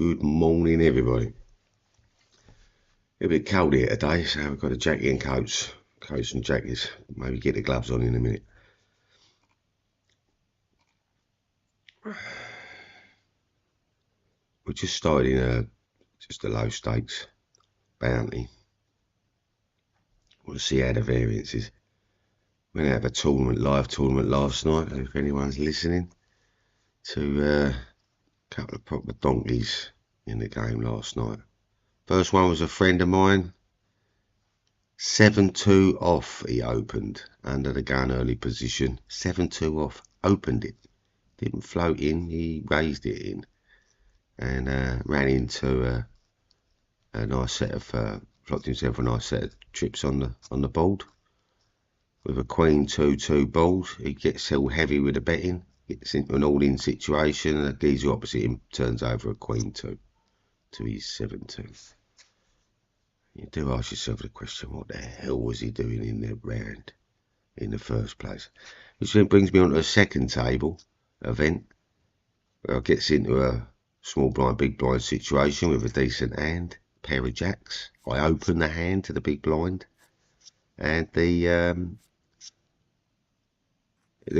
Good morning, everybody. A bit cold here today, so we've got a jacket and coats and jackets. Maybe get the gloves on in a minute. We just started in just a low stakes bounty. We'll see how the variance is. Went out of a live tournament last night, if anyone's listening, to a couple of proper donkeys in the game last night. First one was a friend of mine. 7-2 off he opened, under the gun early position. 7-2 off, opened it. Didn't float in, he raised it in. And ran into a nice set of, flopped himself a nice set of trips on the board. With a Queen 2-2 board, he gets all heavy with the betting, gets into an all-in situation, and the geezer opposite him turns over a Queen 2 to his 7-2. You do ask yourself the question, what the hell was he doing in the round in the first place? Which then brings me on to a second table event, where I gets into a small blind, big blind situation with a decent hand, pair of jacks. I open the hand to the big blind, and the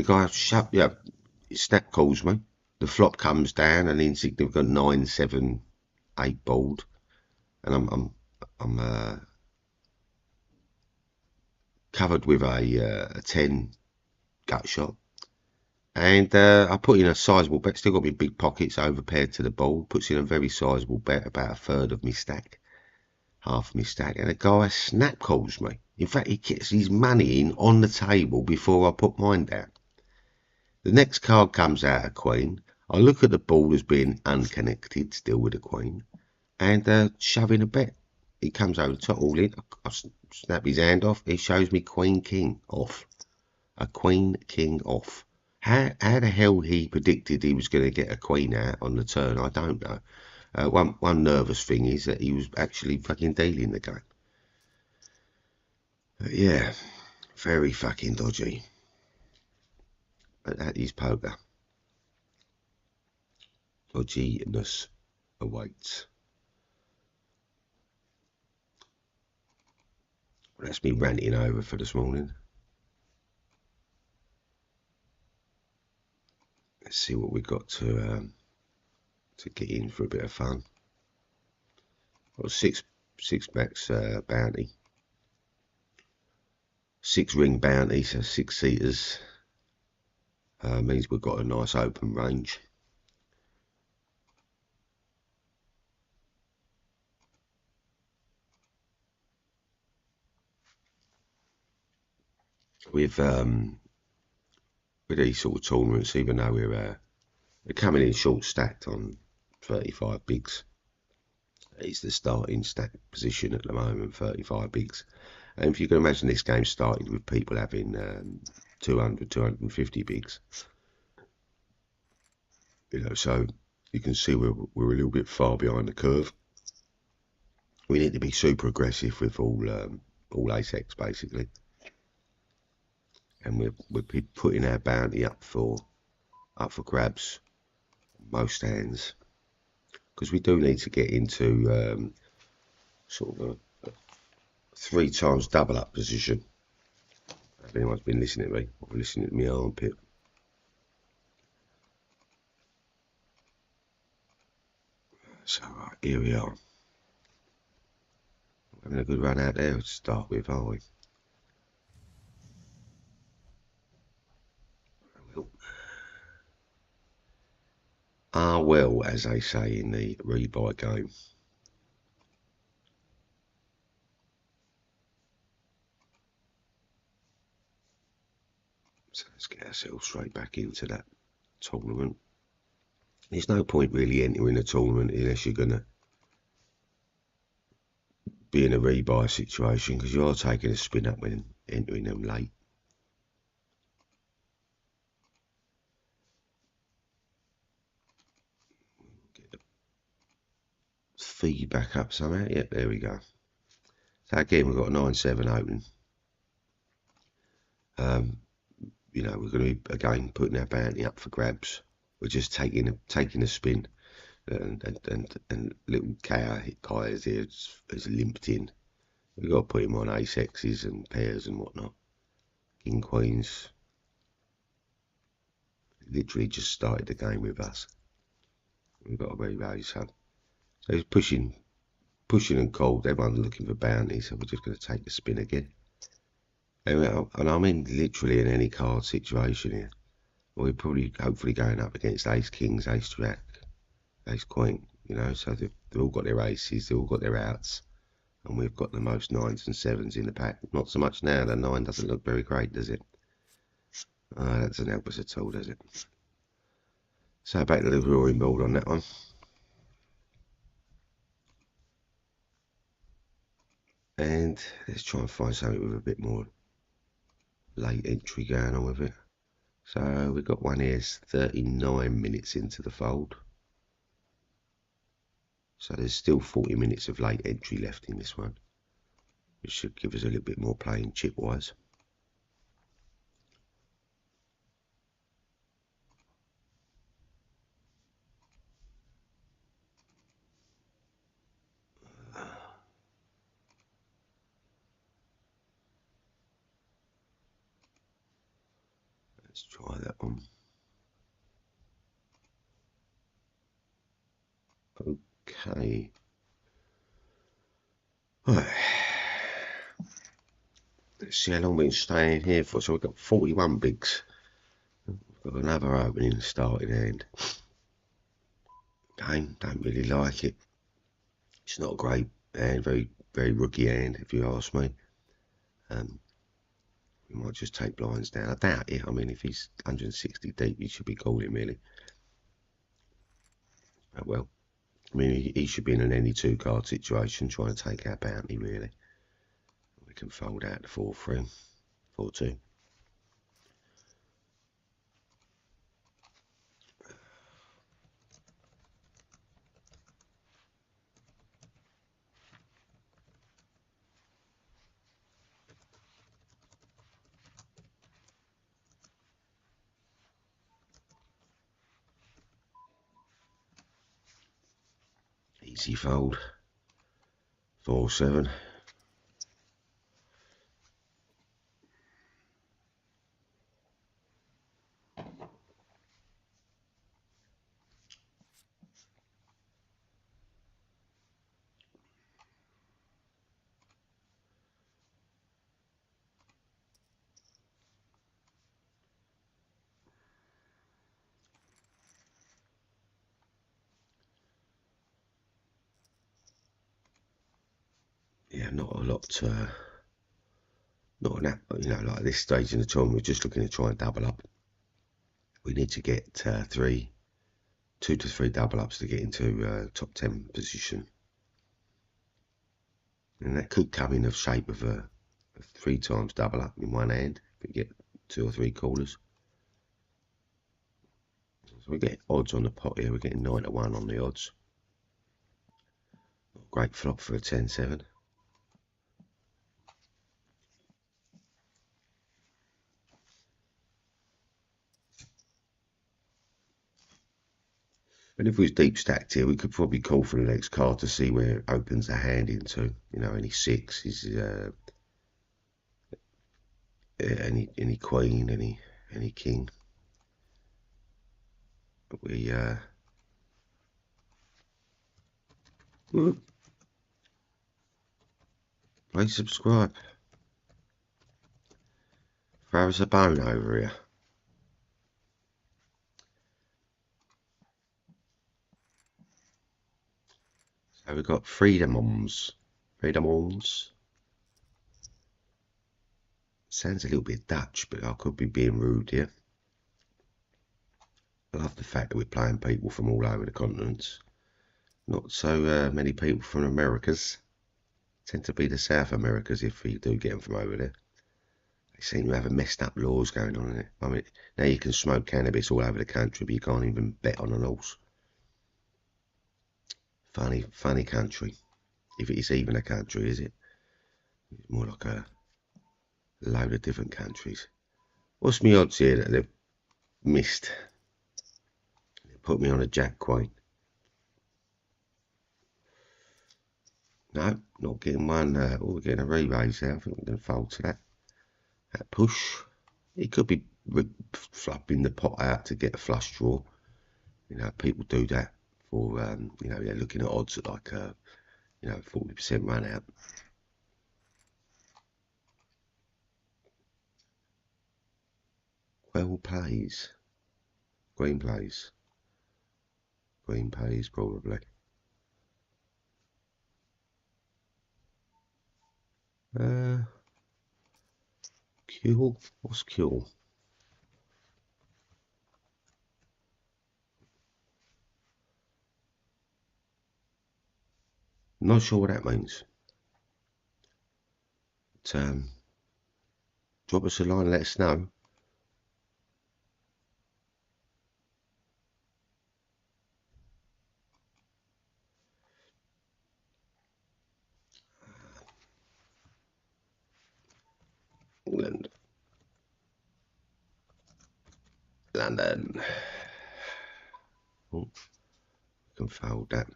guy snap calls me. The flop comes down, an insignificant 9-7-8 board, and I'm covered with a 10 gut shot. And I put in a sizable bet, still got my big pockets overpaired to the board, puts in a very sizable bet, about a third of my stack, half of my stack, and the guy snap calls me. In fact, he gets his money in on the table before I put mine down. The next card comes out, a Queen. I look at the board as being unconnected, still with a Queen, and shove in a bet. He comes over the top, all in. I snap his hand off. He shows me Queen King off. A Queen King off. How the hell he predicted he was going to get a Queen out on the turn, I don't know. One nervous thing is that he was actually fucking dealing the game. But yeah, very fucking dodgy. But that is poker. Dodginess awaits. That's me ranting over for this morning. Let's see what we got to get in for a bit of fun. Well, six backs bounty, 6 ring bounty, so 6 seaters. Means we've got a nice open range. With these sort of tournaments, even though we're coming in short stacked on 35 bigs, it's the starting stack position at the moment, 35 bigs. And if you can imagine, this game started with people having 200, 250 bigs. You know, so you can see we're a little bit far behind the curve. We need to be super aggressive with all ace-x basically. And we're putting our bounty up for grabs most hands, because we do need to get into sort of a 3 times double up position. If anyone's been listening to me, or listening to me armpit. So right, here we are. Having a good run out there to start with, aren't we? Well, as they say in the rebuy game. So let's get ourselves straight back into that tournament. There's no point really entering a tournament unless you're going to be in a rebuy situation, because you are taking a spin up when entering them late. Get the feed back up somehow. Yep, there we go. So again, we've got a 9-7 open. You know, we're going to be again putting our bounty up for grabs. We're just taking a spin. and little Kayas here has limped in. We've got to put him on ace X's and pairs and whatnot. King Queens. Literally just started the game with us. We've got to re-raise him. So he's pushing and cold. Everyone's looking for bounties, so we're just going to take the spin again. And I mean literally in any card situation here. We're probably hopefully going up against ace kings, ace jack, ace queen, you know, so they've all got their aces, they've all got their outs, and we've got the most 9s and 7s in the pack. Not so much now, the 9 doesn't look very great, does it? That doesn't help us at all, does it? So back to the drawing board on that one. And let's try and find something with a bit more late entry going on with it. So we've got one here, 39 minutes into the fold. So there's still 40 minutes of late entry left in this one, which should give us a little bit more playing chip wise. Let's try that one. Okay. Right. Let's see how long we've been staying here for. So we've got 41 bigs. We've got another opening starting hand. Don't really like it. It's not a great hand, very rookie hand if you ask me. We might just take blinds down. I doubt it. I mean, if he's 160 deep, he should be calling really. Oh well. I mean, he should be in an any 2 card situation trying to take our bounty really. We can fold out the 4-3, 4-2. Easy fold. 4-7. Yeah, not a lot. Not enough, you know, like at this stage in the tournament, we're just looking to try and double up. We need to get 2 to 3 double ups to get into top 10 position, and that could come in the shape of a 3 times double up in one hand if we get 2 or 3 callers. So we get odds on the pot here. We're getting 9 to 1 on the odds. Great flop for a 10-7. And if we was deep stacked here, we could probably call for the next card to see where it opens the hand into. You know, any 6 is any queen, any king. But we please subscribe. Throw us a bone over here. So we've got freedoms. Sounds a little bit Dutch, but I could be being rude here. I love the fact that we're playing people from all over the continents. Not so many people from Americas. Tend to be the South Americas if we do get them from over there. They seem to have messed up laws going on in it. I mean, now you can smoke cannabis all over the country, but you can't even bet on an horse. Funny country. If it is even a country, is it? It's more like a load of different countries. What's my odds here that they've missed? They put me on a jack queen. No, not getting one. Oh, we're getting a re-raise there. I think we're going to fold to that. That push. It could be flubbing the pot out to get a flush draw. You know, people do that for, you know, they're looking at odds at like, you know, 40% run out. Well plays. Green plays. Green plays, probably. Cure? What's cure? Not sure what that means. But, drop us a line and let us know. England. London. Oh, can fold that.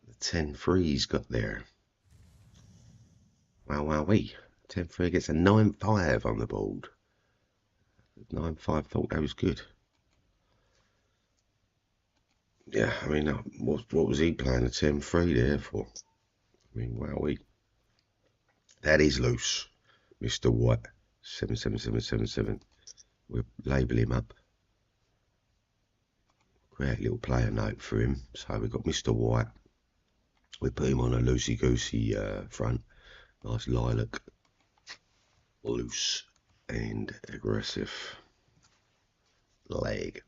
The 10-3 he's got there. Wow, wowee. 10-3 gets a 9-5 on the board. 9-5 thought that was good. Yeah, I mean, what was he playing a 10-3 there for? I mean, wowee. That is loose. Mr. White. 77777. We'll label him up. Great little player note for him. So we've got Mr. White. We put him on a loosey-goosey front. Nice lilac. Loose and aggressive leg.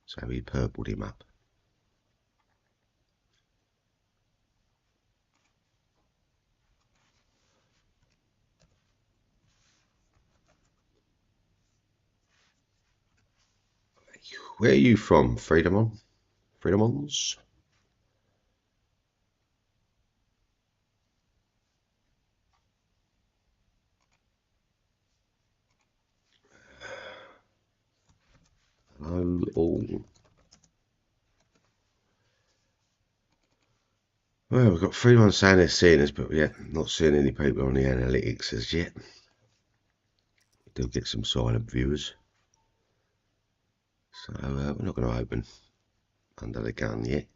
So we purpled him up. Where are you from, Freedemon? Freedemons? Hello all. Well, we've got Freedemon saying they're seeing us, but yeah, not seeing any people on the analytics as yet. We do get some silent viewers. So we're not going to open under the gun yet.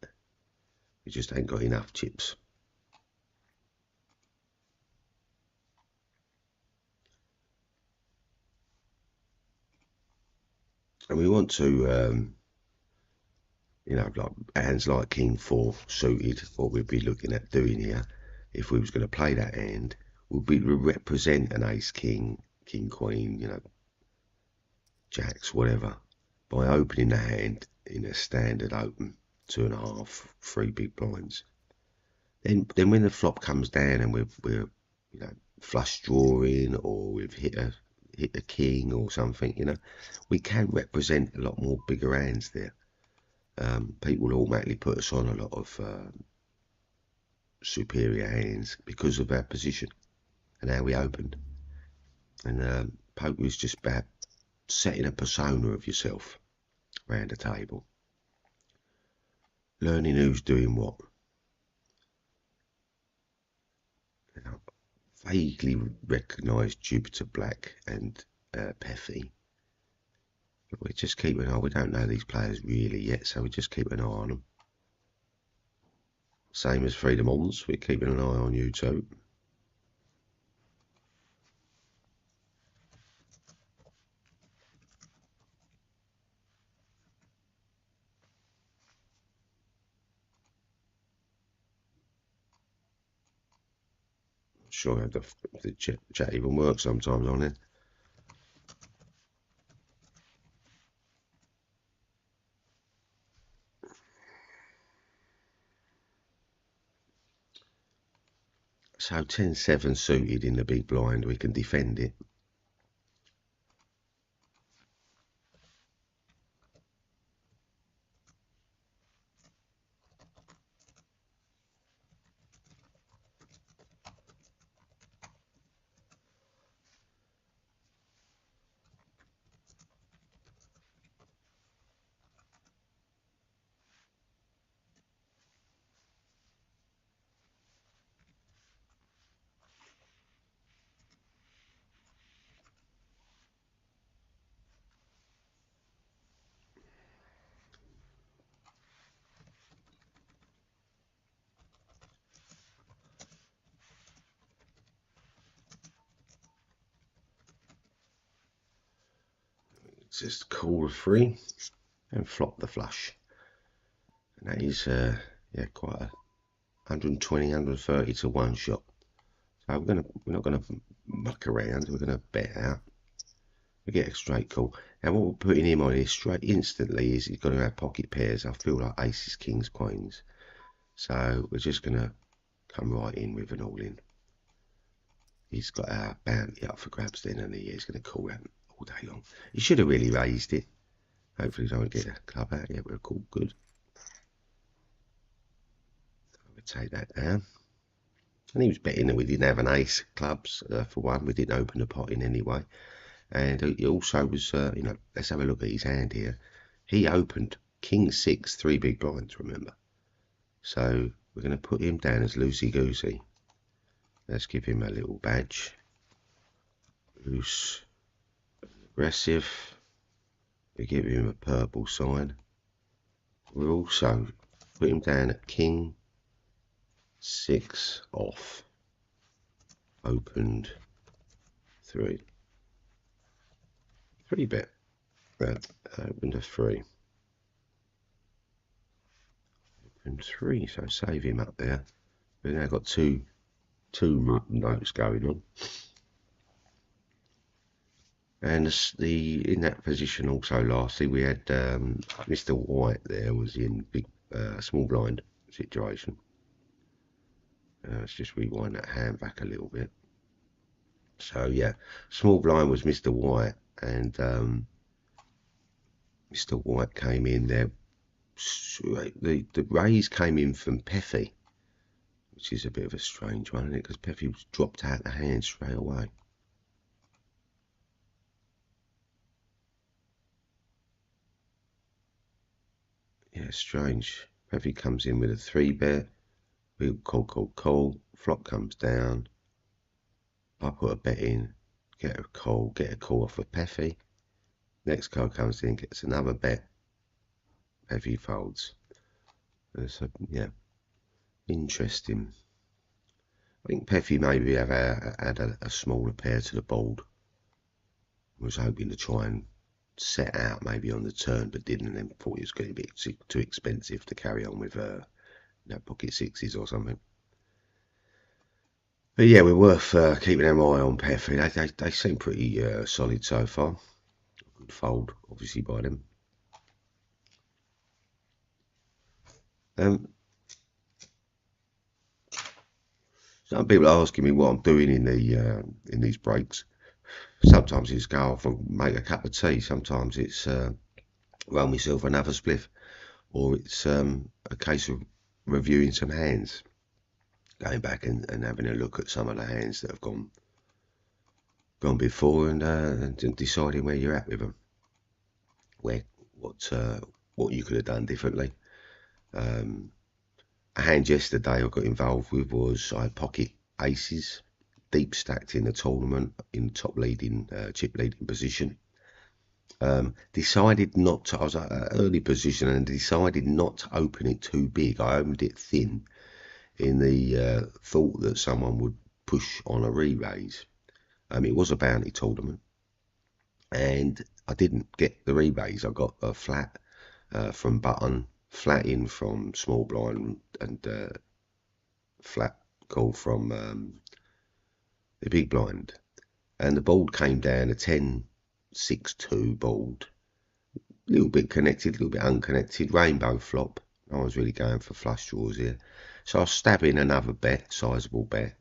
We just ain't got enough chips. And we want to, you know, like hands like King 4 suited, what we'd be looking at doing here, if we was going to play that hand, would be to represent an ace king, king queen, you know, jacks, whatever, by opening the hand in a standard open, 2.5, 3 big blinds. Then when the flop comes down and we're you know, flush drawing, or we've hit a king or something, you know, we can represent a lot more bigger hands there. People automatically put us on a lot of superior hands because of our position and how we opened. And poker is just about setting a persona of yourself around a table, learning who's doing what. You know, vaguely recognise Jupiter Black and Peffy, but we just keep an eye. We don't know these players really yet, so we just keep an eye on them. Same as Freedemons, we're keeping an eye on you too. Sure, the chat even works sometimes on it. So 10-7 suited in the big blind, we can defend it. just call a 3 and flop the flush. And that is, yeah, quite a 120, 130 to 1 shot. So we're not gonna muck around. We're gonna bet out. We get a straight call. Now what we're putting him on here straight instantly is he's got to have pocket pairs. I feel like aces, kings, queens. So we're just gonna come right in with an all in. He's got our bounty up for grabs then, and he's gonna call that all day long. He should have really raised it. Hopefully he don't get a club out. Yeah, we're cool, good. We'll take that down. And he was betting that we didn't have an ace clubs for one. We didn't open the pot in anyway. And he also was, you know, let's have a look at his hand here. He opened king 6, 3 big blinds, remember. So we're going to put him down as loosey-goosey. Let's give him a little badge. Loose, aggressive. We give him a purple sign. We'll also put him down at king 6 off. Opened 3. 3 bet. That opened a 3. Opened 3. So save him up there. We've now got two notes going on. And in that position also lastly we had Mr. White there was in big small blind situation. Let's just rewind that hand back a little bit. So yeah, small blind was Mr. White, and Mr. White came in there. The raise came in from Peffy, which is a bit of a strange one, isn't it? Because Peffy was dropped out the hand straight away. Yeah, strange. Peffy comes in with a 3 bet. We call. Flop comes down. I put a bet in. Get a call off of Peffy. Next card comes in, gets another bet. Peffy folds. So yeah, interesting. I think Peffy maybe have had a smaller pair to the board. Was hoping to try and set out maybe on the turn, but didn't, and then thought it was going to be too expensive to carry on with you know, pocket 6s or something. But yeah, we're worth keeping an eye on Peffy. They seem pretty solid so far. Good fold, obviously, by them. Some people are asking me what I'm doing in these breaks. Sometimes it's go off and make a cup of tea. Sometimes it's roll myself another spliff, or it's a case of reviewing some hands, going back and having a look at some of the hands that have gone before, and deciding where you're at with them, what you could have done differently. A hand yesterday I got involved with was I had pocket aces, deep stacked in the tournament in top leading, chip leading position. Decided not to, I was at an early position and decided not to open it too big. I opened it thin in the thought that someone would push on a re-raise. It was a bounty tournament and I didn't get the re-raise. I got a flat from button, flat in from small blind, and flat call from the big blind. And the board came down a 10-6-2 board. A little bit connected, a little bit unconnected, rainbow flop. I was really going for flush draws here. So I was stabbing another bet, sizable bet,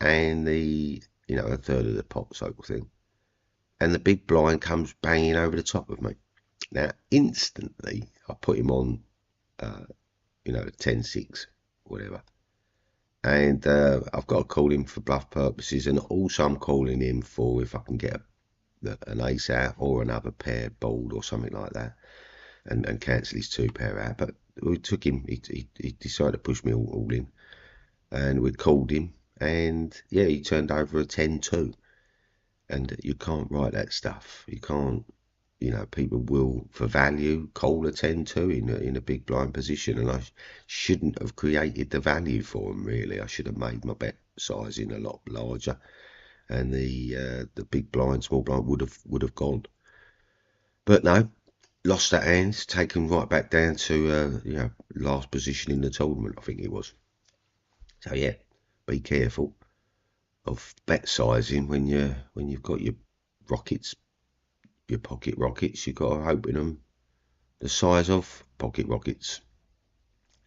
and a third of the pot sort of thing. And the big blind comes banging over the top of me. Now, instantly, I put him on, 10-6, whatever. And I've got to call him for bluff purposes, and also I'm calling him for if I can get an ace out or another pair bold or something like that, and cancel his 2 pair out. But we took him, he decided to push me all in, and we called him, and yeah, he turned over a 10-2. And you can't write that stuff. You can't, people will, for value, call a 10-2 in a big blind position, and I shouldn't have created the value for them, really. I should have made my bet sizing a lot larger, and the big blind, small blind would have gone. But no, lost that hand, taken right back down to last position in the tournament, I think it was. So yeah, be careful of bet sizing when you've got your rockets, your pocket rockets. You've got to open them the size of pocket rockets.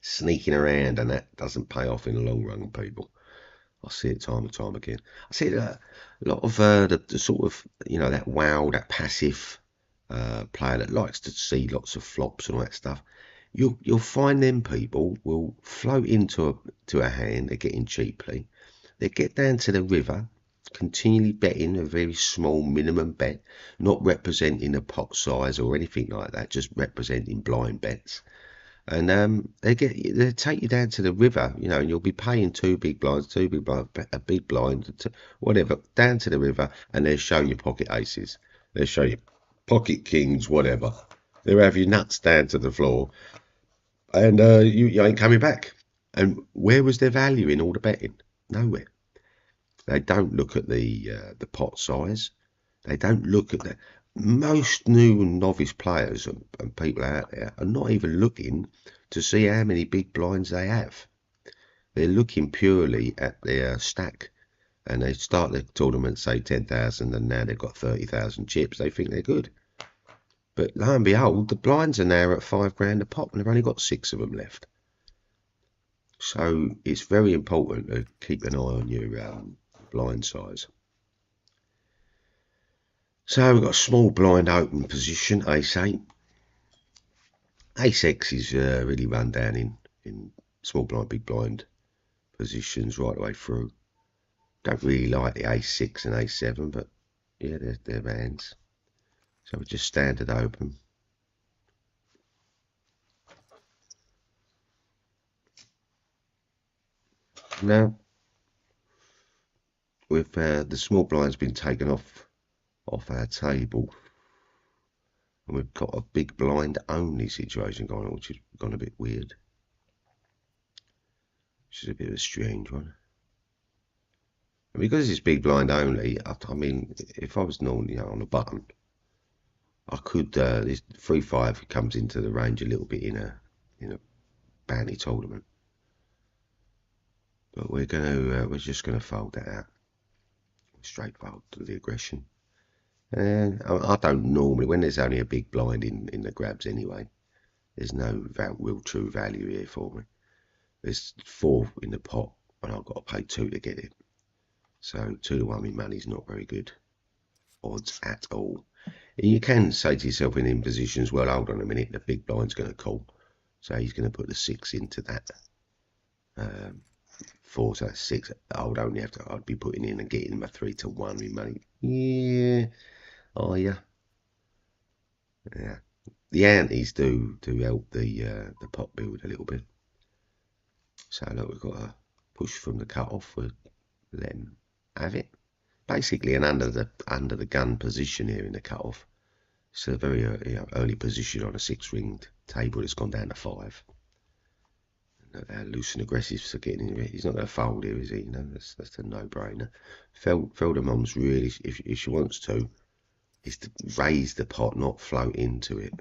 Sneaking around and that doesn't pay off in the long run, people. I see it time and time again. I see a lot of the sort of, that wow, that passive player that likes to see lots of flops and all that stuff. You'll find them people will float into a hand they're getting cheaply. They get down to the river, continually betting a very small minimum bet, not representing a pot size or anything like that, just representing blind bets. And they take you down to the river, and you'll be paying two big blinds, a big blind, whatever, down to the river, and they'll show you pocket aces, they'll show you pocket kings, whatever. They'll have you nuts down to the floor, and you ain't coming back. And where was their value in all the betting? Nowhere. They don't look at the pot size. They don't look at the most new novice players and people out there are not even looking to see how many big blinds they have. They're looking purely at their stack, and they start the tournament say 10,000, and now they've got 30,000 chips. They think they're good, but lo and behold, the blinds are now at £5 a pop, and they've only got 6 of them left. So it's very important to keep an eye on your blind size. So we've got a small blind open position, ace-8. Ace-X is really run down in small blind, big blind positions right the way through. Don't really like the ace-6 and ace-7, but yeah, they're hands. So we just standard open. Now, with the small blind's been taken off our table, and we've got a big blind only situation going on, which has gone a bit weird. Which is a bit of a strange one. And because it's big blind only, I mean, if I was normally on a button, I could this 3-5 comes into the range a little bit in a bounty tournament. But we're just gonna fold that out. Straight fold to the aggression. And I don't normally, when there's only a big blind in the grabs anyway, there's no real true value here for me. There's 4 in the pot, and I've got to pay 2 to get it. So 2-to-1 my money's not very good odds at all. And you can say to yourself in positions, well, hold on a minute, the big blind's going to call, so he's going to put the 6 into that. 4, so that's 6. I'd be putting in and getting my 3-to-1 my money. Yeah. Oh yeah. Yeah. The antes do help the pot build a little bit. So look, we've got to push from the cut-off. We'll let him have it. Basically an under the gun position here in the cut-off. It's a very early position on a 6-ringed table that's gone down to 5. Loose and aggressive for getting in. He's not going to fold here, is he? That's a no-brainer. Feldemom's really, if she wants to, is to raise the pot, not float into it.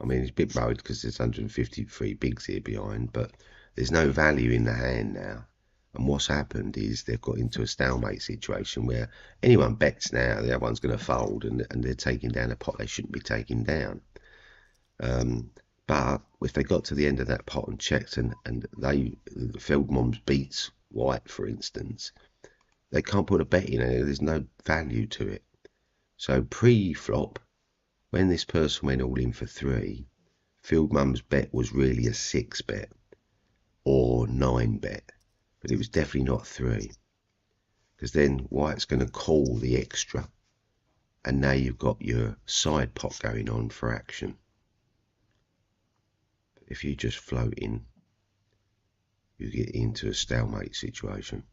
I mean, it's a bit worried because there's 153 bigs here behind, but there's no value in the hand now. And what's happened is they've got into a stalemate situation where anyone bets now, the other one's going to fold, and they're taking down a pot they shouldn't be taking down. But if they got to the end of that pot and checked, and Feldmom's beats white, for instance, they can't put a bet in it. There's no value to it. So pre-flop, when this person went all in for 3, Feldmom's bet was really a 6 bet or 9 bet. But it was definitely not 3, because then white's going to call the extra, and now you've got your side pot going on for action. If you just float in, you get into a stalemate situation.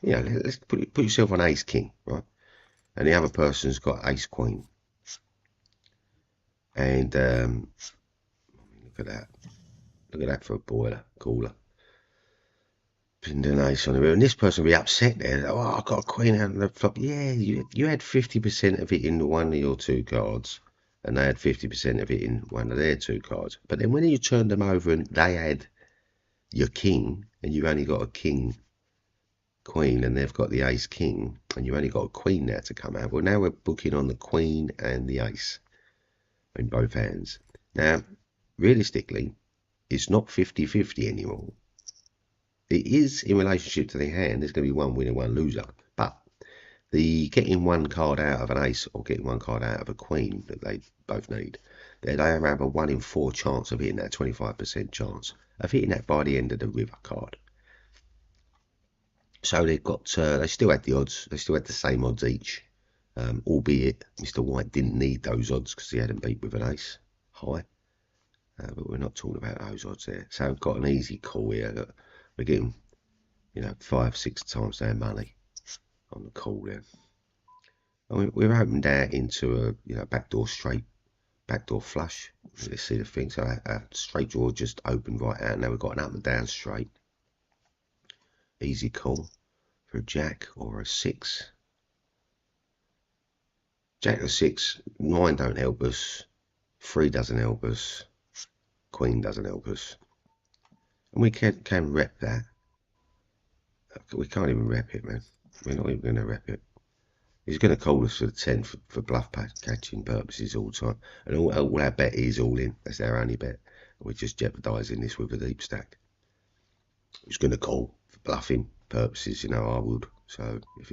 Let's put yourself on ace king, right? And the other person's got ace queen, and look at that for a boiler cooler. Pinned an ace on the river, and this person will be upset there. Oh, I got a queen out of the flop. Yeah, you had 50% of it in one of your 2 cards, and they had 50% of it in one of their 2 cards. But then when you turned them over and they had your king, and you've only got a king queen, and they've got the ace king, and you only got a queen now to come out. Well, now we're booking on the queen and the ace in both hands. Now, realistically, it's not 50-50 anymore. It is in relationship to the hand. There's going to be one winner, one loser. But the getting one card out of an ace or getting one card out of a queen that they both need, they have a 1 in 4 chance of hitting that, 25% chance of hitting that by the end of the river card. So they've got, they still had the odds. They still had the same odds each, albeit Mr. White didn't need those odds because he hadn't beat with an ace high. But we're not talking about those odds there. So we've got an easy call here. Look, we're getting, 5-6 times their money on the call there. And we're opened out into a backdoor straight, backdoor flush. Let's see the thing. So our straight draw just opened right out. Now we've got an up and down straight. Easy call for a jack or a 6. Jack or 6, 9 don't help us. 3 doesn't help us. Queen doesn't help us. And we can rep that. We can't even rep it, man. We're not even going to rep it. He's going to call us for the 10 for bluff catching purposes all the time. And all our bet is all in. That's our only bet. We're just jeopardising this with a deep stack. He's going to call for bluffing purposes. I would. So if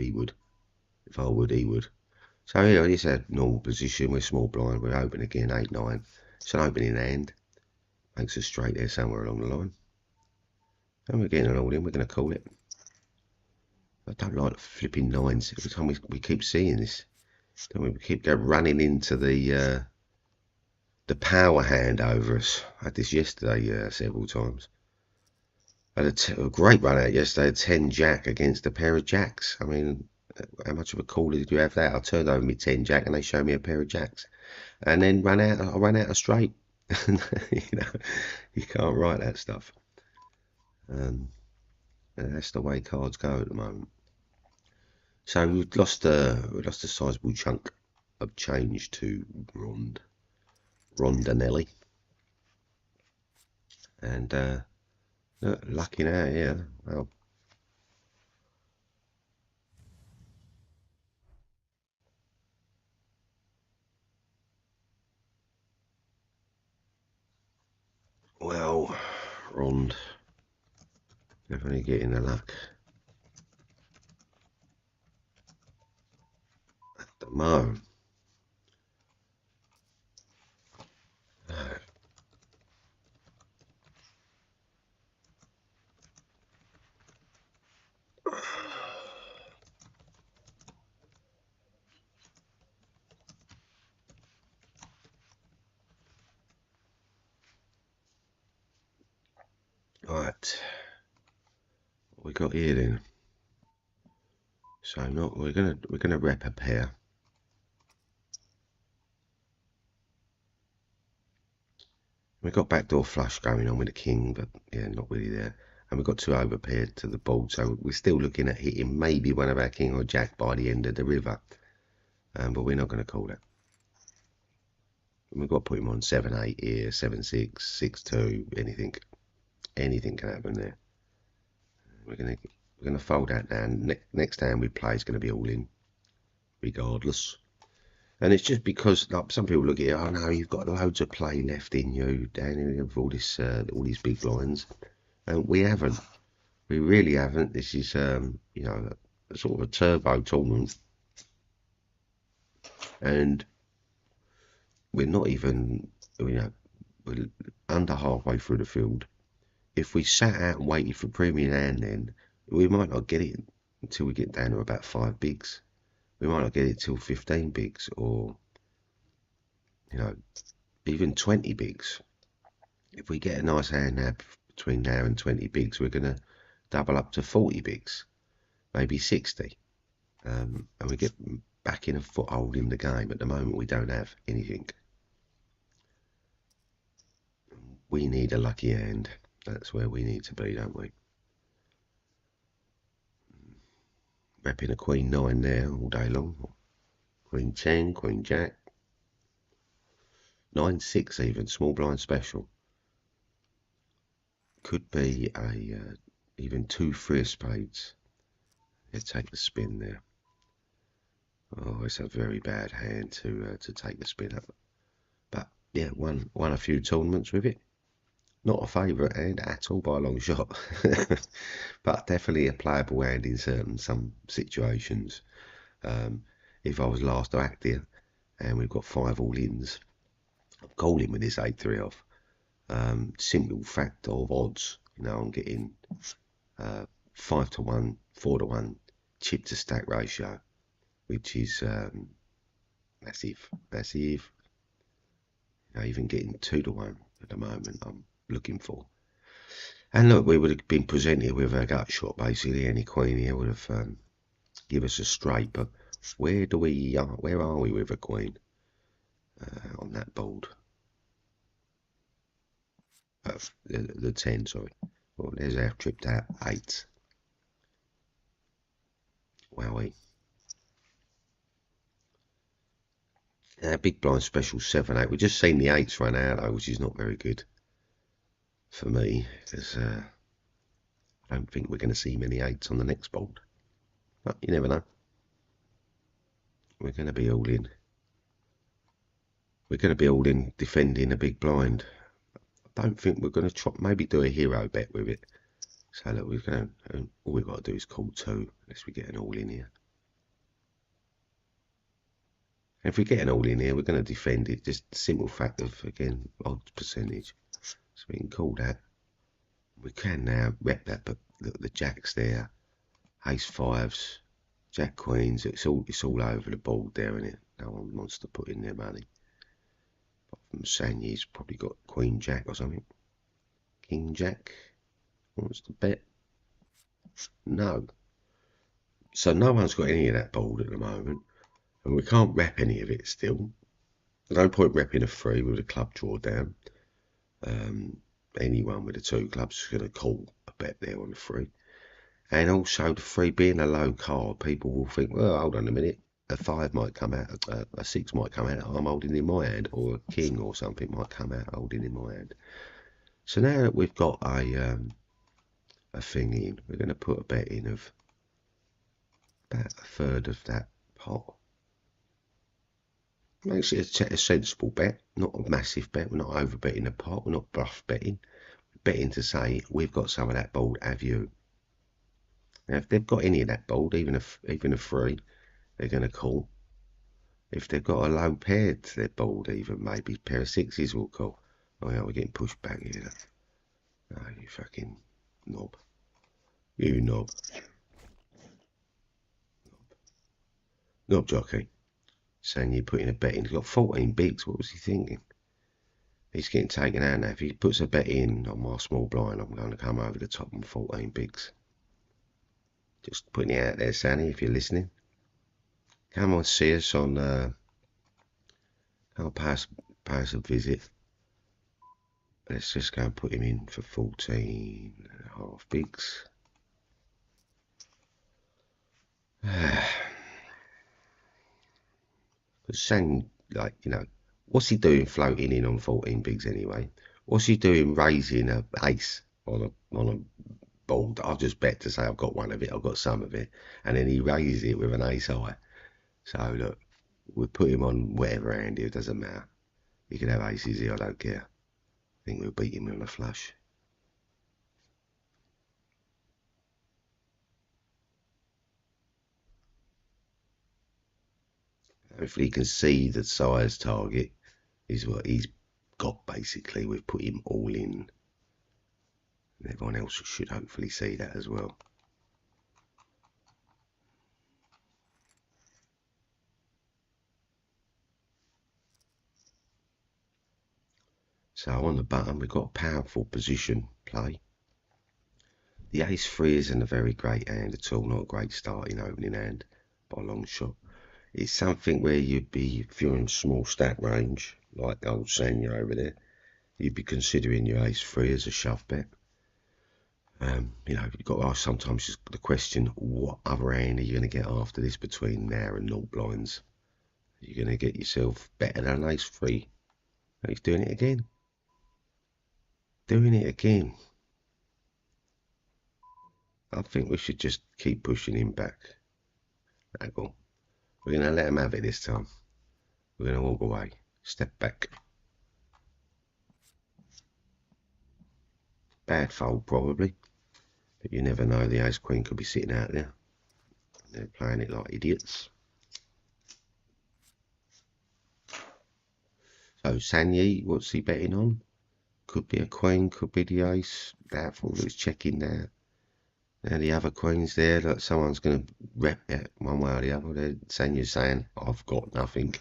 I would, he would. So here, it's a normal position. We're small blind. We're open again, 8-9. It's an opening hand. Makes us straight there somewhere along the line. And we're getting an all in. We're going to call it. I don't like the flipping 9s. Every time we keep seeing this. Don't we keep running into the power hand over us. I had this yesterday several times. I had a great run out yesterday. 10 jack against a pair of jacks. I mean, how much of a call did you have that? I turned over my 10 jack and they showed me a pair of jacks. And then I ran out of straight. You can't write that stuff. And that's the way cards go at the moment. So we've lost a sizable chunk of change to Rondinelli. And lucky now, yeah. Well, Rond definitely getting the luck at the moment. Right, what we got here then? So we're gonna rep a pair. We've got backdoor flush going on with the king, but yeah, not really there. And we've got 2 overpaired to the board, so we're still looking at hitting maybe one of our king or jack by the end of the river. But we're not going to call that. We've got to put him on 7-8 here, 7-6, 6-2, anything can happen there. We're gonna fold that down. Next hand we play is going to be all in, regardless. And it's just because, like, some people look at it, oh no, you've got loads of play left in you, Danny, with all these big blinds. And we haven't. We really haven't. This is, a sort of a turbo tournament. And we're not even, we're under halfway through the field. If we sat out and waited for premium hand, then we might not get it until we get down to about 5 bigs. We might not get it till 15 bigs, or even 20 bigs. If we get a nice hand now between now and 20 bigs, we're going to double up to 40 bigs, maybe 60, and we get back in a foothold in the game. At the moment, we don't have anything. We need a lucky hand. That's where we need to be, don't we? Repping a queen 9 there all day long. Queen 10, queen jack. 9-6 even, small blind special. Could be a even 2 3 of spades. Let's take the spin there. Oh, it's a very bad hand to take the spin up. But yeah, won a few tournaments with it. Not a favourite hand at all by a long shot, but definitely a playable hand in some situations. If I was last to act here, and we've got 5 all-ins, I'm calling with this 8-3 off. Simple fact of odds, you know, I'm getting 5 to 1, 4 to 1 chip to stack ratio, which is massive. You know, even getting 2 to 1 at the moment, I'm looking for. And look, we would have been presented with a gut shot basically. Any queen here would have give us a straight, but where are we with a queen on that board? The 10, sorry. Well, there's our tripped out 8. Wowie. Big blind special 7-8. We've just seen the 8s run out though, which is not very good for me, because I don't think we're going to see many 8s on the next board. But you never know. We're going to be all in. We're going to be all in defending a big blind. I don't think we're going to maybe do a hero bet with it. So look, we're going to, all we've got to do is call 2, unless we get an all in here. And if we get an all in here, we're going to defend it. Just the simple fact of, again, odds percentage. So we can call that. We can now rep that, but look, the jacks there, ace 5s, jack queens, it's all over the board there, isn't it? No one wants to put in their money. Apart from Sanyi's probably got queen jack or something. King jack wants to bet. No. So no one's got any of that board at the moment. And we can't rep any of it still. No point repping a 3 with a club draw down. Anyone with the 2 clubs is going to call a bet there on the 3. And also the 3 being a low card, people will think, well, hold on a minute, a 5 might come out, a 6 might come out, I'm holding in my hand, or a king or something might come out holding in my hand. So now that we've got a thing in, we're going to put a bet in of about a third of that pot. Makes it a sensible bet, not a massive bet. We're not over betting the pot, we're not bluff betting. We're betting to say, we've got some of that board, have you? Now, if they've got any of that board, even a 3, they're going to call. If they've got a low pair to their board, even maybe a pair of 6s will call. Oh yeah, we're getting pushed back here. Oh, you fucking knob. You knob. Knob jockey. Saying you're putting a bet in. He's got 14 bigs. What was he thinking? He's getting taken out now. If he puts a bet in on my small blind, I'm going to come over the top on 14 bigs. Just putting it out there, Sandy, if you're listening. Come on, see us on, I'll pass a visit. Let's just go and put him in for 14.5 bigs. Because Sang, like, you know, what's he doing floating in on 14 bigs anyway? What's he doing raising a ace on a board? I'll just bet to say I've got one of it, I've got some of it, and then he raises it with an ace high. So look, we'll put him on whatever hand here, it doesn't matter. He can have aces here, I don't care. I think we'll beat him on a flush. Hopefully he can see the size target is what he's got basically. We've put him all in. And everyone else should hopefully see that as well. So on the button, we've got a powerful position play. The ace-3 isn't a very great hand at all, not a great starting opening hand by a long shot. It's something where you'd be, if you're in small stack range, like old Sanya over there, you'd be considering your ace-3 as a shove bet. You know, you've got to ask sometimes the question, what other hand are you going to get after this between now and 0 blinds? You're going to get yourself better than an ace-3. He's doing it again. Doing it again. I think we should just keep pushing him back. That's all. We're going to let him have it this time. We're going to walk away. Step back. Bad fold, probably. But you never know. The ace-queen could be sitting out there. They're playing it like idiots. So, Sanyi, what's he betting on? Could be a queen, could be the ace. Doubtful that he's checking there. Now the other queen's there, that someone's going to rep it one way or the other. Sanya's saying, I've got nothing.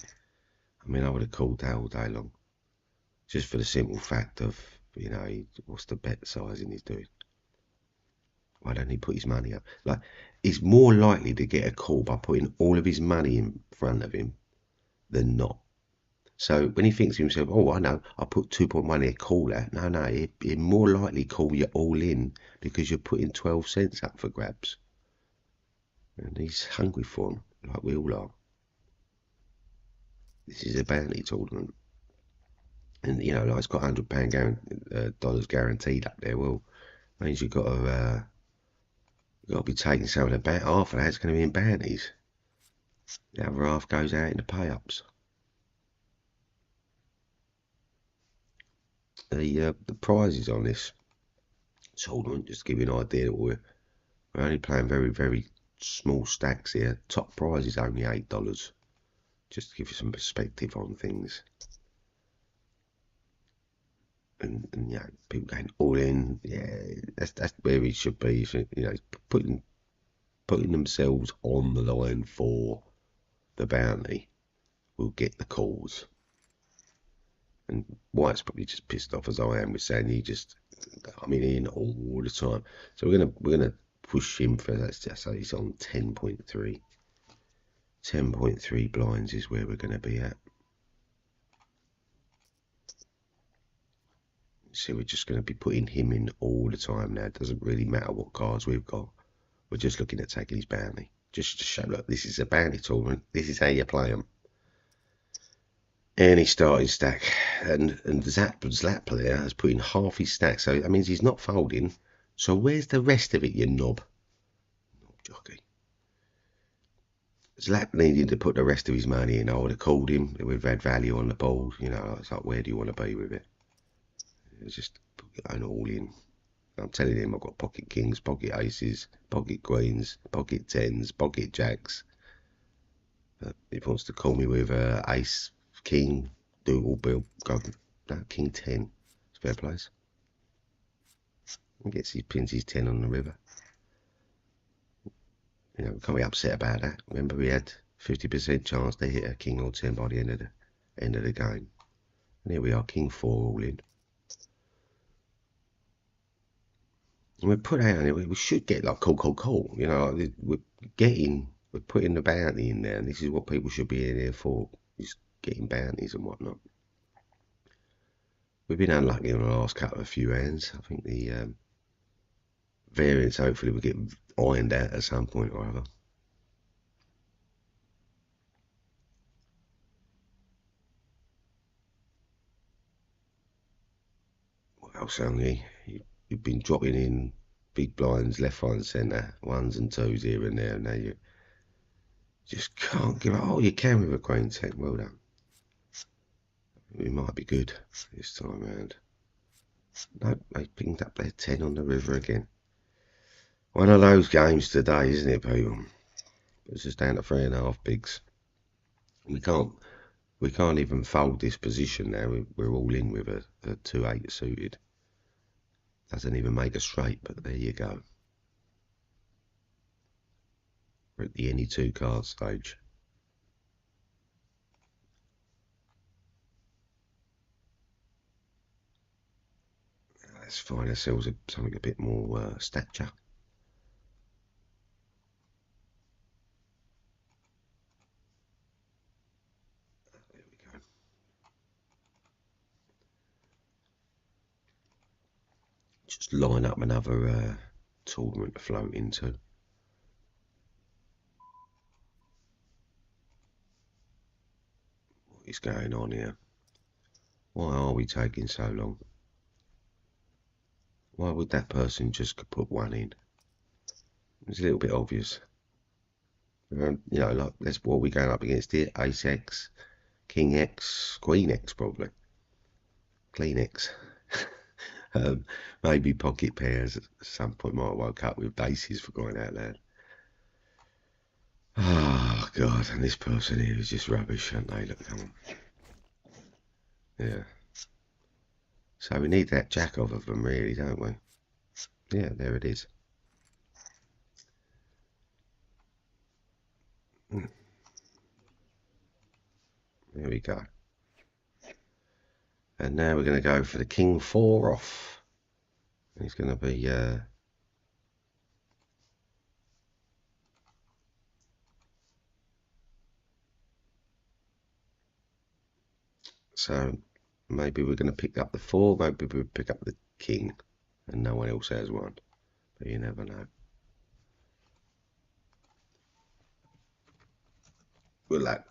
I mean, I would have called that all day long. Just for the simple fact of, you know, what's the bet sizing he's doing? Why don't he put his money up? Like, he's more likely to get a call by putting all of his money in front of him than not. So when he thinks to himself, oh, I know, I put 2.1 here, call that. No, he'd more likely call you all in because you're putting 12 cents up for grabs. And he's hungry for them, like we all are. This is a bounty tournament. And, you know, like it's got £100 dollars guaranteed up there. Well, means you've got to be taking some of the back. Half of that's going to be in bounties. The other half goes out in the pay-ups. The prizes on this tournament, just to give you an idea, that we're only playing very, very small stacks here. Top prize is only $8. Just to give you some perspective on things. And you know, people going all in, yeah, that's where we should be. You know, putting themselves on the line for the bounty will get the calls. And White's probably just pissed off as I am with saying he just coming in all the time. So we're gonna push him for, let's just say he's on 10.3. 10.3 blinds is where we're gonna be at. So we're just going to be putting him in all the time now. It doesn't really matter what cards we've got. We're just looking at taking his bounty. Just to show, look, this is a bounty tournament. This is how you play them. Any starting stack. And Zap player has put in half his stack. So that means he's not folding. So where's the rest of it, you knob? Knob jockey. Zap needed to put the rest of his money in. I would have called him. It would have had value on the board. You know, it's like, where do you want to be with it? It's just going all in. I'm telling him I've got pocket kings, pocket aces, pocket queens, pocket tens, pocket jacks. But if he wants to call me with ace, king, double bill, go no, king 10. It's fair place. He pins his 10 on the river. You know, we can't be upset about that. Remember, we had 50% chance to hit a king or 10 by the end of the game. And here we are, king 4 all in. And we put out, we should get like call. You know, we're putting the bounty in there, and this is what people should be in here for, is getting bounties and whatnot. We've been unlucky on the last couple of few hands. I think the variance hopefully will get ironed out at some point or other. What else, only you've been dropping in big blinds left, right and centre, 1s and 2s here and there, and now you just can't give up. Oh, you can with a queen 10, well done. We might be good this time round. Nope, they pinged up their 10 on the river again. One of those games today, isn't it, people? It's just down to 3.5 bigs. We can't even fold this position now. We're all in with a 2-8 suited. Doesn't even make a straight, but there you go. We're at the any 2 card stage. Let's find ourselves something a bit more stature. There we go. Just line up another tournament to float into. What is going on here? Why are we taking so long? Why would that person just put one in? It's a little bit obvious. You know, like, that's what we're going up against here. Ace X, King X, Queen X probably. Kleenex. Maybe pocket pairs at some point. Might have woke up with bases for crying out loud. Oh, God. And this person here is just rubbish, aren't they? Look, come on. Yeah. So we need that jack off of them, really, don't we? Yeah, there it is. There we go. And now we're going to go for the King 4 off. He's going to be... So maybe we're going to pick up the 4, maybe we'll pick up the King, and no one else has one. But you never know. Good luck.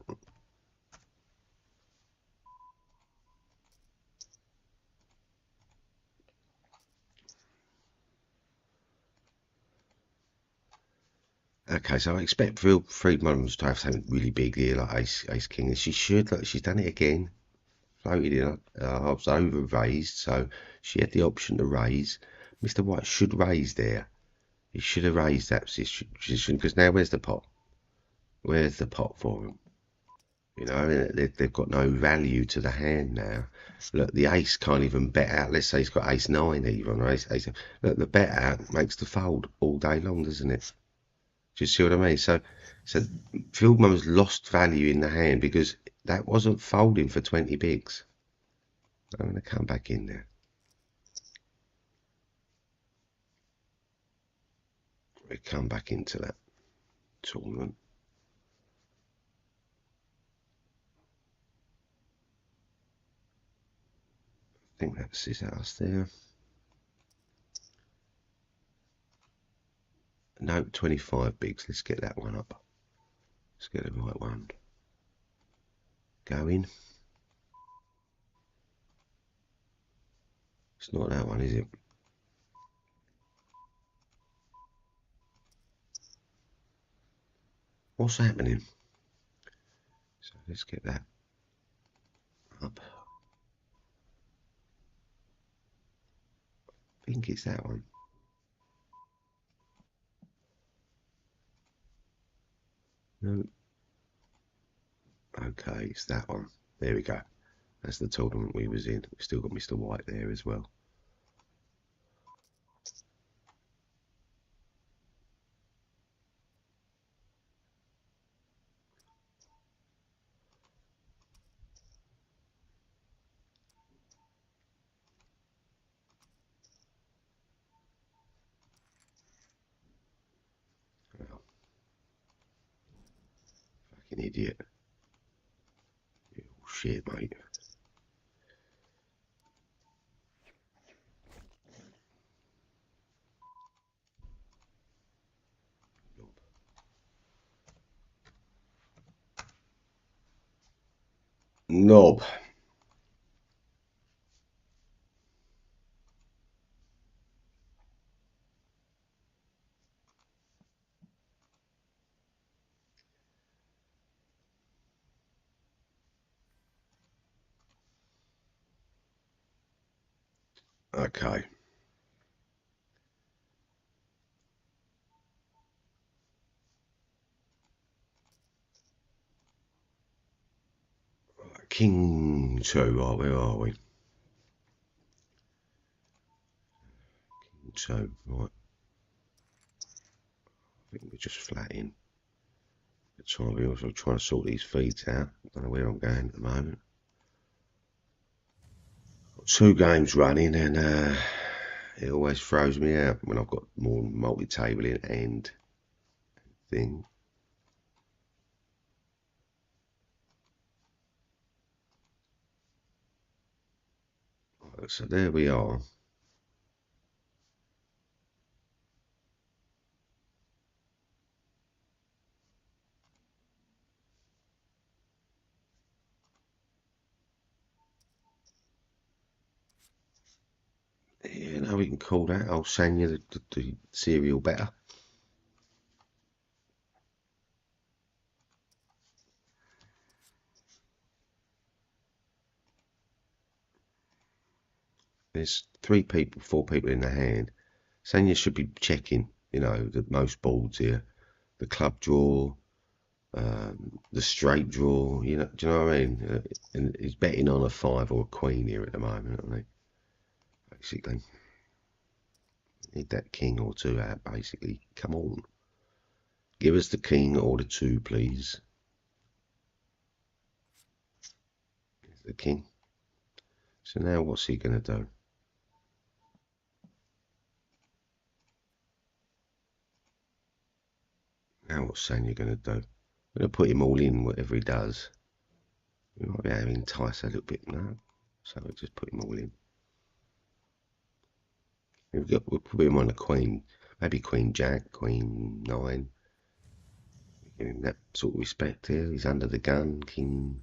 Okay, so I expect Freedmans to have something really big here, like Ace King, and she should. Like, she's done it again. Floated in. I was over raised, so she had the option to raise. Mr. White should raise there. He should have raised that position, because now where's the pot? Where's the pot for him? You know, they've got no value to the hand now. Look, the ace can't even bet out. Let's say he's got ace 9 even, or ace. Look, the bet out makes the fold all day long, doesn't it? Do you see what I mean? So Fieldman's lost value in the hand because that wasn't folding for 20 bigs. I'm going to come back in there. We come back into that tournament. I think that's his house there. No, 25 bigs. Let's get that one up. Let's get the right one. Go in. It's not that one, is it? What's happening? So let's get that up. I think it's that one. No. Okay, it's that one. There we go. That's the tournament we was in. We've still got Mr. White there as well. Oh, fucking idiot. You shit, mate. Knob. Okay. King 2, right, where are we? King 2, right. I think we're just flat in. We're also trying to sort these feeds out. I don't know where I'm going at the moment. Got 2 games running, and it always throws me out when I've got more multi-tabling and thing. So there we are. we can call that. I'll send you the serial better. There's 3 people, 4 people in the hand. Sanya should be checking, you know, the most boards here. The club draw, the straight draw, you know, do you know what I mean? And he's betting on a 5 or a queen here at the moment, I think. Basically. Need that king or 2 out, basically. Come on. Give us the king or the 2, please. There's the king. So now what's he going to do? Now what's Sanya going to do? I'm going to put him all in, whatever he does. We might be able to entice a little bit now. So we'll just put him all in. We'll put him on a queen. Maybe queen jack, queen 9. Give him that sort of respect here. He's under the gun. King,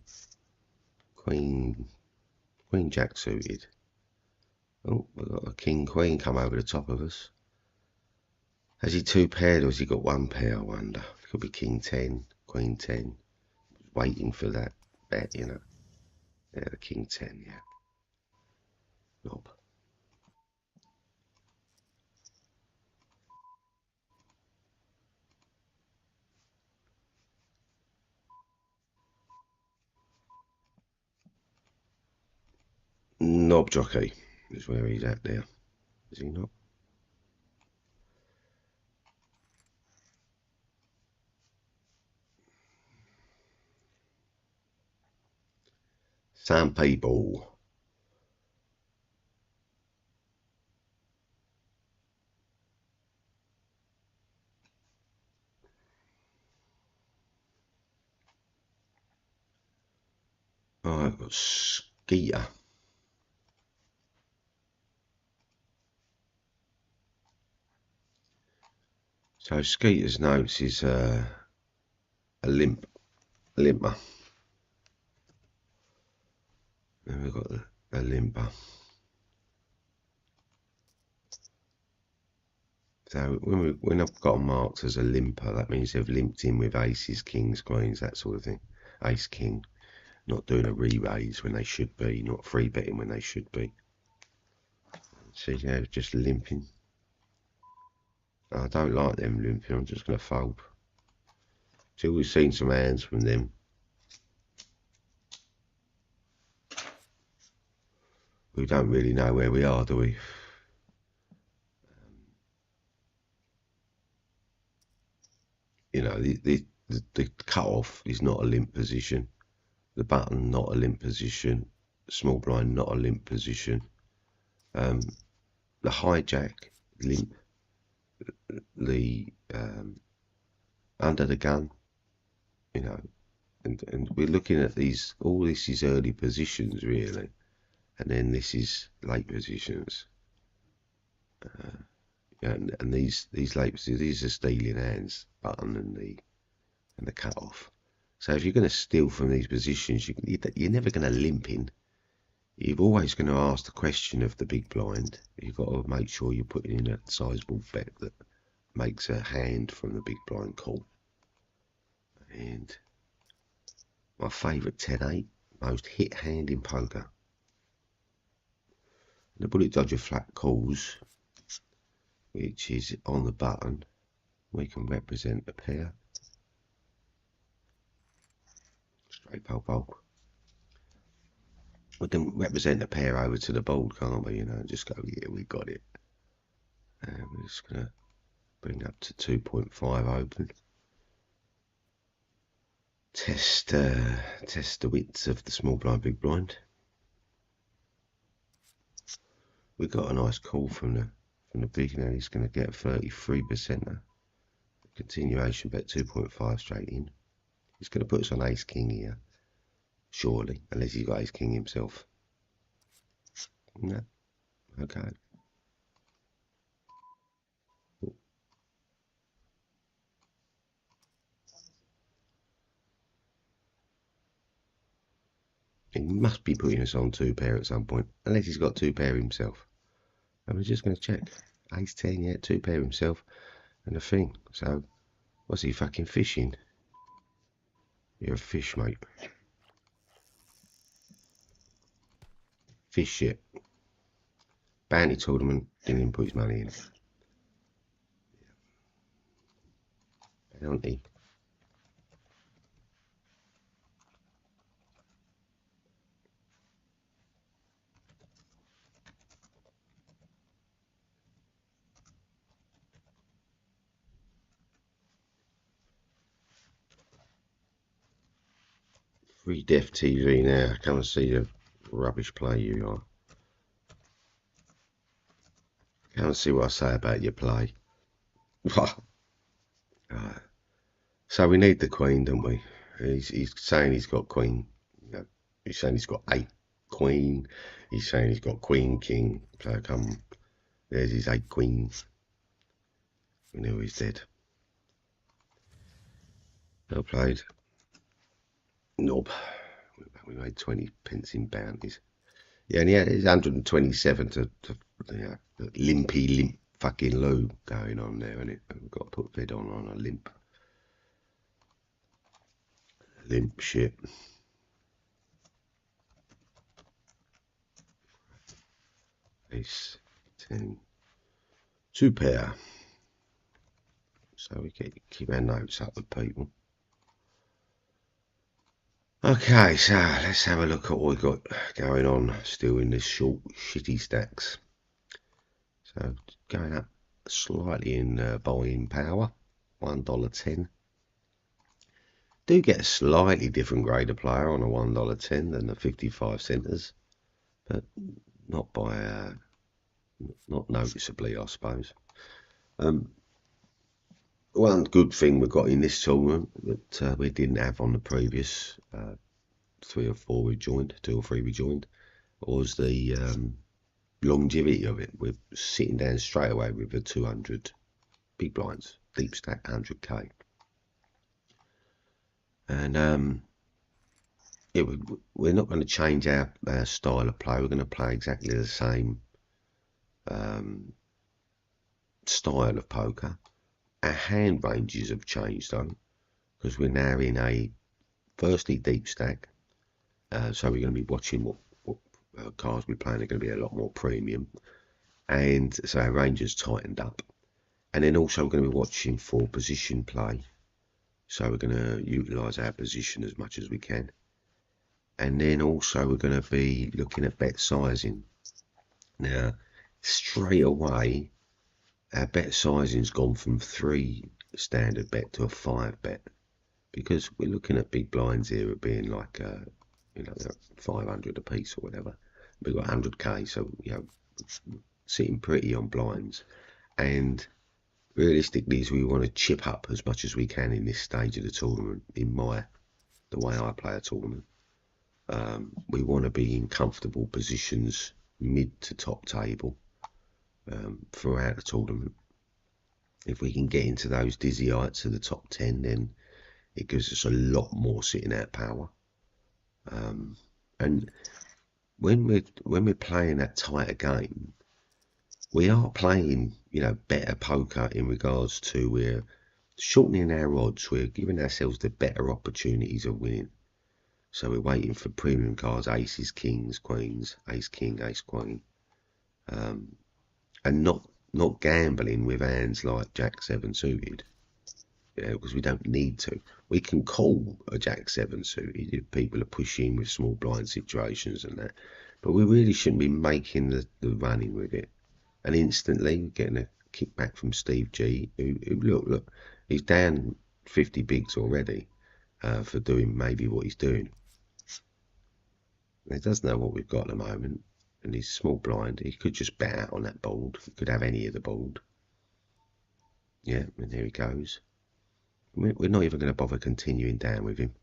queen jack suited. Oh, we've got a king queen come over the top of us. Has he 2 paired or has he got 1 pair, I wonder? It could be king 10, queen 10. Waiting for that bet, you know. Yeah, the king 10, yeah. Knob. Knob jockey is where he's at there. Is he not? Some people. Oh, I've got Skeeter. So Skeeter's notes is a limper. Then we've got a limper. So when I've got them marked as a limper, that means they've limped in with aces, kings, queens, that sort of thing. Ace, king. Not doing a re-raise when they should be, not free betting when they should be. See, yeah, just limping. I don't like them limping, I'm just going to fold. Till we've seen some hands from them. We don't really know where we are, do we? You know, the cut-off is not a limp position. The button, not a limp position. Small blind, not a limp position. The hijack, limp. The under the gun, you know, and we're looking at these. All this is early positions, really, and then this is late positions. And these late positions, these are stealing hands, button and the cut off. So if you're going to steal from these positions, you're never going to limp in. You're always going to ask the question of the big blind. You've got to make sure you're putting in a sizable bet that makes a hand from the big blind call. And my favourite 10-8, most hit hand in poker. The bullet dodger flat calls, which is on the button. We can represent a pair. Straight pole. We can represent a pair over to the board, can't we? You know, just go, yeah, we got it. And we're just going to bring up to 2.5 open. Test the widths of the small blind, big blind. We got a nice call from the beginner. He's going to get 33%. Continuation bet 2.5 straight in. He's going to put us on ace king here, surely, unless he's got ace king himself. No, okay. He must be putting us on 2 pair at some point, unless he's got 2 pair himself. And we're just going to check. Ace 10, yeah, 2 pair himself and a thing. So, what's he fucking fishing? You're a fish, mate. Fish shit. Bounty tournament, didn't even put his money in. Bounty. FreeDeathTV now. Come and see the rubbish play you are. Come and see what I say about your play. So we need the queen, don't we? He's saying he's got queen. You know, he's saying he's got 8 queen. He's saying he's got queen king. So come, there's his 8 queens. We know he's dead. Well played. Nope. We made 20 pence in bounties. Yeah, and he had his 127 to you know, limpy limp fucking loo going on there, and we've got to put vid on a limp shit. Ace 10, 2 pair. So we keep our notes up with people. Okay, so let's have a look at what we've got going on still in this short shitty stacks. So going up slightly in buying power, $1.10. Do get a slightly different grade of player on a $1.10 than the 55 centres, but not by not noticeably, I suppose. One good thing we got in this tournament that we didn't have on the previous 3 or 4 we joined, 2 or 3 we joined, was the longevity of it. We're sitting down straight away with the 200 big blinds, deep stack 100k, and we're not going to change our style of play. We're going to play exactly the same style of poker. Our hand ranges have changed though, because we're now in a firstly deep stack, so we're going to be watching what cards we're playing are going to be a lot more premium, and so our range has tightened up. And then also we're going to be watching for position play, so we're going to utilise our position as much as we can. And then also we're going to be looking at bet sizing. Now straight away our bet sizing's gone from 3 standard bet to a 5 bet, because we're looking at big blinds here at being like you know, 500 a piece or whatever. We've got 100k, so you know, sitting pretty on blinds. And realistically, is we want to chip up as much as we can in this stage of the tournament. The way I play a tournament, we want to be in comfortable positions, mid to top table, throughout the tournament. If we can get into those dizzy heights of the top 10, then it gives us a lot more sitting out power. And when we're playing that tighter game, we are playing, you know, better poker in regards to we're shortening our odds. We're giving ourselves the better opportunities of winning. So we're waiting for premium cards, aces, kings, queens, ace, king, ace, queen, and not gambling with hands like Jack 7 suited. You know, because we don't need to. We can call a Jack 7 suited if people are pushing with small blind situations and that, but we really shouldn't be making the running with it. And instantly getting a kickback from Steve G, who look, he's down 50 bigs already for doing maybe what he's doing. He doesn't know what we've got at the moment, and he's small blind. He could just bet out on that board. He could have any of the board. Yeah, and there he goes. We're not even going to bother continuing down with him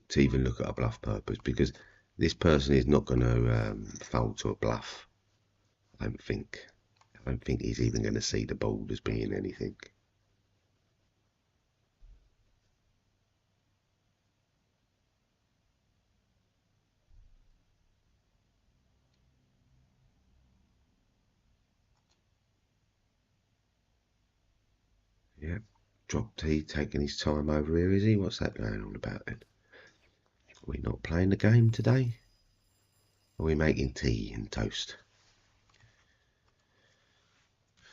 to even look at a bluff purpose, because this person is not going to fold to a bluff. I don't think he's even going to see the board as being anything. Yeah, Drop T taking his time over here, is he? What's that going on about then? Are we not playing the game today? Are we making tea and toast?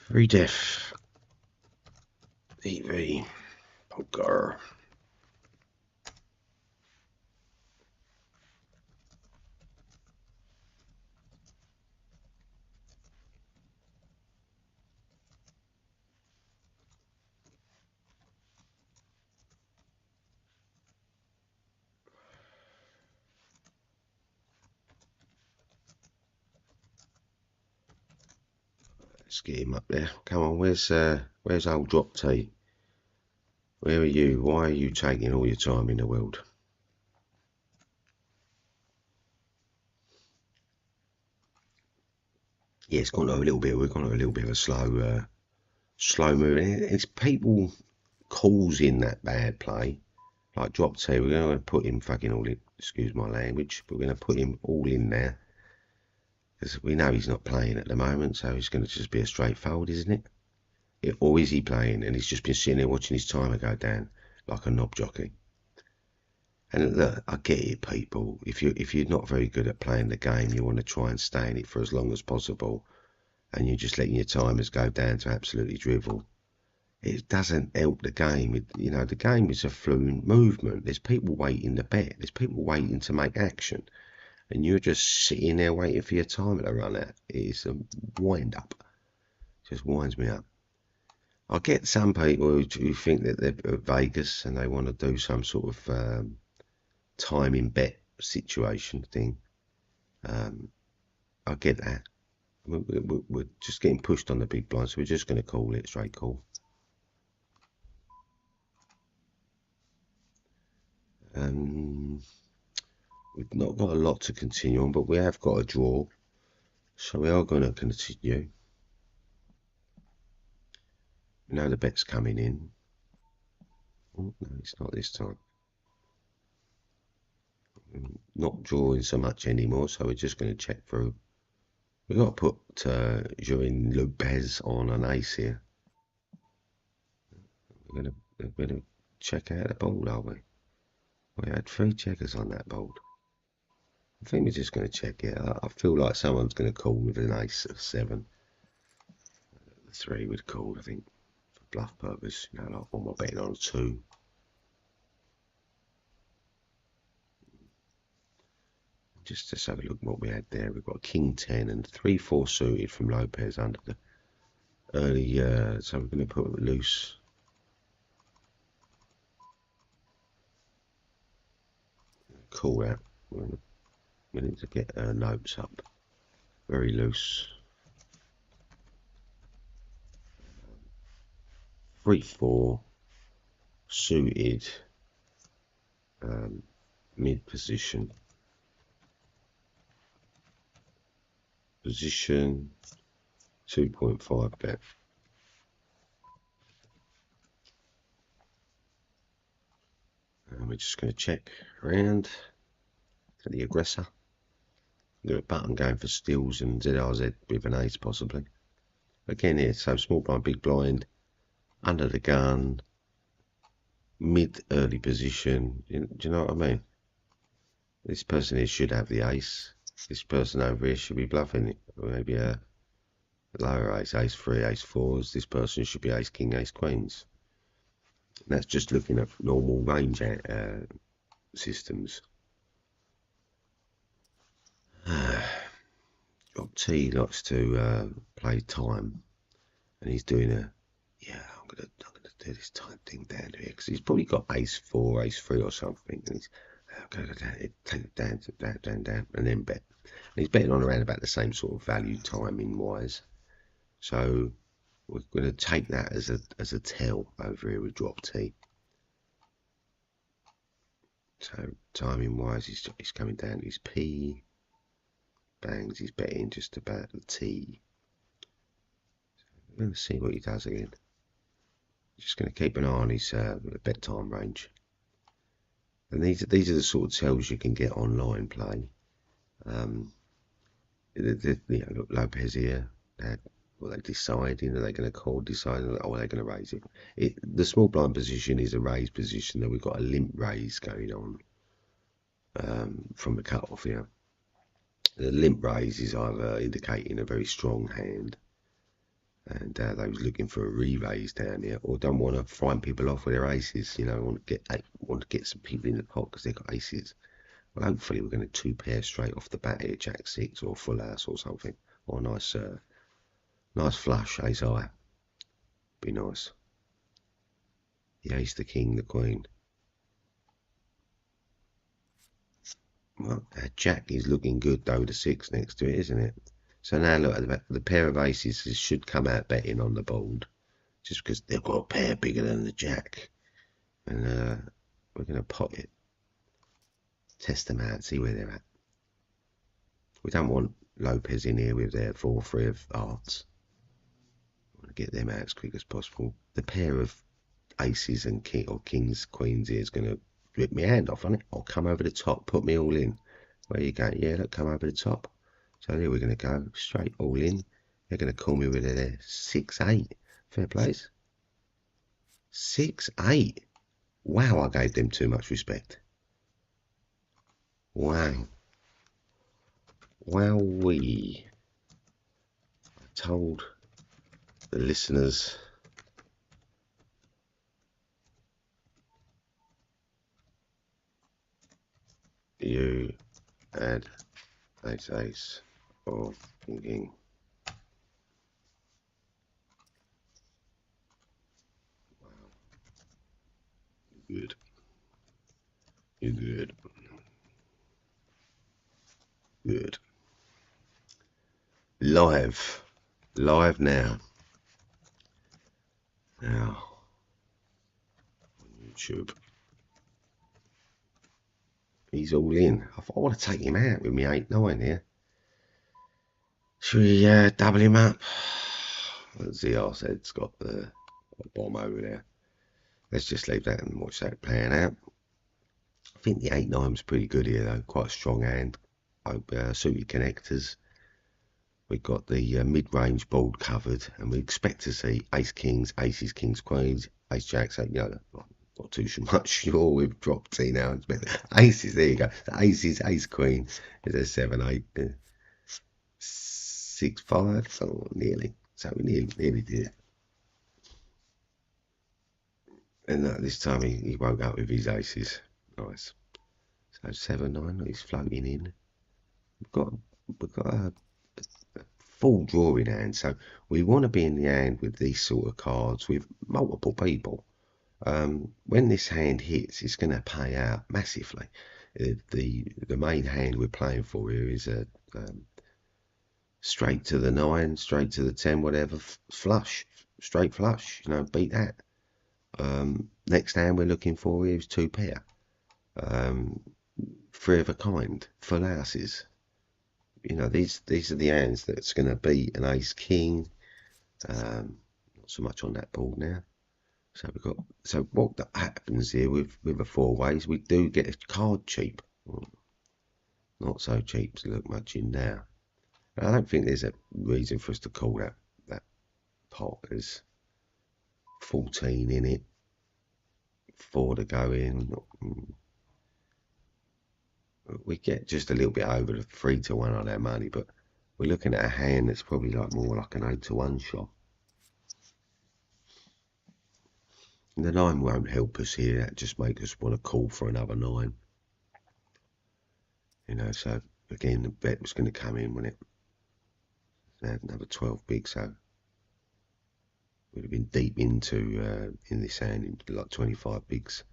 FreeDeathTV poker. Let's get him up there. Come on, where's old Drop T? Where are you? Why are you taking all your time in the world? Yeah, it's gone to a little bit. We've gone to a little bit of a slow moving. It's people causing that bad play. Like Drop T, we're going to put him fucking all in. Excuse my language, but we're going to put him all in there because we know he's not playing at the moment, so it's going to just be a straight fold, isn't it? Or is he playing and he's just been sitting there watching his timer go down like a knob jockey? And look, I get it, people. If you're not very good at playing the game, you want to try and stay in it for as long as possible, and you're just letting your timers go down to absolutely drivel. It doesn't help the game. The game is a fluid movement. There's people waiting to bet. There's people waiting to make action, and you're just sitting there waiting for your timer to run out. It's a wind up. Just winds me up. I get some people who think that they're at Vegas and they want to do some sort of timing bet situation thing. I get that. We're just getting pushed on the big blind, so we're just going to call it straight call. We've not got a lot to continue on, but we have got a draw, so we are going to continue. We know the bet's coming in. Oh, no, it's not this time. Not drawing so much anymore, so we're just going to check through. We've got to put join Lopez on an ace here. We're going to check out the board, are we? We had 3 checkers on that board. I think we're just going to check it. I feel like someone's going to call with an ace of 7. The 3 would call, I think, for bluff purpose. Like what am I betting on? 2. Just to have a look what we had there. We've got King 10 and 3-4 suited from Lopez under the early. So we're going to put it loose. Call out. We need to get notes up. Very loose. 3-4 suited. Mid position. Position 2.5 bet. And we're just going to check around for the aggressor. Do a button going for steals and ZRZ with an ace possibly. Again here, so small blind, big blind, under the gun, mid early position. Do you know what I mean? This person here should have the ace. This person over here should be bluffing it. Or maybe a lower ace, ace 3, ace 4s. This person should be ace king, ace queens. And that's just looking at normal range systems. Drop T likes to play time, and he's doing a I'm gonna do this time thing down here because he's probably got ace 4, ace 3 or something, and he's going to take it down, and then bet. And he's betting on around about the same sort of value timing wise. So we're going to take that as a tell over here with Drop T. So timing wise, he's coming down to his P. Bangs, he's betting just about the T. So we're going to see what he does again. Just going to keep an eye on his bedtime range. And these are the sort of tells you can get online play. Look, Lopez here, Are they deciding? Are they going to call, deciding, or are they going to raise it? The small blind position is a raised position, that we've got a limp raise going on from the cut-off here. The limp raise is either indicating a very strong hand, and they was looking for a re-raise down here, or don't want to frighten people off with their aces. You know, want to get some people in the pot because they've got aces. Well, hopefully we're going to two pair straight off the bat here, Jack 6 or full house or something, or nice flush, ace high. Be nice. The ace, the king, the queen. Well, Jack is looking good though, the 6 next to it, isn't it? So now look at the pair of aces should come out betting on the board, just because they've got a pair bigger than the Jack. And we're going to pot it. Test them out, see where they're at. We don't want Lopez in here with their 4-3 of hearts. We want to get them out as quick as possible. The pair of aces and kings, queens here is going to rip my hand off on it. I'll come over the top, put me all in. Where you go? Yeah, look, come over the top. So there we're going to go straight all in. They're going to call me with their 6-8. Fair plays. 6-8. Wow, I gave them too much respect. Wow. Wowee. I told the listeners you had ace of king. Wow. Good. You're good. Good. Live now. Now on YouTube. He's all in. I want to take him out with me 8-9 here. Should we double him up? ZR said's got the bomb over there. Let's just leave that and watch that playing out. I think the 8-9 was pretty good here though. Quite a strong hand. Suited connectors. We've got the mid-range board covered, and we expect to see ace kings, aces, kings, queens, ace jacks. You know, not too much sure we've dropped T now. Aces, there you go. The aces, ace, queen is a 7-8, 6-5, oh, nearly. So we nearly did it. And this time he woke up with his aces. Nice. So 7-9, he's floating in. We've got a full drawing hand, so we want to be in the hand with these sort of cards with multiple people. When this hand hits, it's going to pay out massively. The main hand we're playing for here is a straight to the 9, straight to the 10, whatever, flush, straight flush. You know, beat that. Next hand we're looking for here is 2 pair, 3 of a kind, full houses. You know, these are the hands that's going to beat an ace king. Not so much on that board now. So what happens here with a 4 ways, we do get a card cheap. Not so cheap to look much in now. I don't think there's a reason for us to call that pot. There's 14 in it, 4 to go in. We get just a little bit over the 3-1 on our money, but we're looking at a hand that's probably like more like an 8-1 shot. And the 9 won't help us here. That just makes us want to call for another 9. You know, so again the bet was going to come in when it had another 12 big, so we'd have been deep into in this hand into like 25 bigs.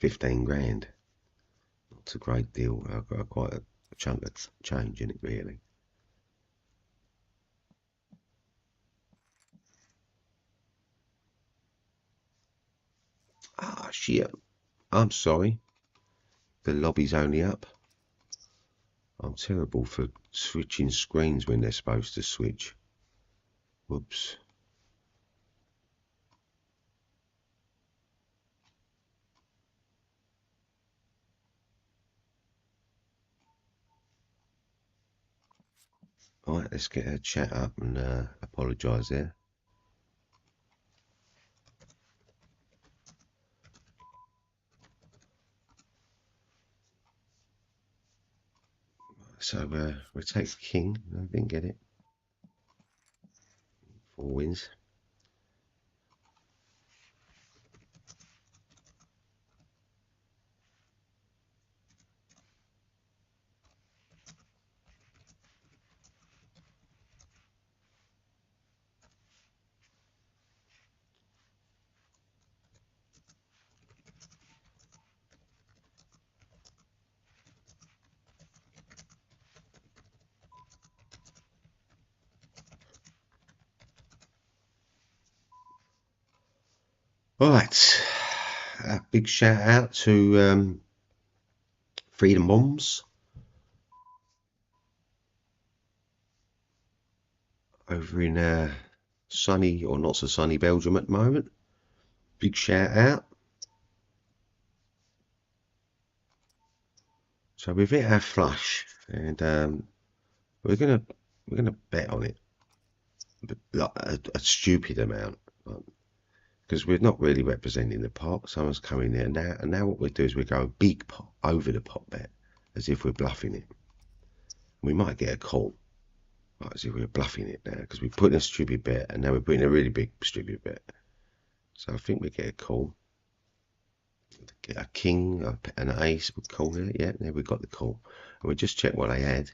$15,000. Not a great deal. I've got quite a chunk of change in it, really. Ah, shit. I'm sorry. The lobby's only up. I'm terrible for switching screens when they're supposed to switch. Whoops. Alright, let's get a chat up and apologise there. So we'll take the king. I didn't get it. 4 wins. Alright, a big shout out to Freedom Bombs over in sunny or not so sunny Belgium at the moment. Big shout out. So we've hit our flush, and we're gonna bet on it, but like a stupid amount, because we're not really representing the pot. Someone's coming there now, and now what we do is we go a big pot over the pot bet, as if we're bluffing it. We might get a call, like as if we're bluffing it now, because we put in a stupid bet, and now we're putting a really big stupid bet. So I think we get a call. Get a king, an ace, we call it. Yeah, there we got the call. And we just check what they had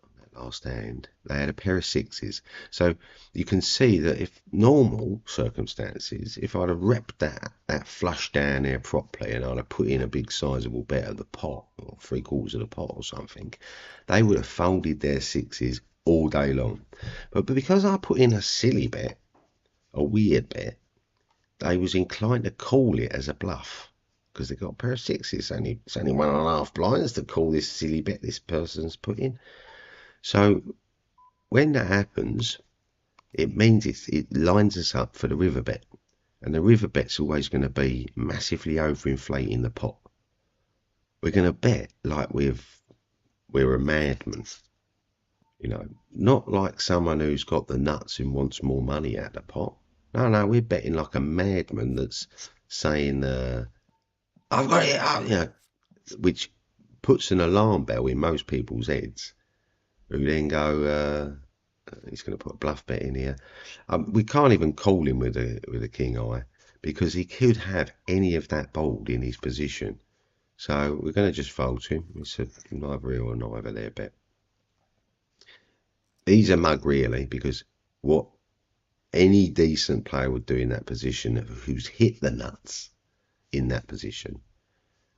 on that last hand. They had a pair of sixes. So you can see that if normal circumstances, if I'd have repped that flush down there properly, and I'd have put in a big sizable bet of the pot, or 3/4 of the pot or something, they would have folded their sixes all day long. But because I put in a silly bet, a weird bet, they was inclined to call it as a bluff, because they got a pair of sixes. It's only 1.5 blinds to call this silly bet this person's put in. So when that happens, it means it lines us up for the river bet, and the river bet's always going to be massively overinflating the pot. We're going to bet like we're a madman, you know, not like someone who's got the nuts and wants more money out of the pot. No, we're betting like a madman that's saying, I've got it, you know, which puts an alarm bell in most people's heads, who then go, he's going to put a bluff bet in here. We can't even call him with a king eye, because he could have any of that bold in his position. So we're going to just fold to him. It's a neither here or neither there bet. He's a mug, really, because what any decent player would do in that position, who's hit the nuts in that position,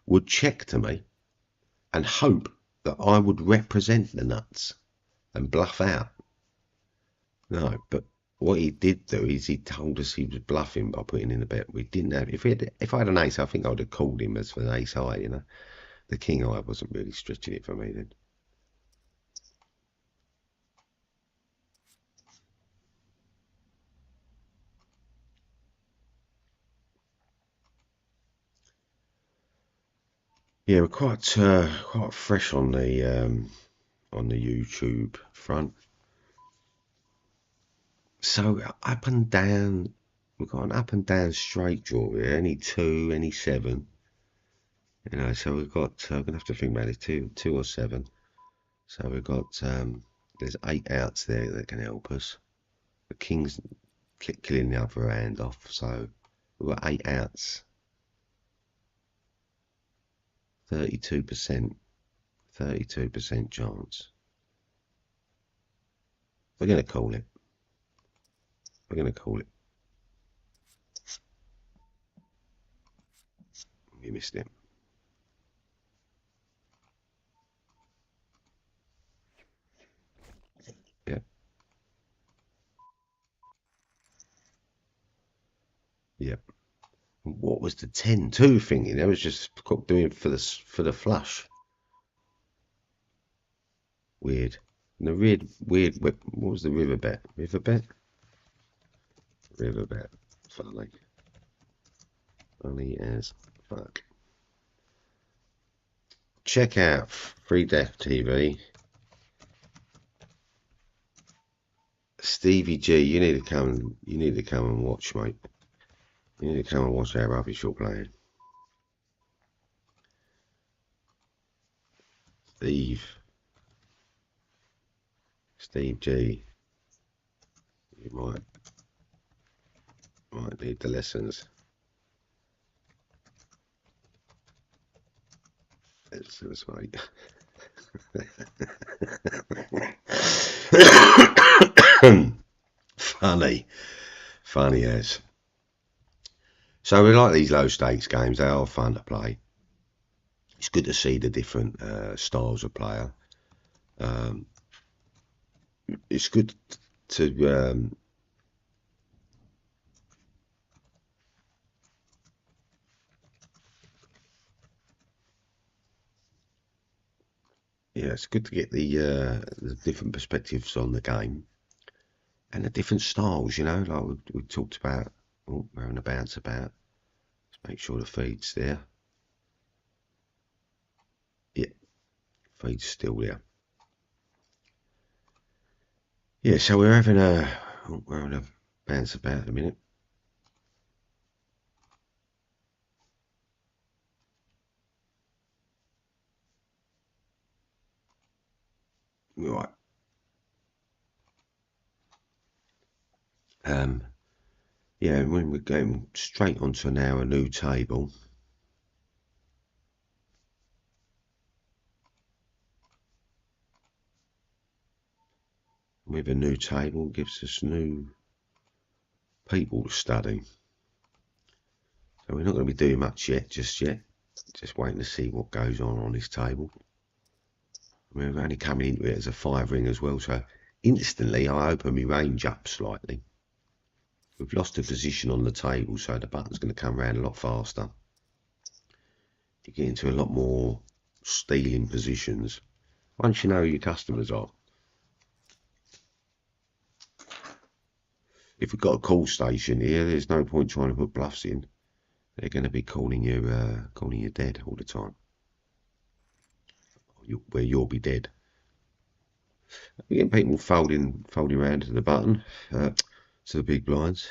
would check to me and hope that I would represent the nuts and bluff out. No, but what he did do is he told us he was bluffing by putting in a bet. We didn't have. If I had an ace, I think I would have called him as for an ace high. You know, the king high wasn't really stretching it for me then. Yeah, we're quite fresh on the YouTube front. So up and down, we've got an up and down straight draw here. Any 2, any 7. You know, so we've got. I'm gonna have to think about it. 2 or 7. So we've got. There's 8 outs there that can help us. The king's killing the other hand off. So we've got 8 outs. 32%. 32% chance. We're gonna call it. We're gonna call it. You missed it. Yeah. Yep. What was the 10-2 thinking? That was just doing for the flush. Weird. And the weird. What was the river bet? River bet. River bet. Funny. Funny as fuck. Check out FreeDeathTV. Stevie G, you need to come. You need to come and watch, mate. You need to come and watch how rubbish you're playing. Steve G, you might need the lessons. Lessons, mate. Funny as. So we like these low stakes games. They are fun to play. It's good to see the different styles of player. It's good to yeah, it's good to get the different perspectives on the game and the different styles. You know, like we talked about. Oh, we're on the bounce about. Let's make sure the feed's there. Yeah, feed's still there. Yeah, so we're having we're on a bounce about in a minute. Right. Yeah, when we're going straight onto now a new table. With a new table gives us new people to study. So we're not going to be doing much just yet. Just waiting to see what goes on this table. We're only coming into it as a 5 ring as well, so instantly I open my range up slightly. We've lost a position on the table, so the button's going to come around a lot faster. You get into a lot more stealing positions once you know who your customers are. If we've got a call station here, there's no point trying to put bluffs in. They're going to be calling you dead all the time. Where you'll be dead. We're getting people folding around to the button, to the big blinds.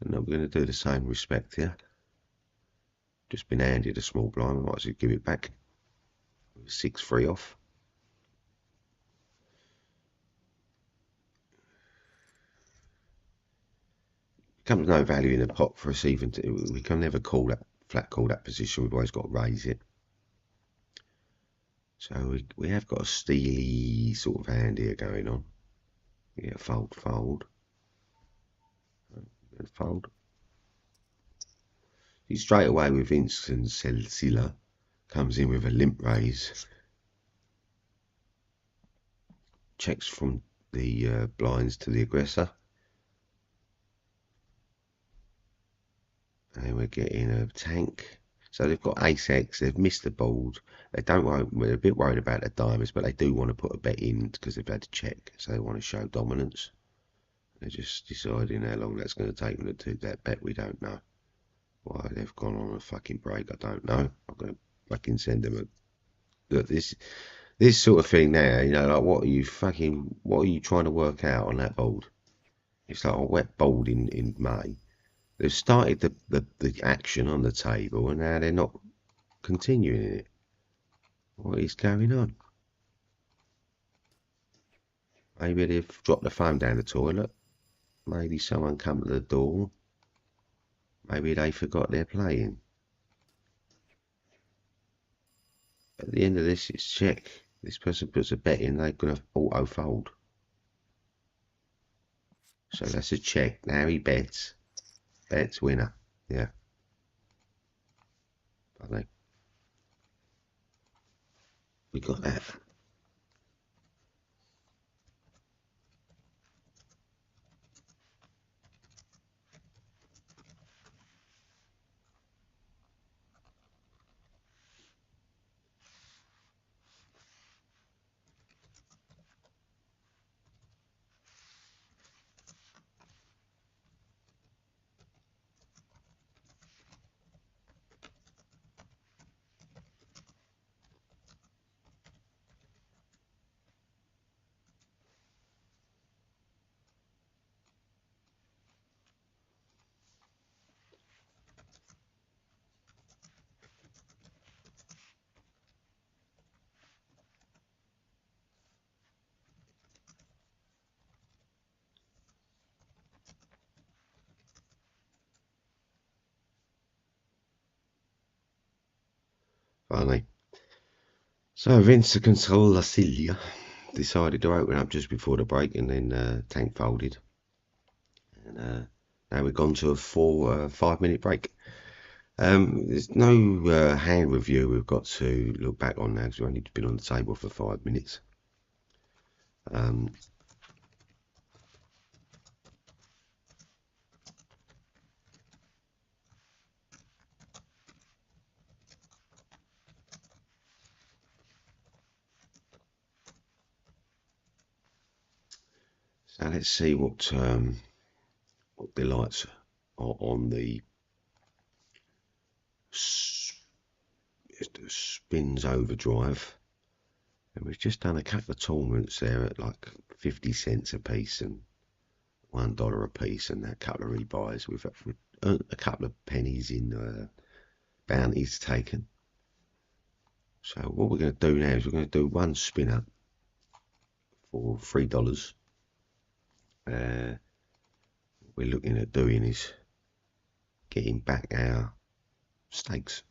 And I'm going to do the same respect here. Just been handed a small blind, I might as well give it back. 6-3 off. Becomes no value in the pot for us even to, we can never flat call that position, we've always got to raise it. So we have got a steely sort of hand here going on. Yeah, fold. And fold. He straight away with Instant Silla comes in with a limp raise. Checks from the blinds to the aggressor. And we're getting a tank. So they've got ace-x, they've missed the board. We're a bit worried about the diamonds, but they do want to put a bet in because they've had to check. So they want to show dominance. They're just deciding how long that's going to take them to do that bet. We don't know. Why they've gone on a fucking break, I don't know. I'm going to fucking send them a... Look, this sort of thing now, you know, like what are you trying to work out on that board? It's like a wet board in May. They've started the action on the table and now they're not continuing it. What is going on? Maybe they've dropped the phone down the toilet. Maybe someone come to the door. Maybe they forgot they're playing. At the end of this, it's check. This person puts a bet in, they're going to auto fold. So that's a check. Now he bets. Bets winner. Yeah. Funny. We got that. Funny. So Vince Consola Cilia decided to open up just before the break, and then tank folded. And now we've gone to a full 5-minute break. There's no hand review we've got to look back on now because we've only been on the table for 5 minutes. So let's see what the lights are on the spins overdrive. And we've just done a couple of tournaments there at like 50 cents a piece and $1 a piece, and that couple of rebuys. We've earned a couple of pennies in bounties taken. So what we're going to do now is we're going to do one spinner for $3. What we're looking at doing is getting back our stakes.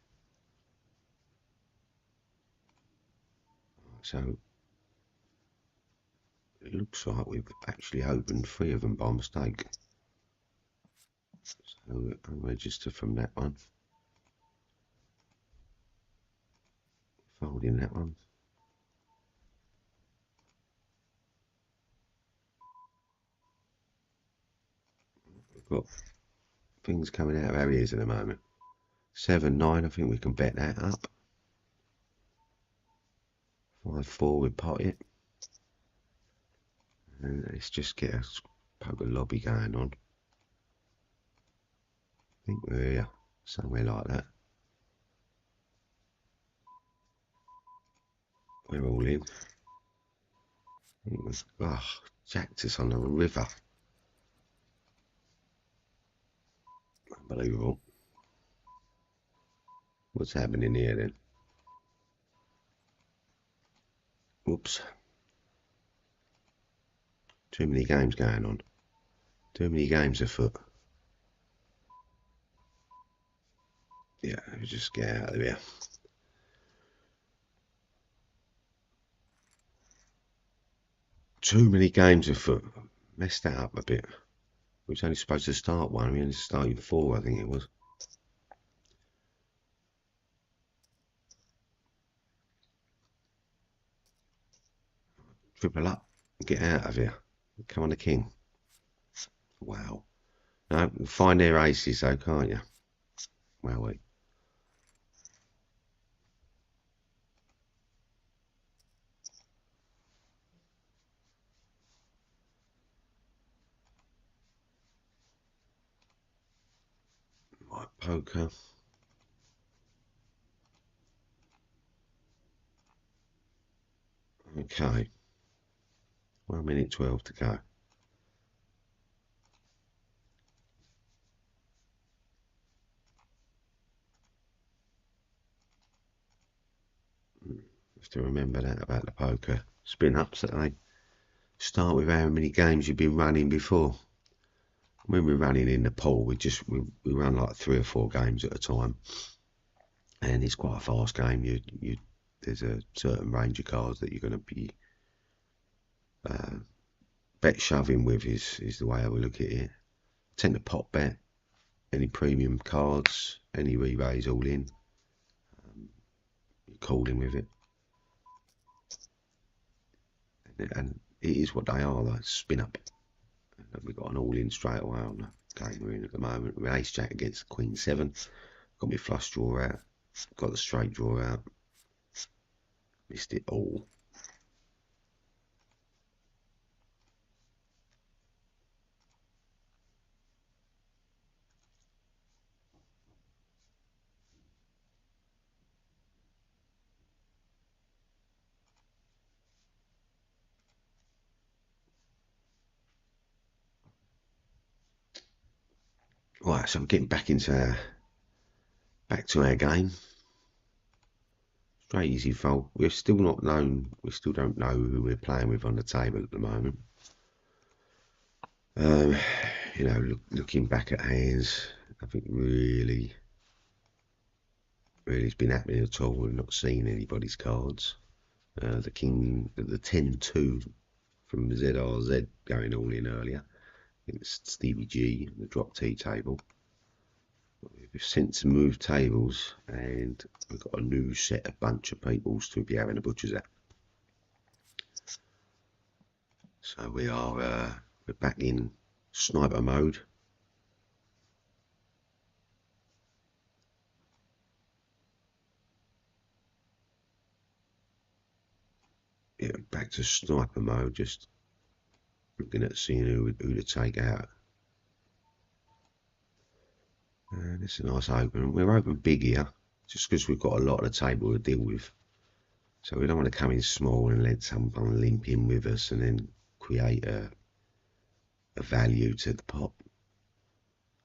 So it looks like we've actually opened 3 of them by mistake. So I'll register from that one. Folding that one. We've got things coming out of our ears at the moment. 7-9, I think we can bet that up. 5-4, we pot it. And let's just get a poker lobby going on. I think we're here, somewhere like that. We're all in. It was, jacked us on the river. Unbelievable. What's happening here then? Whoops. Too many games going on. Too many games afoot. Yeah, just get out of here. Too many games afoot. Messed that up a bit. We was only supposed to start one. We only started 4, I think it was. Triple up. Get out of here. Come on, the king. Wow. No, find their aces though, can't you? Well, wait. Right, poker. Okay. 1 minute 12 to go. Have to remember that about the poker spin ups, that they start with how many games you've been running before. When we're running in the pool, we run like 3 or 4 games at a time, and it's quite a fast game. There's a certain range of cards that you're going to be bet shoving with is the way I would look at it. Tend to pot bet any premium cards, any re-raise all in. You're calling with it. And it is what they are, like spin up. And we've got an all in straight away on the game we're in at the moment. With ace jack against queen 7. Got my flush draw out. Got the straight draw out. Missed it all. Right, so we're getting back to our game. Straight easy fold. We still don't know who we're playing with on the table at the moment. Looking back at hands, I think really really has been happening at all. We've not seen anybody's cards. The 10-2 from ZRZ going all in earlier. I think it's Stevie G, the drop T table. We've since moved tables, and we've got a new set of bunch of peoples to be having a butcher's at. So we're back in sniper mode. Yeah, back to sniper mode, just looking at seeing who to take out. And it's a nice open. We're open big here, just because we've got a lot of the table to deal with. So we don't want to come in small and let someone limp in with us and then create a value to the pot.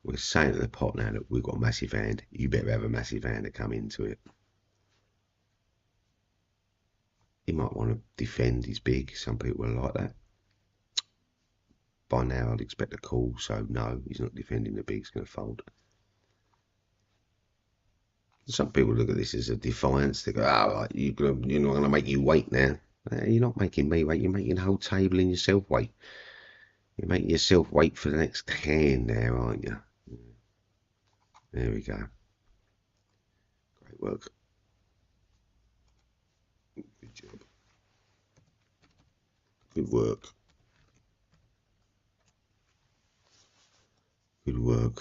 We're saying to the pot now that we've got a massive hand. You better have a massive hand to come into it. He might want to defend his big. Some people are like that. By now I'd expect a call, so no, he's not defending the big, he's going to fold. Some people look at this as a defiance. They go, oh, you're not going to make you wait now. You're not making me wait, you're making the whole table and yourself wait. You're making yourself wait for the next hand there, aren't you? There we go. Great work. Good job. Good work. Good work.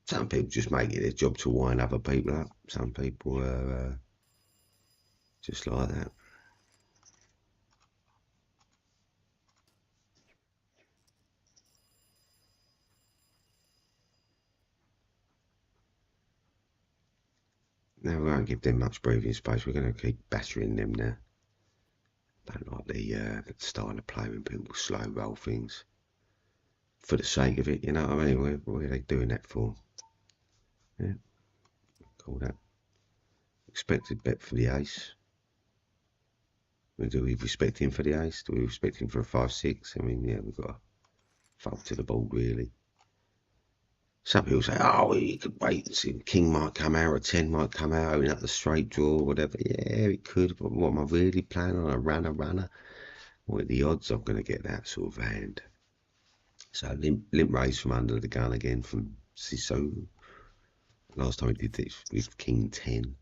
Some people just make it their job to wind other people up. Some people are just like that. Now we won't give them much breathing space. We're going to keep battering them now. Don't like the style of play when people slow roll things for the sake of it. You know what I mean? What are they doing that for? Yeah, call that. Expected bet for the ace. Do we respect him for the ace? Do we respect him for a 5-6? I mean, yeah, we've got to fold to the board really. Some people say, oh, you could wait and see. King might come out, or 10 might come out, open up the straight draw, or whatever. Yeah, it could, but what am I really planning on? A runner? What are the odds I'm going to get that sort of hand? So limp raise from under the gun again from Siso. Last time we did this with King 10.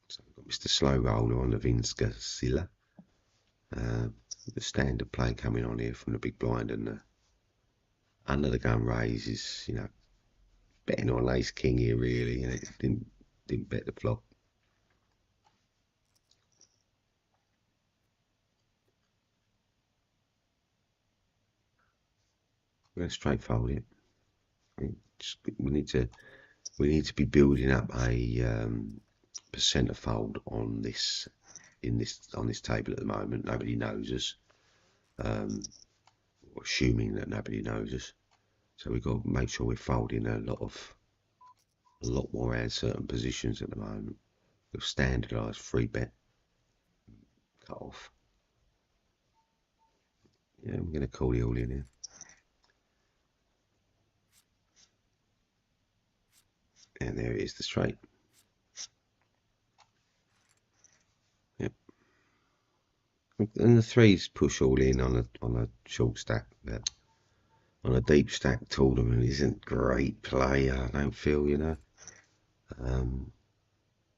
So we've got Mr. Slow Roller on the Vinska Silla. The standard play coming on here from the big blind, and the under the gun raise is, you know, betting on ace king here really, and it didn't bet the flop. We're going to straight fold it. We need to be building up a percent of fold on this table at the moment. Nobody knows us. Assuming that nobody knows us, so we've got to make sure we're folding a lot more at certain positions at the moment. We've standardised free bet cut off. Yeah, I'm going to call the all in here. And there it is, the straight. Yep. And the threes push all in on a short stack. But on a deep stack tournament isn't great play, I don't feel, you know.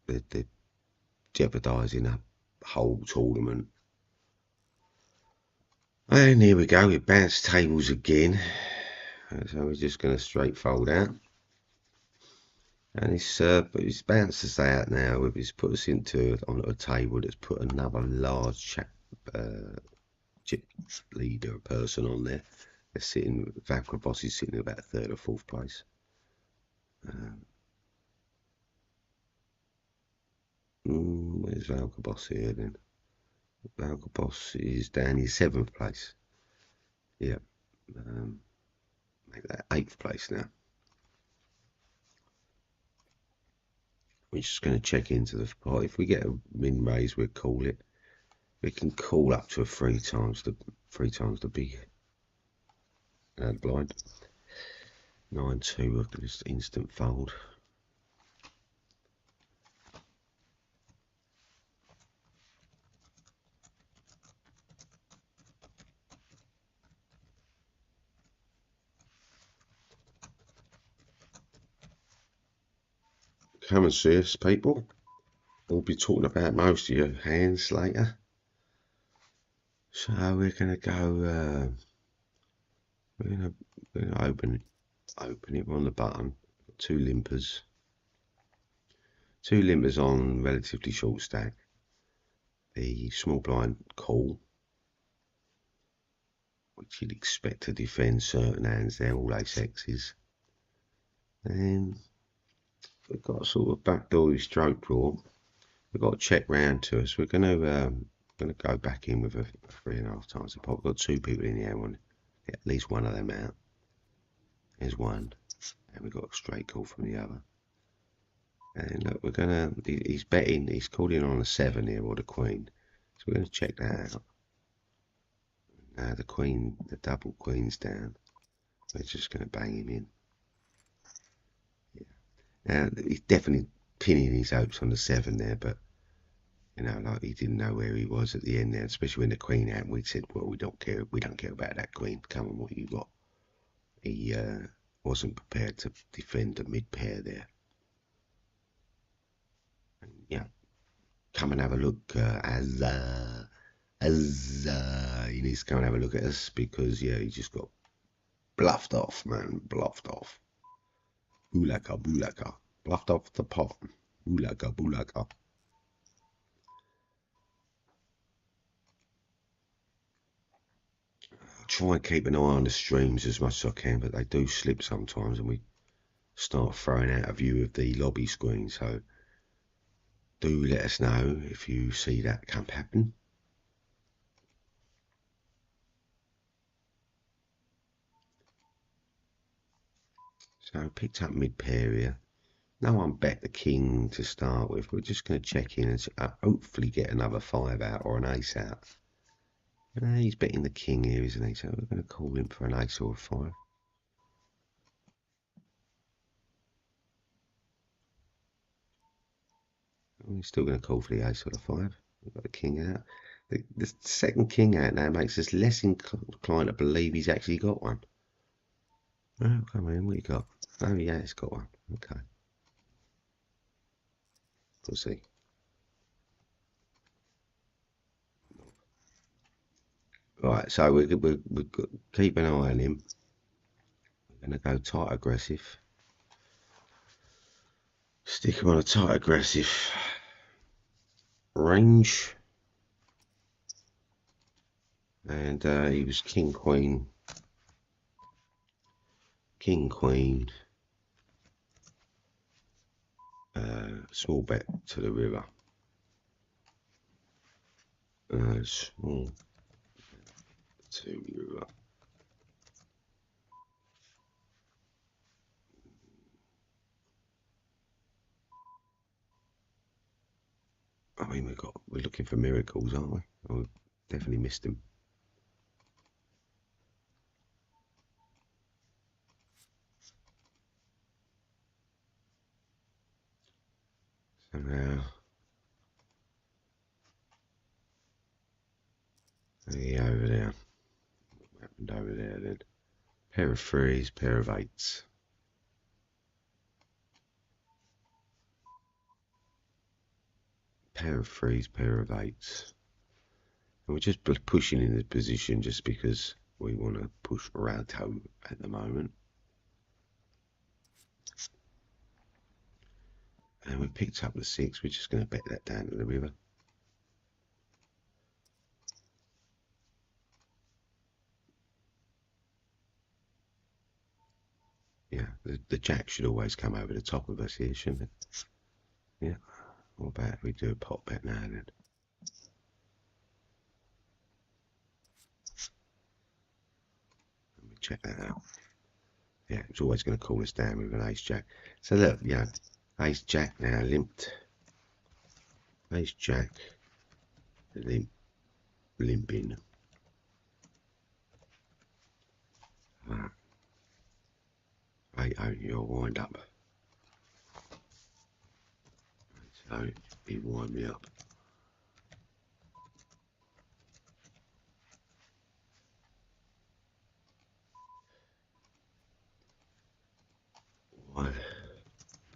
They're jeopardising a whole tournament. And here we go, we bounce tables again. So we're just going to straight fold out. And it's bounced us out now. It's put us onto a table that's put another large chip leader person on there. They're sitting, Valkrabos is sitting about 3rd or 4th place. Where's Valkrabos here then? Valkrabos is down in 7th place. Yeah. Make that 8th place now. We're just going to check into the pot. If we get a min raise, we'll call it. We can call up to three times the big blind. 9-2, look at this instant fold. Come and see us, people. We'll be talking about most of your hands later. So we're gonna go. We're gonna open it on the button. Two limpers on relatively short stack. The small blind call, which you'd expect to defend certain hands. They're all ace X's. And we've got a sort of backdoor stroke draw. We've got a check round to us. We're gonna go back in with a 3.5 times the pot. We've got two people in here. I want to get at least one of them out. There's one, and we've got a straight call from the other. And look, we're gonna. He's betting. He's called in on a 7 here or the queen. So we're gonna check that out. Now the queen, the double queen's down. We're just gonna bang him in. Yeah. Now he's definitely pinning his hopes on the 7 there, but you know, like he didn't know where he was at the end there, especially when the queen out. We said, well, we don't care about that queen. Come on, what you got? He wasn't prepared to defend the mid pair there. And, yeah, come and have a look. He needs to come and have a look at us because yeah, he just got bluffed off, man, bluffed off. Boolaka, boolaka, bluffed off the pot. Boolaka, boolaka. Try and keep an eye on the streams as much as I can, but they do slip sometimes and we start throwing out a view of the lobby screen, so do let us know if you see that come happen. So picked up mid pair here. No one bet the king to start with. We're just going to check in and hopefully get another 5 out or an ace out. He's betting the king here, isn't he? So we're going to call him for an ace or a 5. We're still going to call for the ace or the 5. We've got the king out. The second king out now makes us less inclined to believe he's actually got one. Oh, come on, what you got? Oh, yeah, he's got one. Okay. We'll see. Right, so we're keep an eye on him. We're going to go tight aggressive. Stick him on a tight aggressive range. And he was king, queen, small bet to the river. Small to river. I mean, we're looking for miracles, aren't we? Oh, definitely missed them. So now, over there. What happened over there then? Pair of 3s, pair of 8s. Pair of 3s, pair of 8s. And we're just pushing in this position just because we want to push Rato at the moment. And we picked up the 6. We're just going to bet that down to the river. Yeah, the jack should always come over the top of us here, shouldn't it? Yeah. What about if we do a pot bet now then? Let me check that out. Yeah, it's always going to call us down with an ace jack. So look, yeah, Ace Jack now limped. Ace Jack limping. Right. 8-0 your wind up. So he wind me up. Why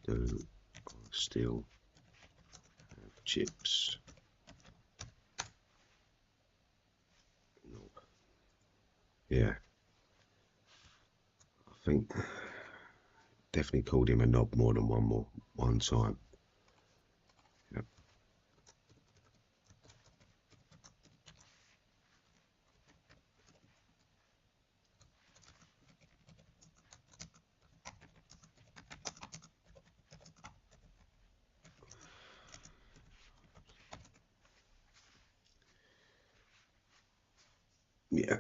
do I still have chips? Nope. Yeah, I think definitely called him a knob more than one time. Yep. Yeah.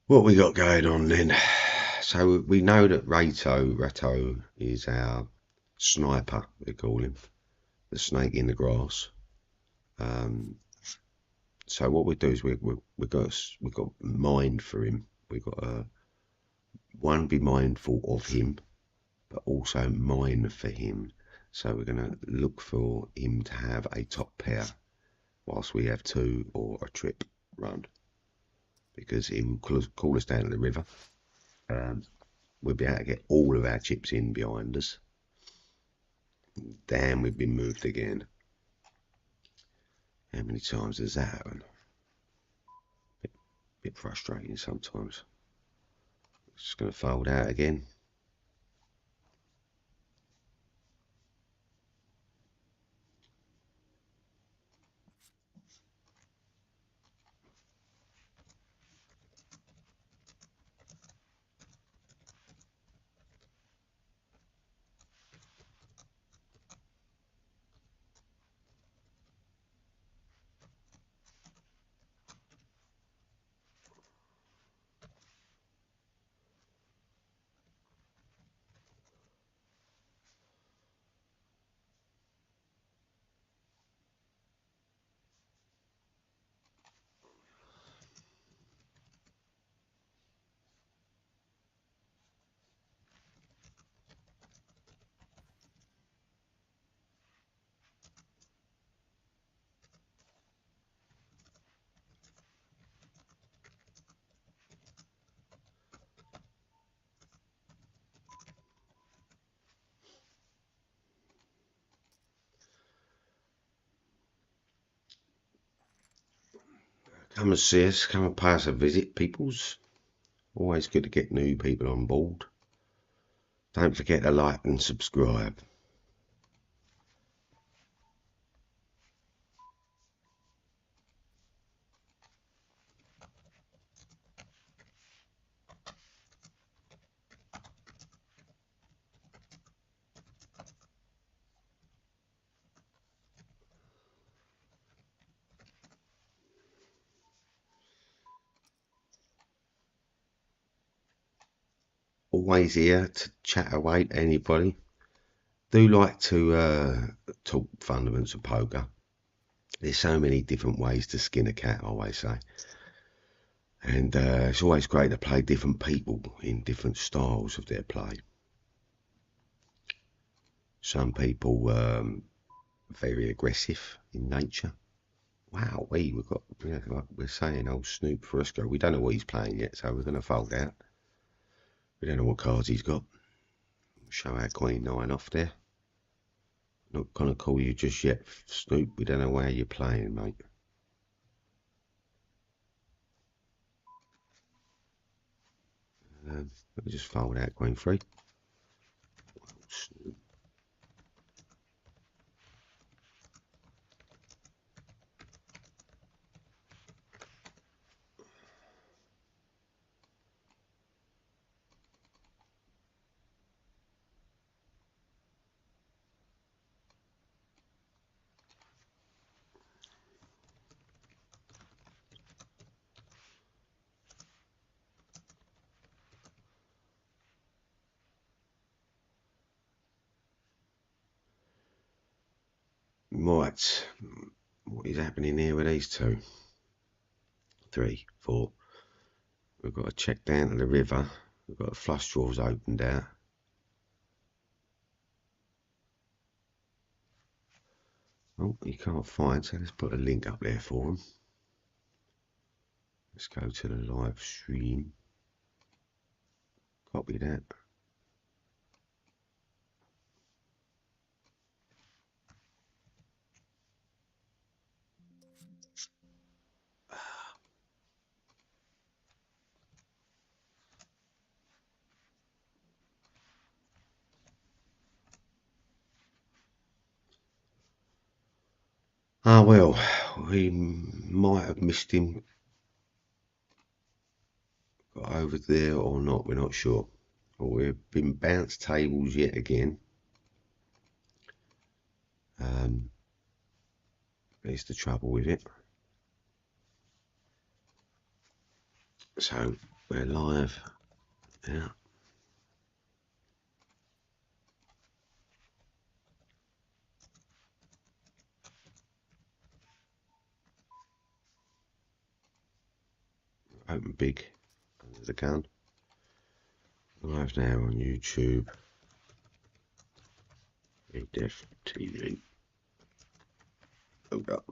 What we got going on then? So we know that Rato is our sniper, we call him, the snake in the grass. So what we do is we got mind for him. We got one, be mindful of him, but also mine for him. So we're gonna look for him to have a top pair, whilst we have two or a trip run, because he will call us down to the river. We'll be able to get all of our chips in behind us. Damn, we've been moved again. How many times does that happen? Bit frustrating sometimes. Just going to fold out again. Come and see us, come and pay us a visit, peoples. Always good to get new people on board. Don't forget to like and subscribe. Always here to chat away to anybody. Do like to talk fundamentals of poker. There's so many different ways to skin a cat, I always say. And it's always great to play different people in different styles of their play. Some people very aggressive in nature. Wow, we've got, like we're saying, old Snoop Frisco. We don't know what he's playing yet, so we're going to fold out. We don't know what cards he's got. Show our Queen 9 off there. Not going to call you just yet, Snoop. We don't know where you're playing, mate. Let me just fold out Queen 3. Snoop. Right, what is happening here with these two? 3, 4. We've got to check down to the river. We've got the flush drawers opened out. Oh, you can't find, so let's put a link up there for them. Let's go to the live stream. Copy that. Ah, well, we might have missed him. Got over there or not, we're not sure. Well, we've been bounced tables yet again. There's the trouble with it. So we're live. Yeah. Open big under the gun. Live now on YouTube. FreeDeathTV. Hold up.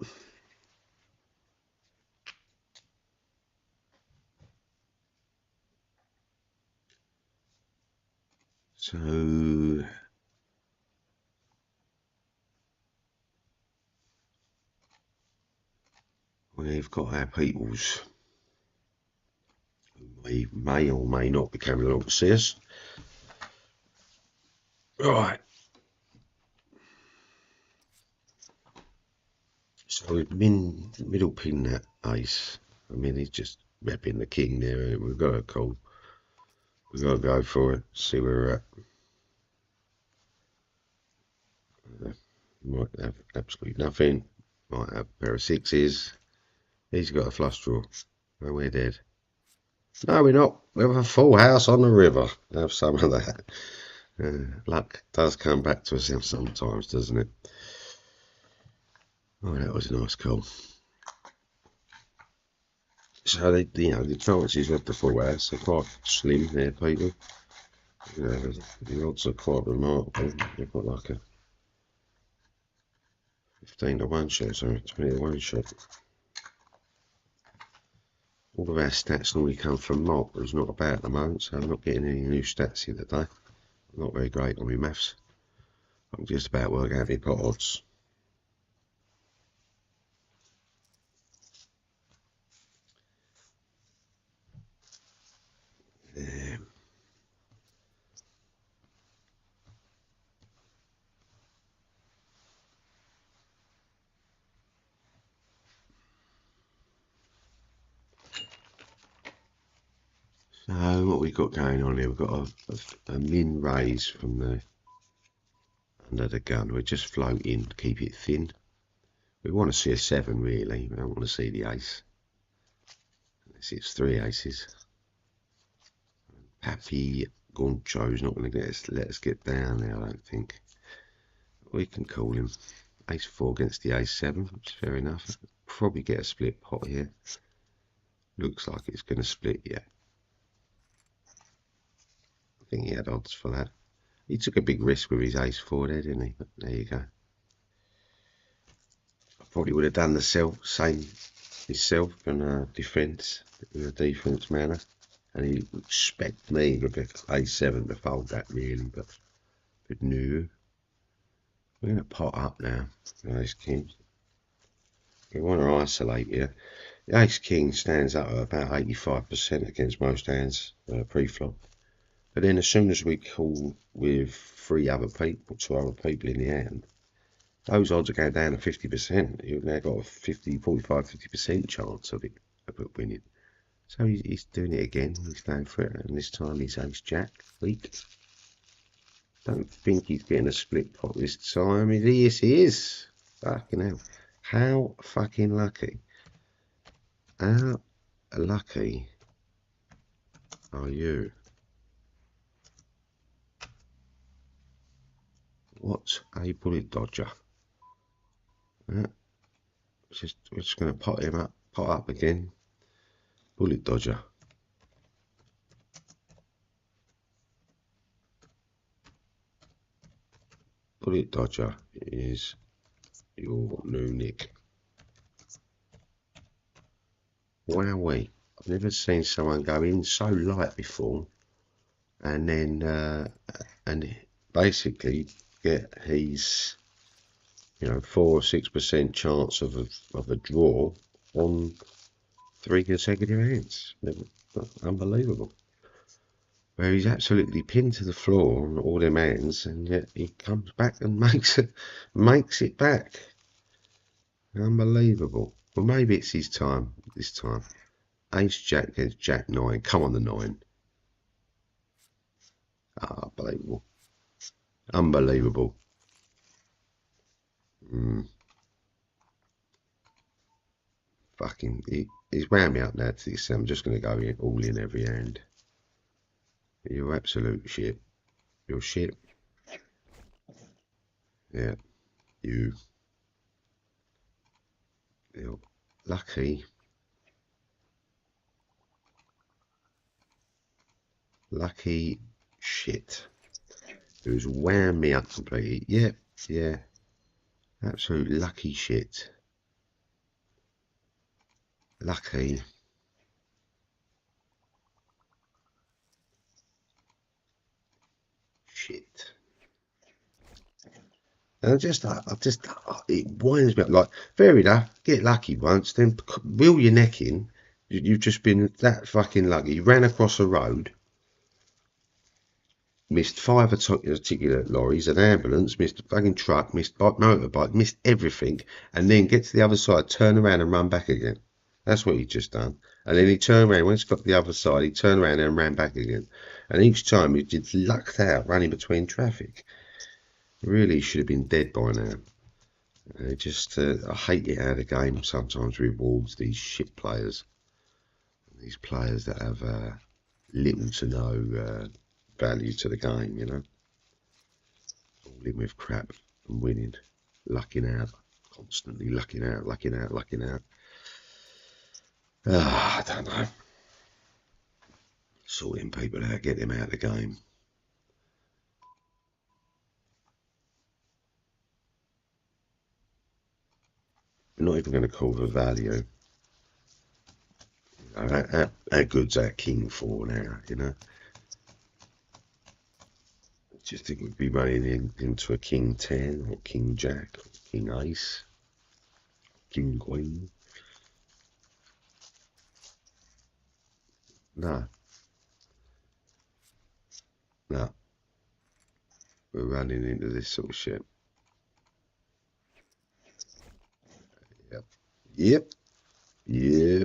So we've got our peoples who may or may not be coming along to see us. Right. So we've been middle pin that ace. I mean, he's just repping the king there. We've got to call. We've got to go for it. See where we're at. Might have absolutely nothing. Might have a pair of sixes. He's got a flush draw. No, we're dead. No, we're not. We have a full house on the river. Have some of that. Luck does come back to us sometimes, doesn't it? Oh, that was a nice call. So the chances of the full house are quite slim there, people. The odds are quite remarkable. They've got like a 15 to 1 shot, sorry, 20 to 1 shot. All of our stats normally come from Mark, but he's not about at the moment, so I'm not getting any new stats here today. I'm not very great on my maths. I'm just about working out my pot odds. So what we've got going on here, we've got a min raise from the under the gun. We're just floating, keep it thin. We want to see a 7 really, we don't want to see the ace. Unless it's 3 aces. Pappy Goncho's not going to let us get down there, I don't think. We can call him. Ace 4 against the ace 7, which is fair enough. Probably get a split pot here. Looks like it's going to split, yeah. I think he had odds for that. He took a big risk with his ace 4 there, didn't he? But there you go. I probably would have done the same himself in defence, in a defence manner. And he would expect me with the a7 to fold that really, but no. We're going to pot up now, the ace king. We want to isolate here. The ace king stands up at about 85% against most hands pre-flop. But then as soon as we call with 2 other people in the hand, those odds are going down to 50%. You've now got a 45-50% chance of it winning. So he's doing it again. He's going for it, and this time he's ace jack. Weak. Don't think he's getting a split pot this time. Yes, he is. Fucking hell. How fucking lucky. How lucky are you? What a bullet dodger. we're just going to pot up again. Bullet dodger. Bullet dodger is your new nick. Wowee. I've never seen someone go in so light before and then and basically get his 4 or 6% chance of a draw on 3 consecutive hands. Unbelievable. Where he's absolutely pinned to the floor on all them hands, and yet he comes back and makes it back. Unbelievable. Well, maybe it's his time this time. Ace Jack against Jack 9. Come on, the 9. Unbelievable. Unbelievable. Fucking, he's wound me up now to this. I'm just going to go all in every hand. You're absolute shit. You're shit. Yeah. You're lucky. Lucky shit. Who's wound me up completely. Yep. Yeah. Absolute lucky shit. Lucky. Shit. And it winds me up. Like, fair enough, get lucky once, then reel your neck in. You've just been that fucking lucky. You ran across a road, missed 5 articulate lorries, an ambulance, missed a fucking truck, missed motorbike, missed everything, and then get to the other side, turn around and run back again. That's what he just done. And then he turned around, once he got to the other side, he turned around and ran back again. And each time he just lucked out running between traffic. Really should have been dead by now. I hate it how the game sometimes rewards these shit players. These players that have little to no value to the game, All in with crap and winning, lucking out, constantly lucking out. I don't know. Sorting people out, get them out of the game. I'm not even going to call the value. How good's that king for now, Just think we'd be running into a king 10 or king jack, or king ace, king queen. No. We're running into this sort of shit. Yep. Yeah,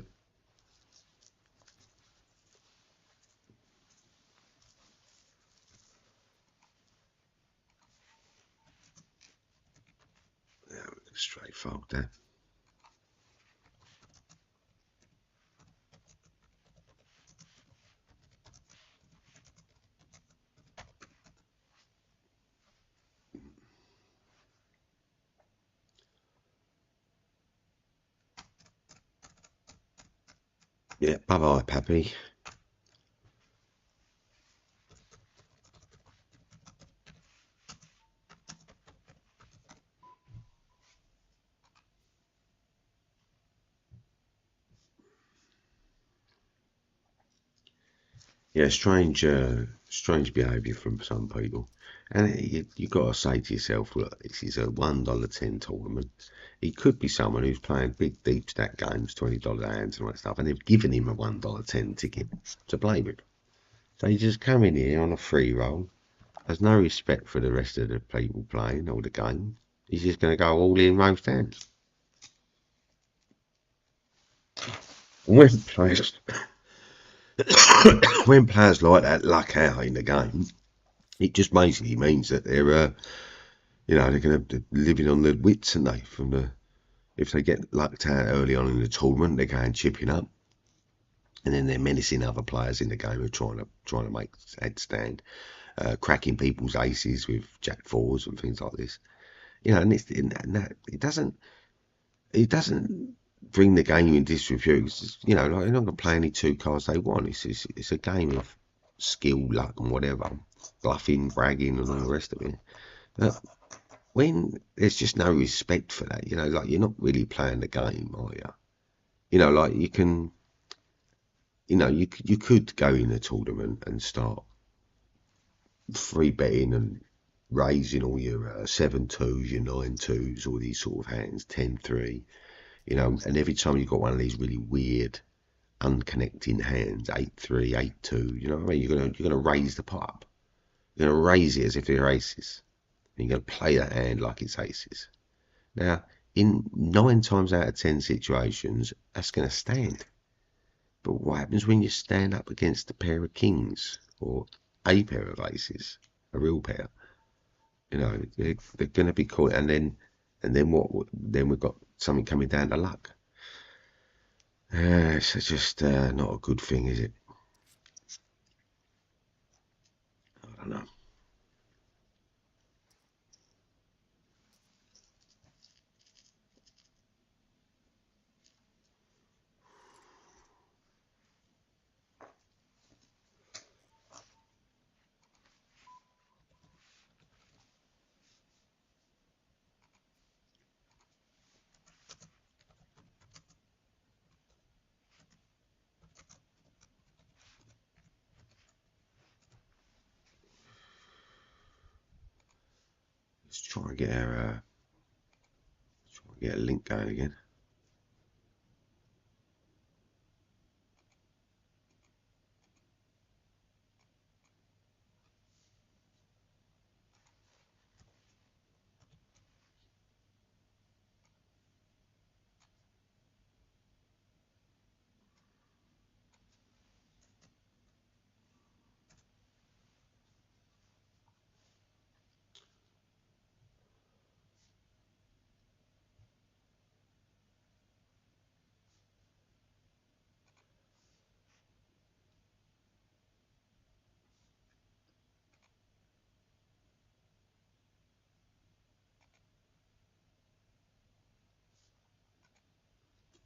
we can straight fold that. Yeah, bye-bye, Pappy. Yeah, strange behaviour from some people. And you've got to say to yourself, look, this is a $1.10 tournament. He could be someone who's playing big deep stack games, $20 hands and all that stuff, and they've given him a $1.10 ticket to play with. So he just come in here on a free roll. There's no respect for the rest of the people playing or the game. He's just going to go all in roast hands. When players when players like that luck out in the game, it just basically means that they're they're going to be living on the wits, and if they get lucked out early on in the tournament, they're going chipping up, and then they're menacing other players in the game who are trying to make headstand, cracking people's aces with jack fours and things like this. And it doesn't. it doesn't bring the game in disrepute. You know, like they're not going to play any 2 cards they want. It's a game of skill, luck, and whatever, bluffing, bragging, and all the rest of it. But when there's just no respect for that, you know, like you're not really playing the game, are you? You know, like you can, you know, you could go in a tournament and start free betting and raising all your 7-2s, your 9-2s, all these sort of hands, 10-3, you know, and every time you've got one of these really weird unconnecting hands, 8-3, 8-2, you know what I mean? You're gonna raise the pot up. You're gonna raise it as if they're aces. And you're gonna play that hand like it's aces. Now, in 9 times out of 10 situations, that's gonna stand. But what happens when you stand up against a pair of kings or a pair of aces, a real pair? You know, they're going to be caught, and then what? Then we've got something coming down to luck. It's just not a good thing, is it? I don't know. Let's try and get a link going again.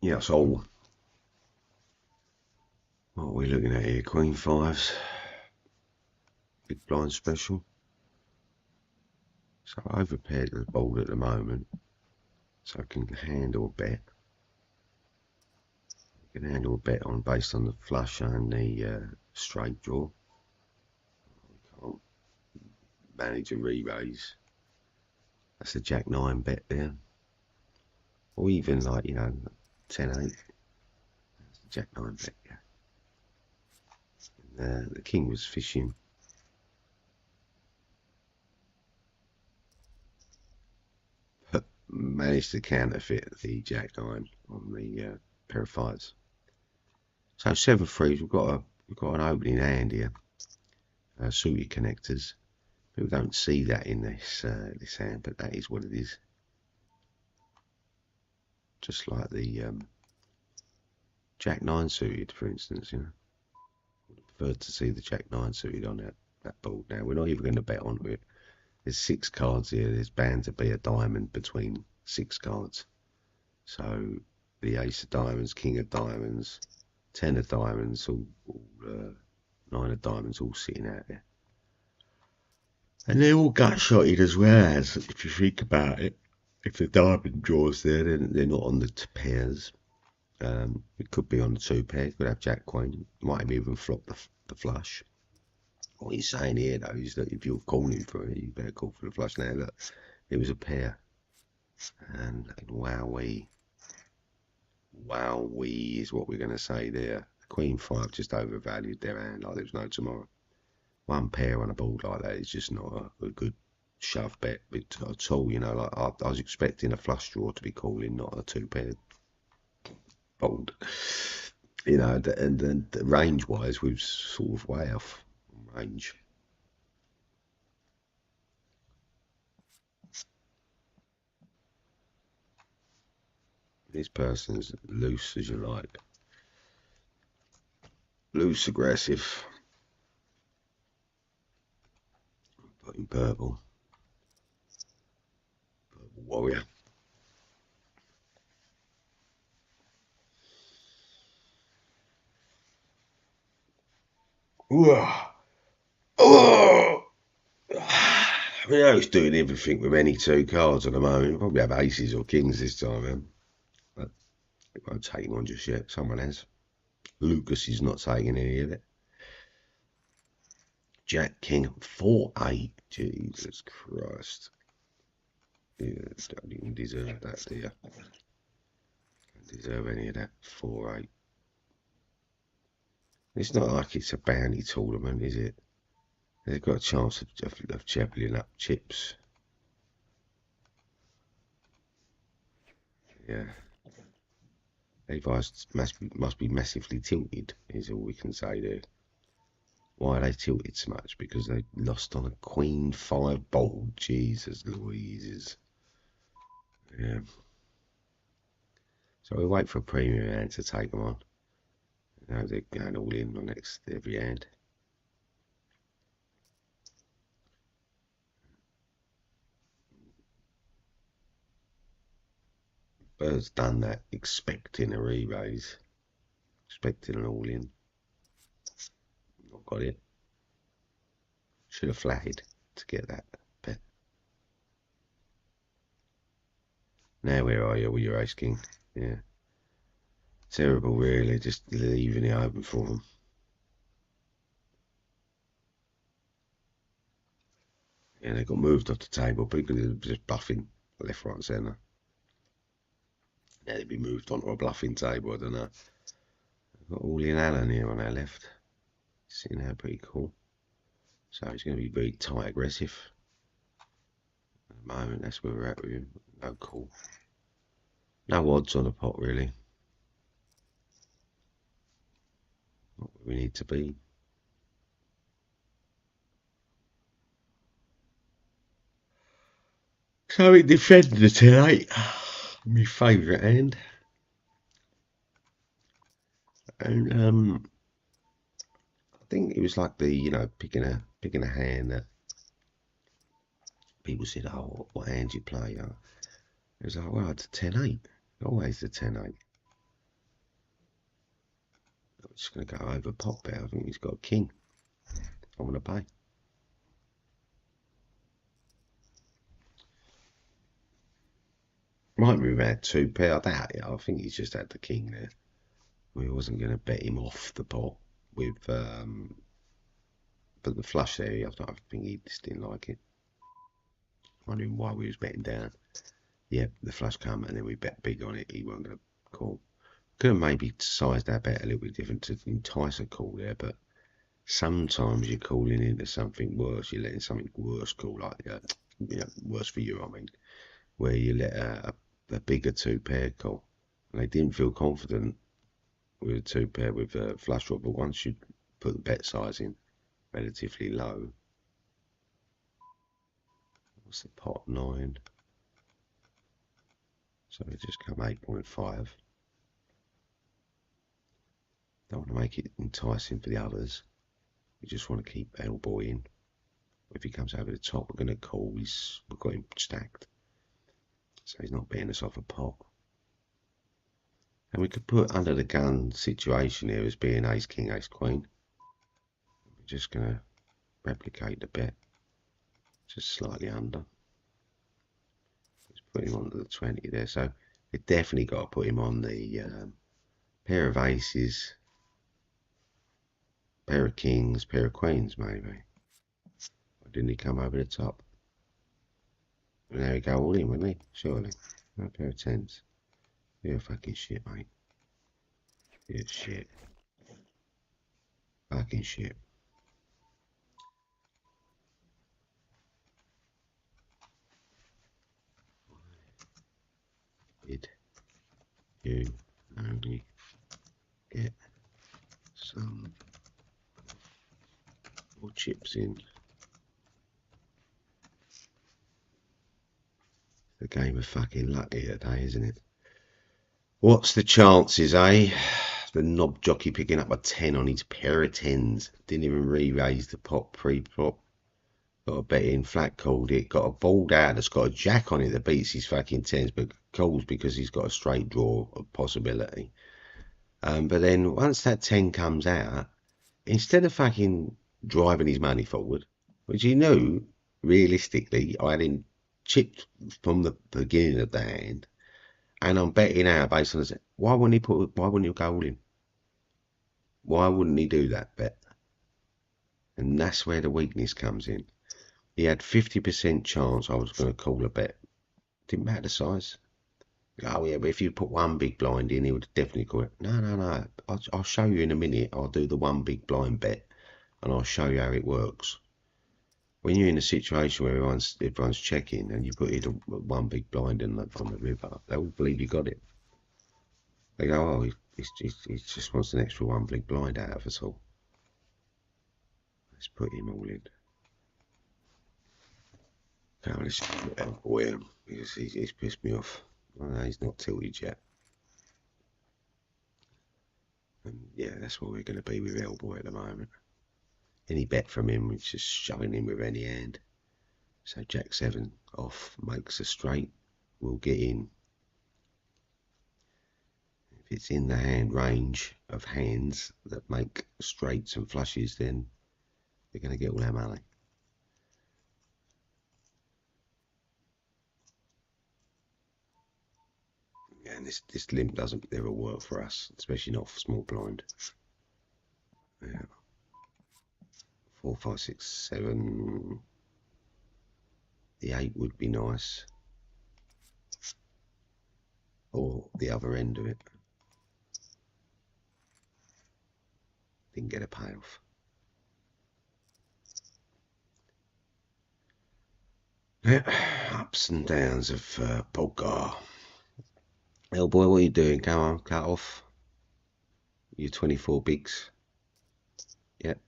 Yeah, so what are we looking at here? Queen fives, big blind special. So overpaired to the board at the moment, so I can handle a bet. I can handle a bet on based on the flush and the straight draw. Can't manage a re-raise. That's a Jack 9 bet there. Or even like, you know, 10-8. That's a Jack 9 bet, yeah. And, the king was fishing. But managed to counterfeit the Jack 9 on the pair of fives. So 7-3s, we've got an opening hand here. Suited connectors. People don't see that in this hand, but that is what it is. Just like the Jack 9 suited, for instance, you know. Would have preferred to see the Jack 9 suited on that board now. We're not even going to bet onto it. There's 6 cards here. There's bound to be a diamond between 6 cards. So the ace of diamonds, king of diamonds, 10 of diamonds, all 9 of diamonds all sitting out there. And they're all gut-shotted as well, as if you think about it. If the diamond draws there, then they're not on the pairs. It could be on the 2 pairs. Could have Jack Queen. Might have even flopped the flush. What he's saying here, though, is that if you're calling for it, you better call for the flush. Now, look, it was a pair. And wowee is what we're going to say there. Queen 5 just overvalued their hand like there was no tomorrow. One pair on a board like that is just not a good shove bet at all. You know, like I was expecting a flush draw to be calling, not a 2-pair board. You know, and then the range wise, we've sort of way off range. This person's loose as you like. Loose aggressive. Putting purple. Purple warrior. Oh! I know he's doing everything with any two cards at the moment. He'll probably have aces or kings this time, man. But he won't take one just yet. Someone has. Lucas is not taking any of it. Jack King 4-8. Jesus Christ. Yeah, don't even deserve that, do you? Don't deserve any of that. 4-8. It's not like it's a bounty tournament, is it? They've got a chance of leveling up chips. Yeah. Levi's must be massively tilted, is all we can say there. Why are they tilted so much? Because they lost on a Queen 5 bold. Jesus Louises. Yeah. So we wait for a premium hand to take them on. You know, they're going all in on next every hand. Bird's done that, expecting a re-raise. Expecting an all-in. Not got it. Should have flatted to get that bet. Now where are you with your ace king? Yeah. Terrible really, just leaving it open for them. Yeah, they got moved off the table. People are just bluffing left, right and centre. Now they'd be moved onto a bluffing table, I don't know. Got all in Allen here on our left. Sitting there pretty cool. So he's going to be very tight aggressive. At the moment, that's where we're at with him. No call. No odds on the pot, really. Not where we need to be. So he defended the 10-8. My favourite hand. And I think it was like the, you know, picking a hand that people said, oh, what hand you play? It was like, well, it's a 10-8. Always the 10-8. I'm just going to go over pot bet. I think he's got a king. I want to pay. Might move out 2 pair. I doubt it. I think he's just had the king there. We wasn't going to bet him off the pot with, but the flush there, I think he just didn't like it. Wondering why we was betting down. Yep, the flush come and then we bet big on it. He wasn't going to call. Could have maybe sized that bet a little bit different to entice a call there, but sometimes you're calling into something worse. You're letting something worse call, like you know, worse for you. I mean, where you let a bigger 2 pair call, and they didn't feel confident with a 2 pair with a flush draw. But once you put the bet size in relatively low, what's the pot 9? So we just come 8.5. Don't want to make it enticing for the others. We just want to keep elbowing. If he comes over the top, we're going to call. We've got him stacked. So he's not betting us off a pot. And we could put under the gun situation here as being ace, king, ace, queen. We're just going to replicate the bet. Just slightly under. Let's put him onto the 20 there. So we definitely got to put him on the pair of aces, pair of kings, pair of queens maybe. Or didn't he come over the top? And there we go, all in, wouldn't he? Surely. No pair of tens. You're fucking shit, mate. You're shit. Fucking shit. Did you only get some more chips in? The game of fucking luck here today, isn't it? What's the chances, eh? The knob jockey picking up a 10 on his pair of 10s. Didn't even re-raise the pot pre-prop. Got a bet in, flat called it. Got a balled out that's got a jack on it that beats his fucking 10s, but calls because he's got a straight draw of possibility. But then once that 10 comes out, instead of fucking driving his money forward, which he knew, realistically, I had him chipped from the beginning of the hand, and I'm betting now based on this, why wouldn't he go all in? Why wouldn't he do that bet? And that's where the weakness comes in. He had 50% chance I was going to call a bet. Didn't matter the size. Oh yeah, but if you put one big blind in, he would definitely call it. No. I'll show you in a minute. I'll do the one big blind bet, and I'll show you how it works. When you're in a situation where everyone's checking, and you put in one big blind on the river, they all believe you got it. They go, oh, he just wants an extra one big blind out of us all. Let's put him all in. Come on, let's elbow him because he's pissed me off. Oh, no, he's not tilted yet. And yeah, that's what we're going to be with Elboy at the moment. Any bet from him, it's just shoving him with any hand. So Jack 7 off makes a straight. We'll get in. If it's in the hand range of hands that make straights and flushes, then we're going to get all our money. Yeah, and this limp doesn't ever work for us, especially not for small blind. Yeah. 4, 5, 6, 7. The 8 would be nice. Or the other end of it. Didn't get a payoff. Ups and downs of poker. Elboy, what are you doing? Come on, cut off. Your 24 bigs. Yep.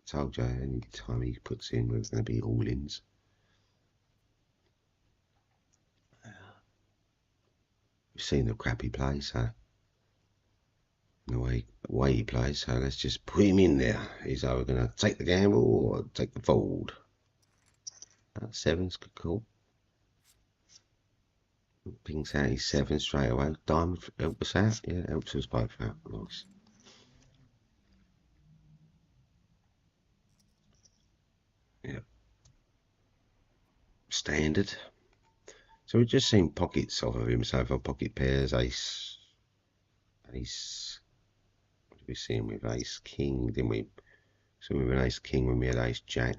Told you, any time he puts in, we're going to be all-ins. We've seen the crap he plays, so the way he plays, so let's just put him in there. He's either going to take the gamble or take the fold. 7's good call. Pings out his 7 straight away. Diamond help us out. Yeah, helps us both out. Nice. Yeah. Standard. So we've just seen pockets of him so far. Pocket pairs, ace. What did we see him with? Ace king, didn't we? So we were an ace king when we had ace jack.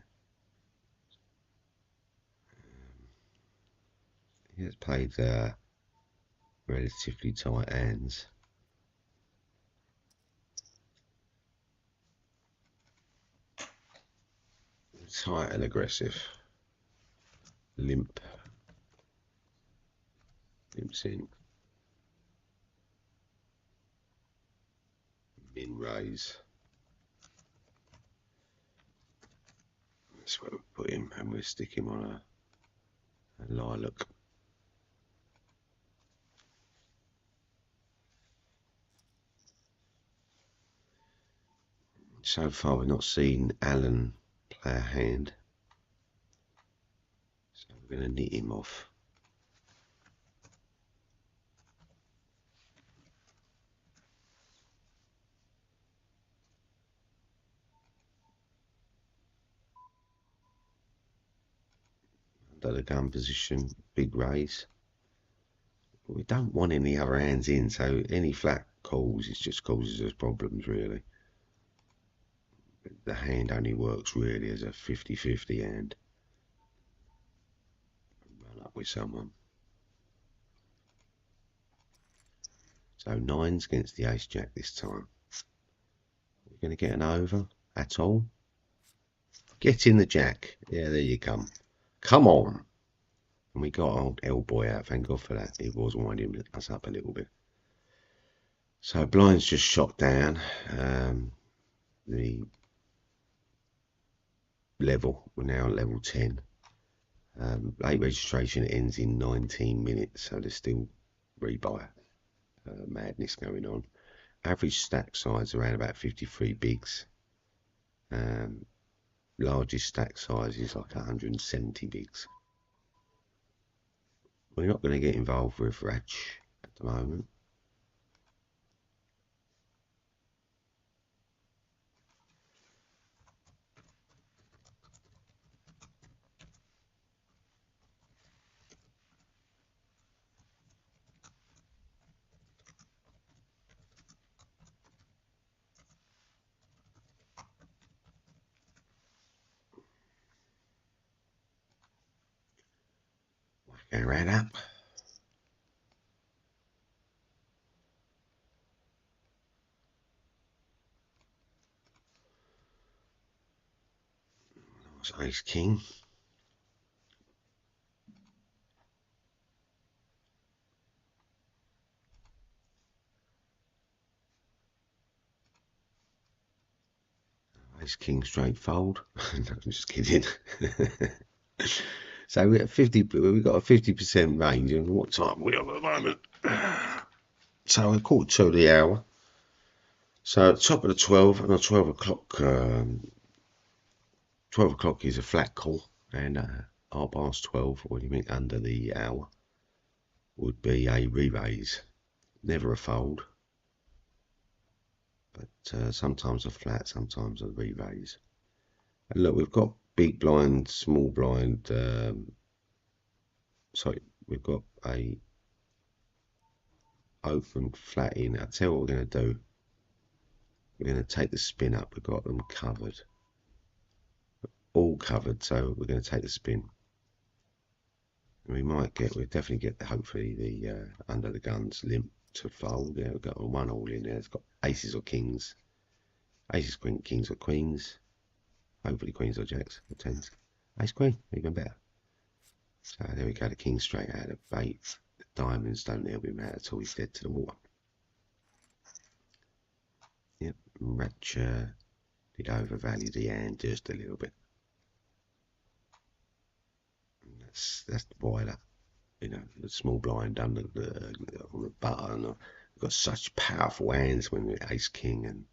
He has played relatively tight hands. Tight and aggressive. Limps in. Min raise. That's where we put him, and we'll stick him on a lilac. So far we've not seen Alan play a hand, so we're going to knit him off. Under the gun position, big raise. But we don't want any other hands in, so any flat calls, it just causes us problems really. The hand only works really as a 50-50 hand. Run up with someone. So 9's against the ace jack this time. We're going to get an over at all. Get in the jack. Yeah, there you come. Come on. And we got old Elboy out. Thank God for that. It was winding us up a little bit. So blind's just shot down. The level, we're now at level 10. Late registration ends in 19 minutes, so there's still rebuy madness going on. Average stack size around about 53 bigs. Largest stack size is like 170 bigs. We're not going to get involved with Ratch at the moment. and ran up. That's ace king. Ace king straight fold. No, I'm just kidding. So we're at 50. We've got a 50% range. And what time are we on at the moment? So we're 1/4 to the hour. So at top of the 12 and a 12 o'clock. 12 o'clock is a flat call, and 12:30, or anything under the hour, would be a re-raise. Never a fold, but sometimes a flat, sometimes a re-raise. And look, we've got big blind, small blind. Sorry, we've got a open flat in. I'll tell you what we're going to do. We're going to take the spin up. We've got them covered, all covered. So we're going to take the spin. We might get, we'll definitely get hopefully the under the guns limp to fold. Yeah, we've got one all in there. It's got aces or kings, aces, kings or queens, hopefully queens or jacks or tens. Ace queen, even better. So there we go, the king straight out of bait. The diamonds don't help him out at all, he's dead to the water. Yep, Ratcher did overvalue the hand just a little bit. That's the boiler. You know, the small blind under on the button. We've got such powerful hands when we're ace king and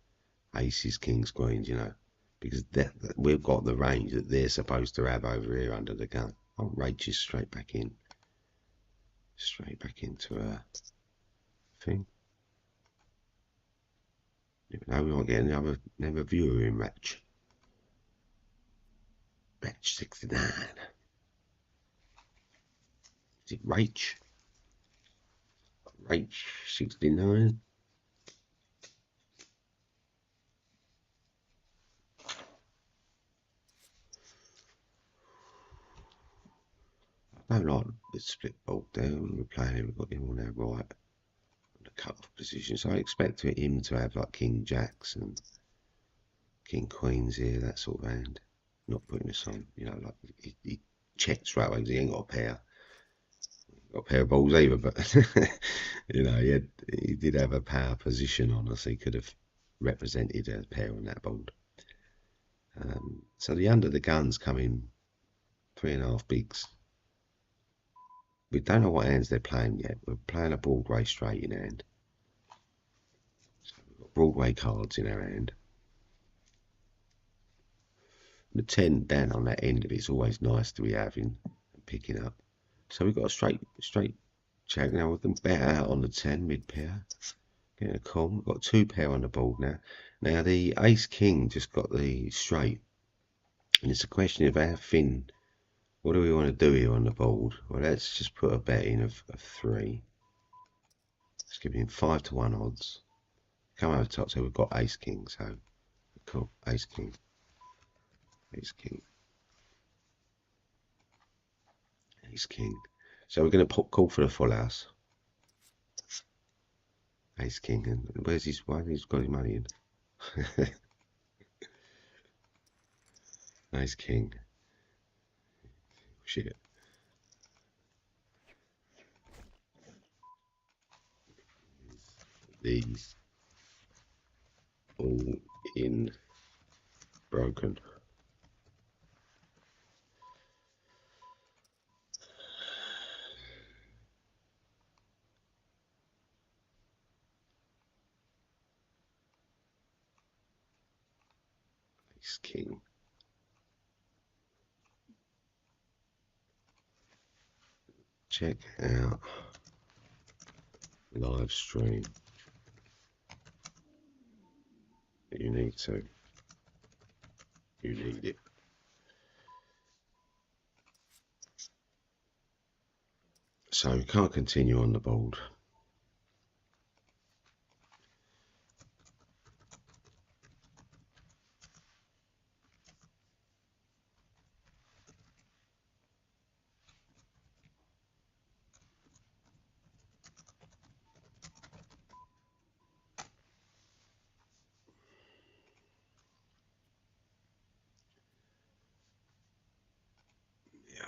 aces, kings, queens, you know, because that we've got the range that they're supposed to have over here under the gun. Oh, Rach is straight back in. Straight back into a thing. No, we might get another viewer in Rach. Rach 69. Is it Rach? Rach 69. I don't like the split board there. We're playing, we've got him on our right on the cut-off position. So I expect him to have like king jacks and king queens here, that sort of hand. Not putting us on, you know, like he checks right away because he ain't got a pair. Got a pair of balls either, but you know, he did have a power position on us. He could have represented a pair on that board. So the under the guns come in 3.5 bigs. We don't know what hands they're playing yet. We're playing a Broadway straight in hand. So we've got Broadway cards in our hand. The 10 down on that end of it's always nice to be having and picking up. So we've got a straight jack now with them bet out on the 10 mid pair. Getting a call. We've got 2 pair on the board now. Now the ace king just got the straight. And it's a question of how thin. What do we want to do here on the board? Well, let's just put a bet in of 3. Let's give him 5-to-1 odds. Come over top, so we've got ace king. So cool, ace king, ace king, ace king. So we're going to call for the full house. Ace king, and where's his one? He's got his money in. Ace king. Shit. These all in broken. Ace king. Check out live stream. You need to. You need it. So we can't continue on the board.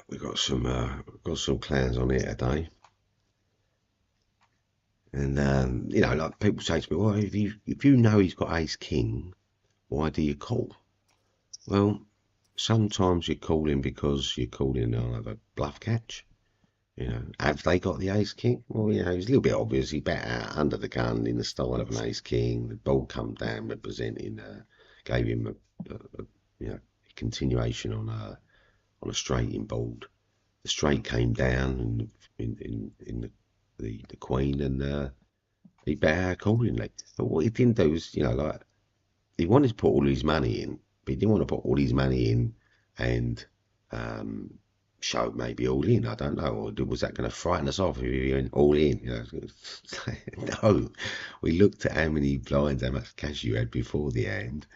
we've got some clans on here today. And you know, like people say to me, well, if you know he's got ace king, why do you call? Well, sometimes you call him because you're calling on a bluff catch. You know, have they got the ace king? Well, you know, it's a little bit obvious. He bet out under the gun in the style of an ace king. The ball come down representing, gave him a you know, continuation on a straight in bold. The straight came down in the queen, and he bet out accordingly. But what he didn't do was, you know, like, he wanted to put all his money in, but he didn't want to put all his money in and show maybe all in. I don't know. Or was that going to frighten us off if we went all in? You know? No. We looked at how many blinds, how much cash you had before the hand,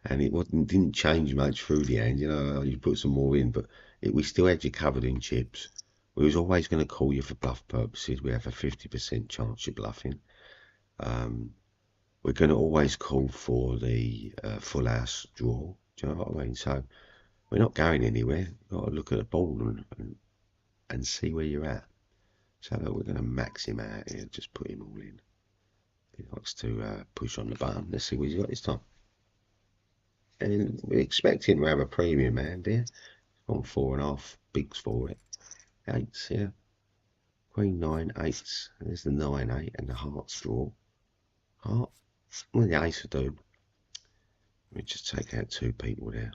and it didn't change much through the hand. You know, you put some more in, but we still had you covered in chips. We was always going to call you for bluff purposes. We have a 50% chance you're bluffing. We're going to always call for the full house draw. Do you know what I mean? So we're not going anywhere. You've got to look at the ball and see where you're at. So look, we're going to max him out here. Just put him all in. He likes to push on the button. Let's see what he's got this time. And we're expecting to have a premium hand here. On 4.5 bigs for it. Eights, yeah. Queen 9, eights. There's the 9, 8, and the hearts draw. Heart. Well, the ace will do. Let me just take out 2 people there.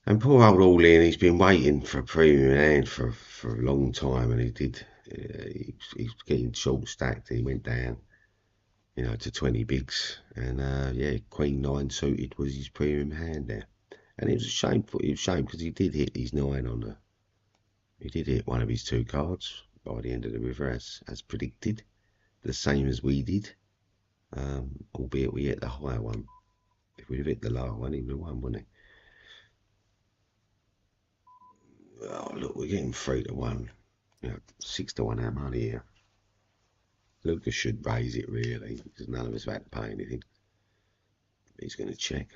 And poor old All In, he's been waiting for a premium hand for a long time, and he did. He's getting short stacked. He went down, you know, to 20 bigs, and yeah, Queen 9 suited was his premium hand there. And it was a shame. It was a shame because he did hit his 9 on the. He did hit one of his 2 cards by the end of the river, as predicted, the same as we did. Albeit we hit the higher one. If we'd have hit the lower one, he would have won, wouldn't he? Oh, look, we're getting 3-1. You know, 6-1 our money here. Lucas should raise it, really, because none of us have had to pay anything. He's going to check.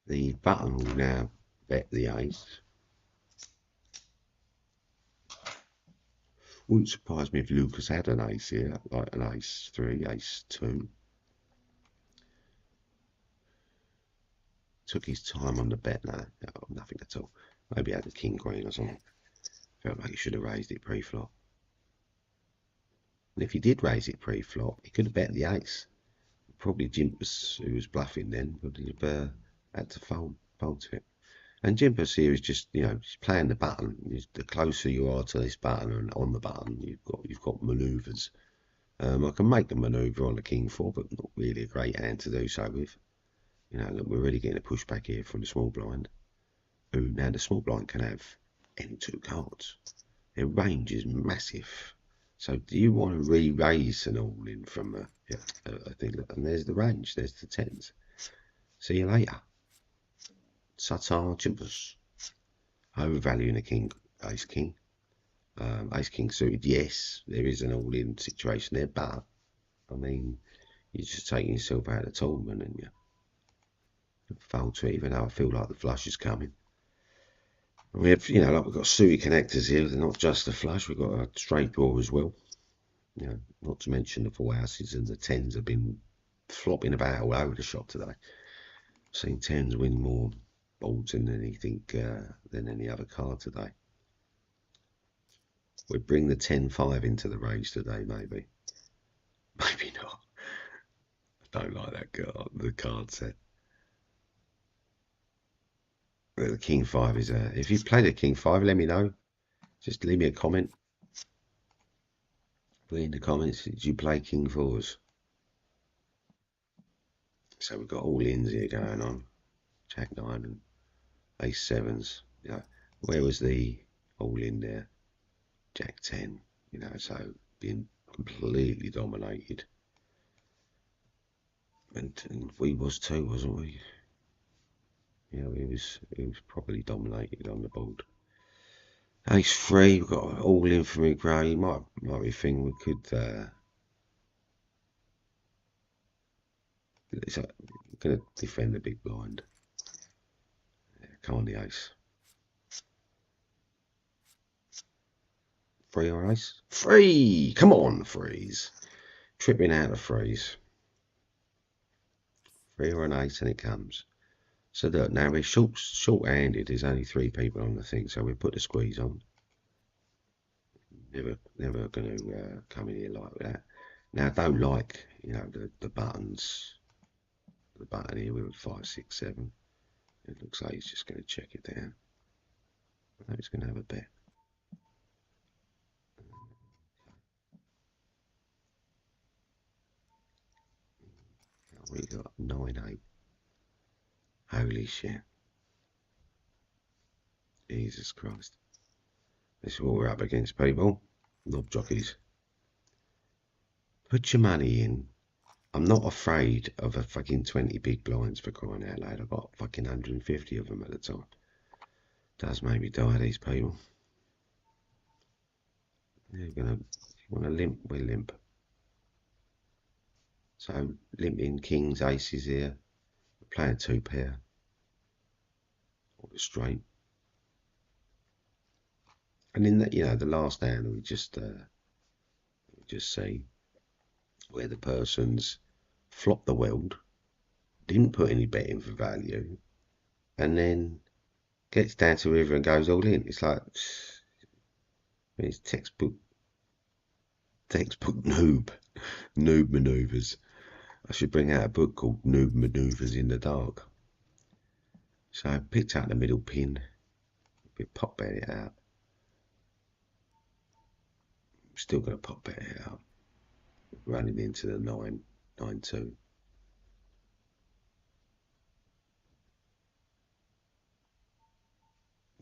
The button will now bet the ace. Wouldn't surprise me if Lucas had an ace here, like an ace 3, ace 2. Took his time on the bet now. No, nothing at all. Maybe had a king queen or something. Felt like he should have raised it pre-flop. And if he did raise it pre-flop, he could have bet the ace. Probably Jimpus, who was bluffing then, would have had to fold to it. And Jimpus here is just, you know, just playing the button. The closer you are to this button and on the button, you've got manoeuvres. I can make a manoeuvre on the king 4, but not really a great hand to do so with. You know, look, we're really getting a pushback here from the small blind. Ooh, now the small blind can have any 2 cards. Their range is massive. So do you want to re-raise an all-in from a thing? And there's the range. There's the 10s. See you later. Satar Jimpus. Overvaluing a king, ace king. Ace king suited, yes, there is an all-in situation there, but I mean, you're just taking yourself out of the tournament, and you fold to it, even though I feel like the flush is coming. And we have, you know, like we've got suited connectors here. They're not just a flush. We've got a straight draw as well. You know, not to mention the 4 houses, and the 10s have been flopping about all over the shop today. I've seen 10s win more bolts than anything than any other card today. We bring the 10-5 into the range today, maybe. Maybe not. I don't like that card, the card set. The king 5 is if you've played a king 5, let me know. Just leave me a comment. Put in the comments, did you play king 4s? So we've got all ins here going on. Jack 9 and ace 7s. You know, where was the all in there? Jack 10. You know, so being completely dominated. And we was too, wasn't we? Yeah, he was probably dominated on the board. Ace 3, we've got all in for me, Gray. Might be a thing we could. going to defend the big blind. Yeah, come on, the ace. Free or ace? Free! Come on, freeze. Tripping out of freeze. Free or an ace, and it comes. So look, now we're short-handed. There's only 3 people on the thing, so we put the squeeze on. Never going to come in here like that. Now, I don't like, you know, the buttons. The button here with 5, 6, 7. It looks like he's just going to check it down. I know he's going to have a bet. We got 9, 8. Holy shit. Jesus Christ. This is what we're up against, people. Knob jockeys. Put your money in. I'm not afraid of a fucking 20 big blinds, for crying out loud. I've got fucking 150 of them at the time. Does make me die, these people. They're gonna want to limp, we limp. So limping kings, aces here. We're playing 2 pair. Or straight. And in the, you know, the last hand we just see where the person's flopped the world, didn't put any bet in for value, and then gets down to river and goes all in. It's like, it's textbook noob maneuvers. I should bring out a book called Noob Maneuvers in the Dark. So I picked out the middle pin, we pop bet it out. I'm still going to pop bet it out, running into the 9, 9, 2.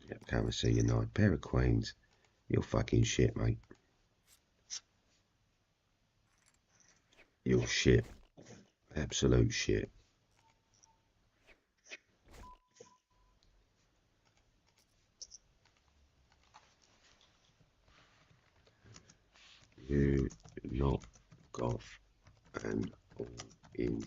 Yep, come and see your 9. Pair of queens. You're fucking shit, mate. You're shit. Absolute shit. You not got an all in.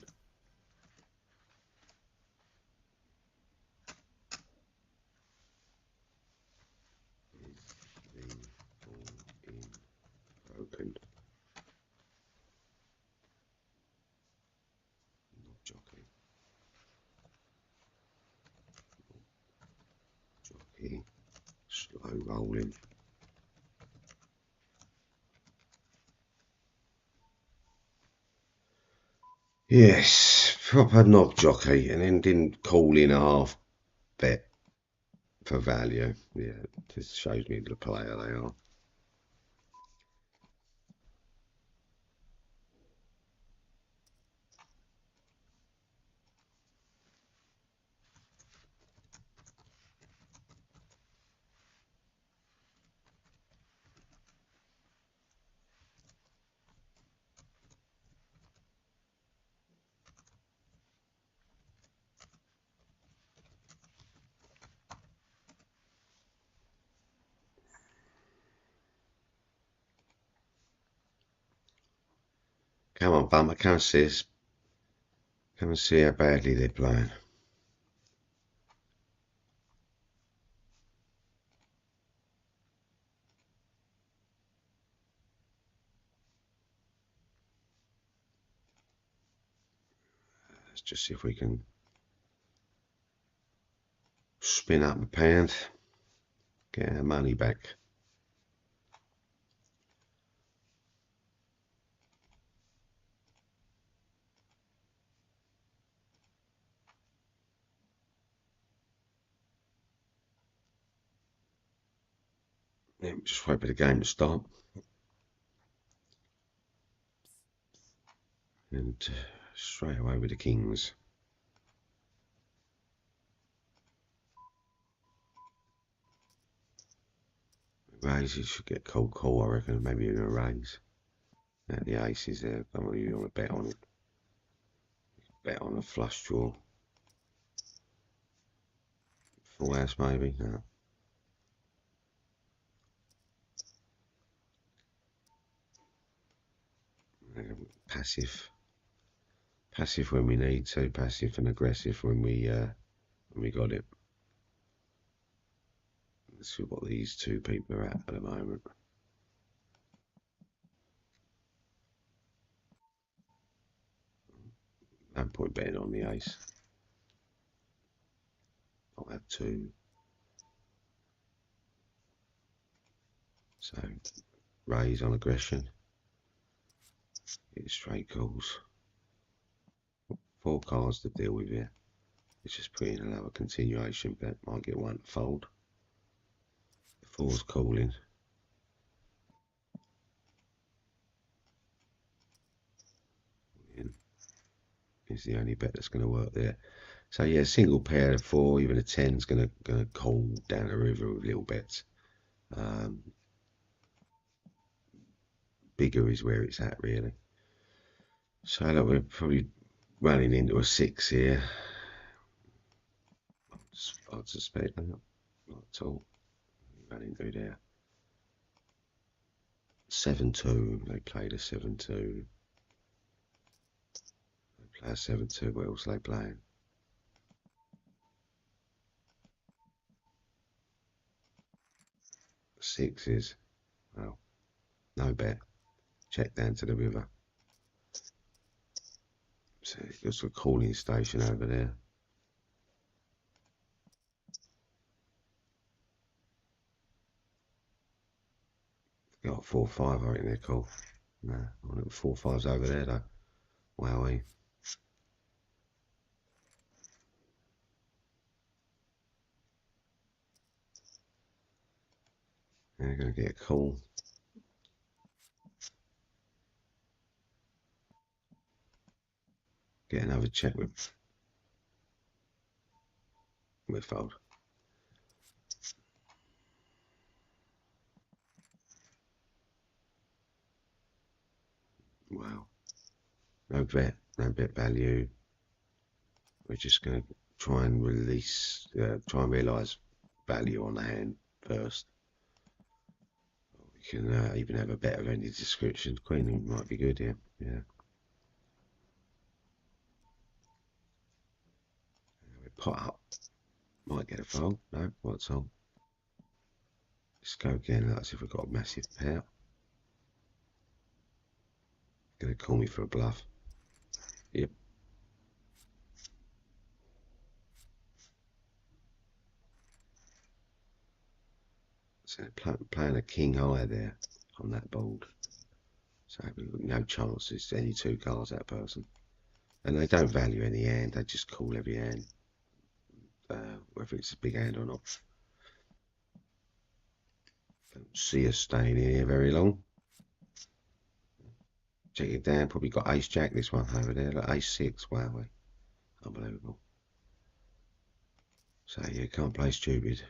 Broken. Not jockey. Jockey. Slow rolling. Yes, proper knob jockey, and then didn't call in a half bet for value. Yeah, this shows me the player they are. Come on, bummer, come and see us. Come and see how badly they're playing. Let's just see if we can spin up a pound, get our money back. Yeah, just wait for the game to start. And straight away with the kings. Raises should get cold call, I reckon, maybe even a raise. And the aces there, I don't really want to bet on it. Bet on a flush draw. Full house maybe, no. Passive. Passive when we need to, passive and aggressive when we got it. Let's see what these two people are at the moment. No point betting on the ace. I'll have two. So raise on aggression. Get straight calls. 4 cards to deal with here. Let's just put in another continuation bet. Might get one fold. The 4's calling. Is the only bet that's going to work there. So yeah, single pair of 4, even a 10 is going to call down the river with little bets. Bigger is where it's at really. So look, we're probably running into a 6 here. I'd suspect that. Not at all. Running through there. 7-2. They played a 7-2. They play a 7-2. What else are they playing? Sixes. Well, no bet. Check down to the river. So there's a calling station over there. Got 4-5, I think they're called. No, I think 4-5's over there though. Wowee. They're going to get a call. Get another check with fold. Wow. No bet value. We're just going to try and release, try and realise value on the hand first. We can even have a bet of any description. Queen might be good here. Yeah. We pot up. Might get a fold. No, what's on? Let's go again. That's if we've got a massive pair. Gonna call me for a bluff. Yep. So playing a king high there on that board. So we've got no chances to any 2 cards that person. And they don't value any hand, they just call every hand. Whether it's a big hand or not. Don't see us staying here very long. Check it down, probably got ace jack this one over there. Look, ace 6, wow. Unbelievable. So you can't play stupid.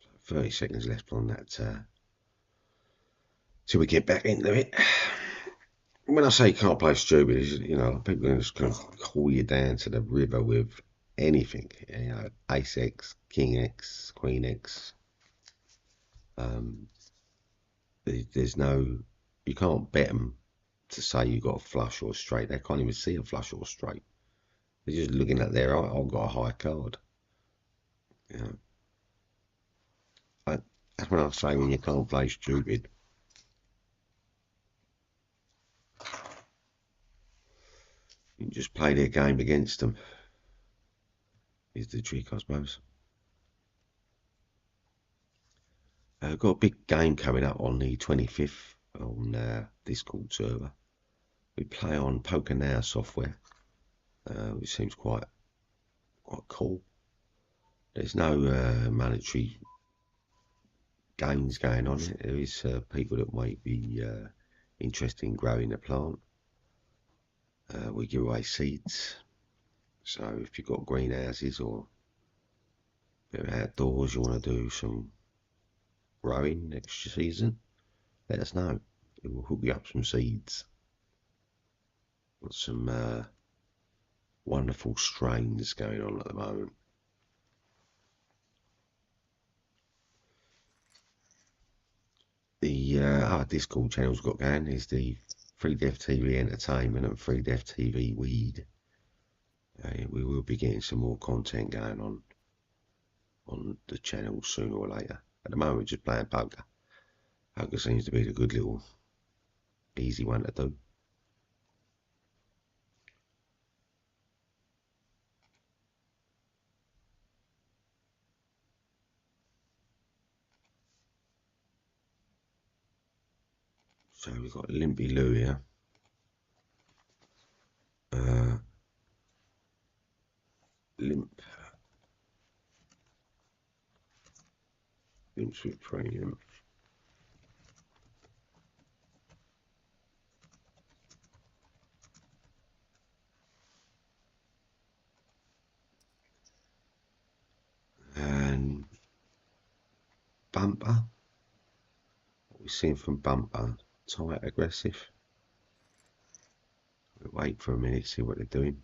So 30 seconds left on that till we get back into it. When I say you can't play stupid, is, you know, people are just going to call you down to the river with anything. You know, ace X, king X, queen X. There's no, you can't bet them to say you got a flush or a straight. They can't even see a flush or a straight. They're just looking at their, I've got a high card. You know, that's when I say when you can't play stupid. You just play their game against them. Is the trick, I suppose. I've got a big game coming up on the 25th on Discord server. We play on Poker Now software, which seems quite cool. There's no monetary gains going on. There is people that might be interested in growing the plant. We give away seeds. So if you've got greenhouses or a bit of outdoors, you want to do some growing next season, let us know. We'll hook you up some seeds. Got some wonderful strains going on at the moment. the other Discord channels got going is the FreeDeathTV Entertainment and FreeDeathTV Weed. We will be getting some more content going on the channel sooner or later. At the moment, we're just playing poker. Poker seems to be the good little easy one to do. So we've got Limpy Lou here. Limp Sweet Premium. And Bumper. What we're seeing from Bumper, tight, aggressive. We'll wait for a minute, see what they're doing.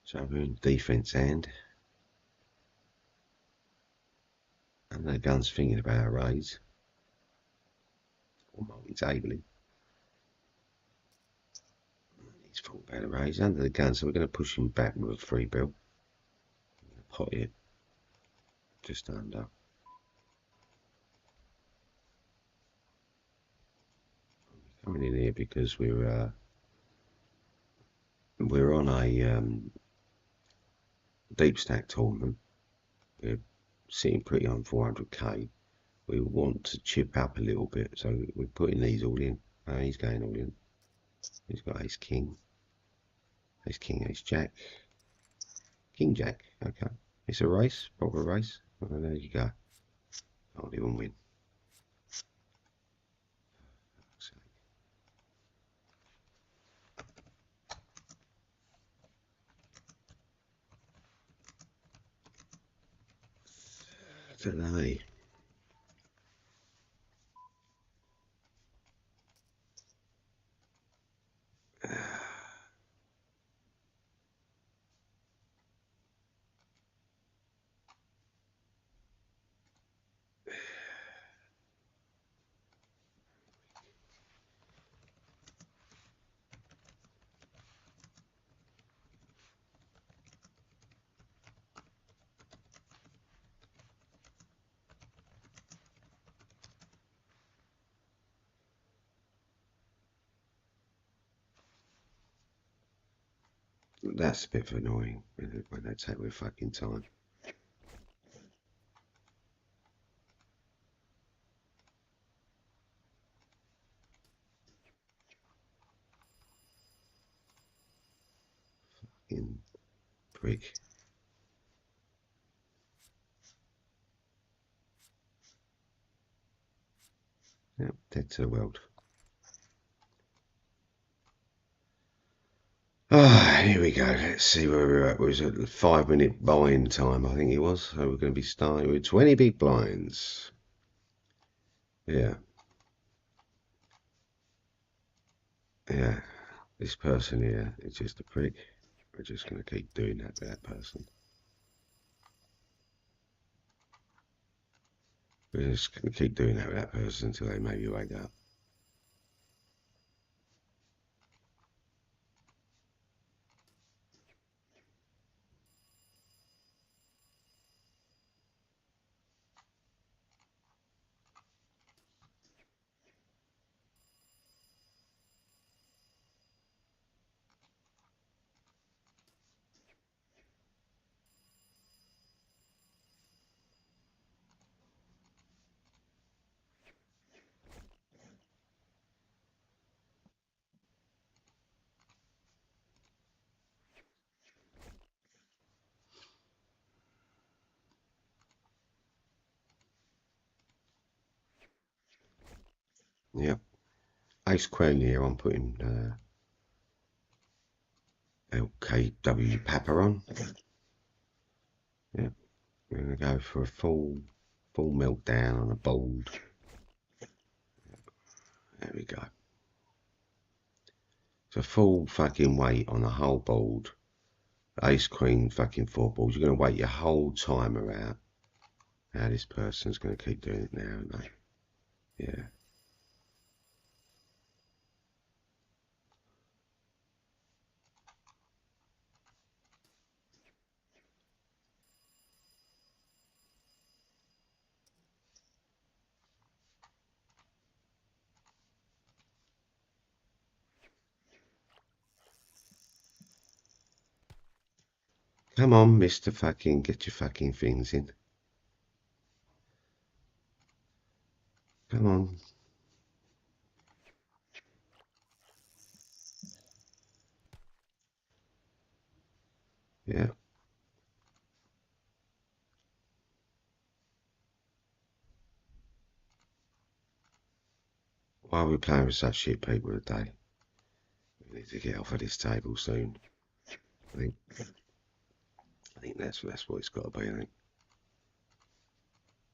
So we're in defense hand. And the gun's thinking about a raise. Or multi-tabling. He's thought about a raise under the gun, so we're going to push him back with a 3 bill. Pot it just under. Coming in here because we're on a deep stack tournament. We're sitting pretty on 400k. We want to chip up a little bit, so we're putting these all in. He's going all in. He's got ace king, ace king, ace jack, king jack. Okay, it's a race, proper race. Oh, there you go. Can't even win. Today. That's a bit annoying when they take their fucking time. Fucking prick. Yep, dead to the world. Ah, here we go. Let's see where we're at. It was at 5-minute buying time, I think it was. So we're going to be starting with 20 big blinds. Yeah. Yeah. This person here is just a prick. We're just going to keep doing that to that person. We're just going to keep doing that with that person until they maybe wake up. Yep. Ace Queen here, I'm putting LKW Papa on. Yep. We're going to go for a full meltdown on a bold. There we go. It's a full fucking weight on a whole board. Ace Queen fucking 4 balls. You're going to wait your whole timer out Now this person's going to keep doing it now, aren't they? Yeah. Come on, Mr. Fucking, get your fucking things in. Come on. Yeah. Why are we playing with such shit people today? We need to get off of this table soon. I think that's what it's got to be, I think.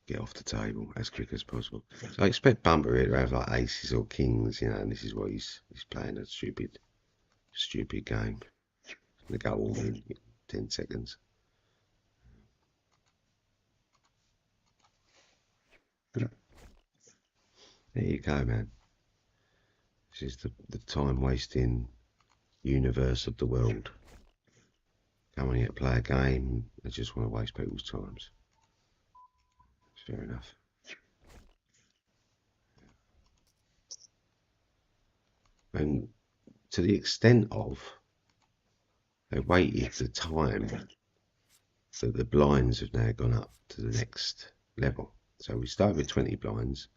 Get off the table as quick as possible. So I expect Bumper here to have like aces or kings, you know, and this is what he's playing a stupid game. Gonna go all in 10 seconds. There you go, man. This is the time wasting universe of the world. Coming here to play a game, they just want to waste people's times. Fair enough. And to the extent of they waited the time that the blinds have now gone up to the next level. So we started with 20 blinds.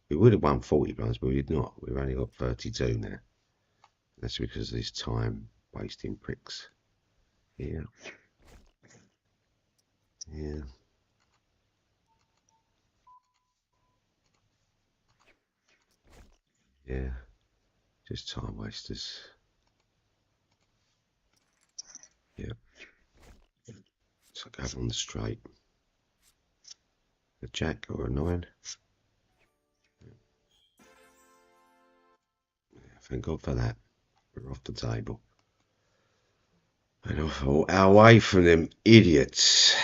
We would have won 40 blinds, but we did not. We've only got 32 now. That's because of these time wasting pricks. Yeah. Yeah. Yeah. Just time wasters. Yeah. So go on the straight. A jack or a nine. Yeah, thank God for that. We're off the table. And off away from them idiots.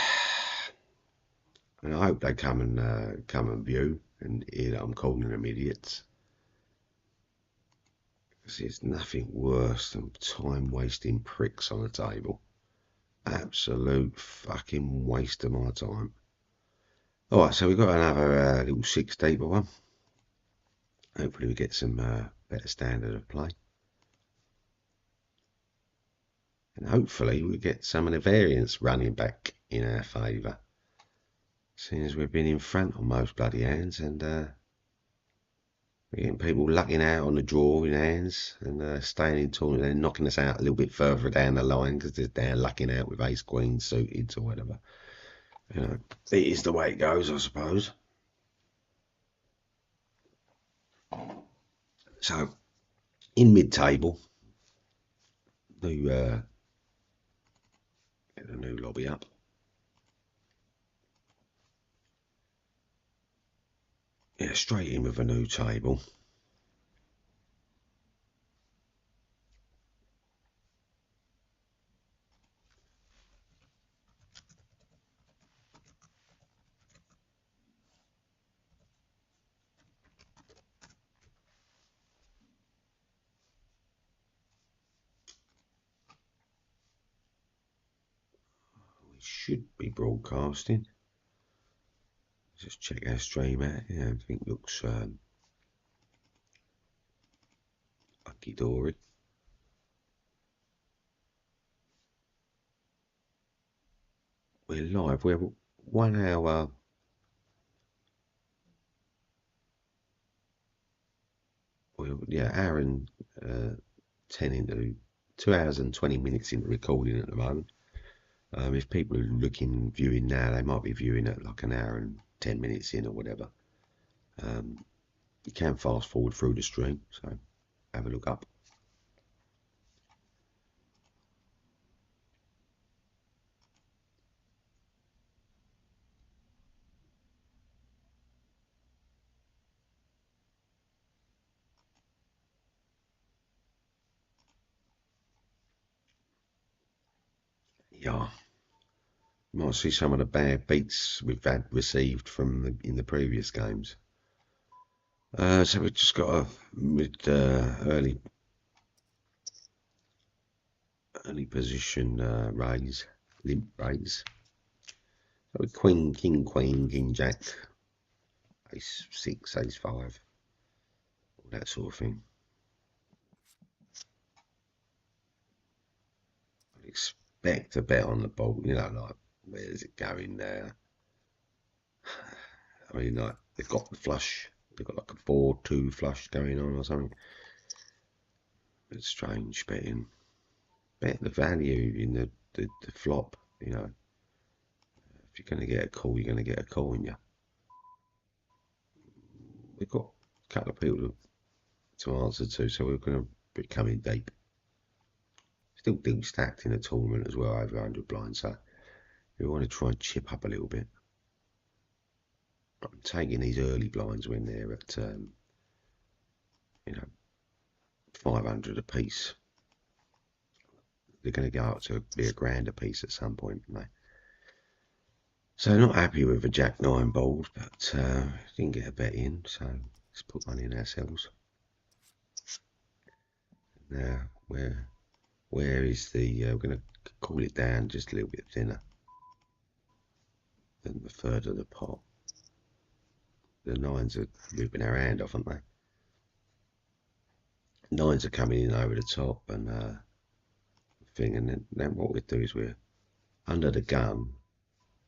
And I hope they come and view and hear that I'm calling them idiots. Because there's nothing worse than time wasting pricks on the table. Absolute fucking waste of my time. Alright, so we've got another little 6 deeper one. Hopefully we get some better standard of play. And hopefully we get some of the variance running back in our favour. Seeing as we've been in front on most bloody hands, and we're getting people lucking out on the draw in hands and staying in tournament and knocking us out a little bit further down the line because they're lucking out with ace queen suited or whatever. You know, it is the way it goes, I suppose. So, in mid-table, get a new lobby up. Yeah, straight in with a new table. We should be broadcasting. Just check our stream out. Yeah, everything looks hunky dory. We're live. We're 1 hour. Well, yeah, hour and 10 into 2 hours and 20 minutes into recording at the moment. If people are looking, viewing now, they might be viewing at like an hour and 10 minutes in or whatever. You can fast forward through the stream, so have a look up. Yeah. Might see some of the bad beats we've had received from in the previous games. So we've just got a mid early position raise, limp raise. So with queen, king, jack, ace 6, ace 5, all that sort of thing. I'd expect a bet on the ball, you know, like where's it going there? I mean, like they've got the flush, they've got like a 4-2 flush going on or something. It's strange betting. Bet the value in the flop, you know. If you're going to get a call, you're going to get a call in you. We've got a couple of people to answer to, so we're going to be coming deep. Still deep stacked in a tournament as well, over 100 blinds, so we want to try and chip up a little bit. I'm taking these early blinds when they're at, you know, 500 a piece. They're going to go up to be a grand a piece at some point, aren't they? So not happy with a Jack 9 bold, but didn't get a bet in, so let's put one in ourselves. Now, where is the, we're going to cool it down just a little bit thinner than the third of the pot. The 9s are ripping our hand off, aren't they? 9s are coming in over the top and thing, and then what we do is we're under the gun.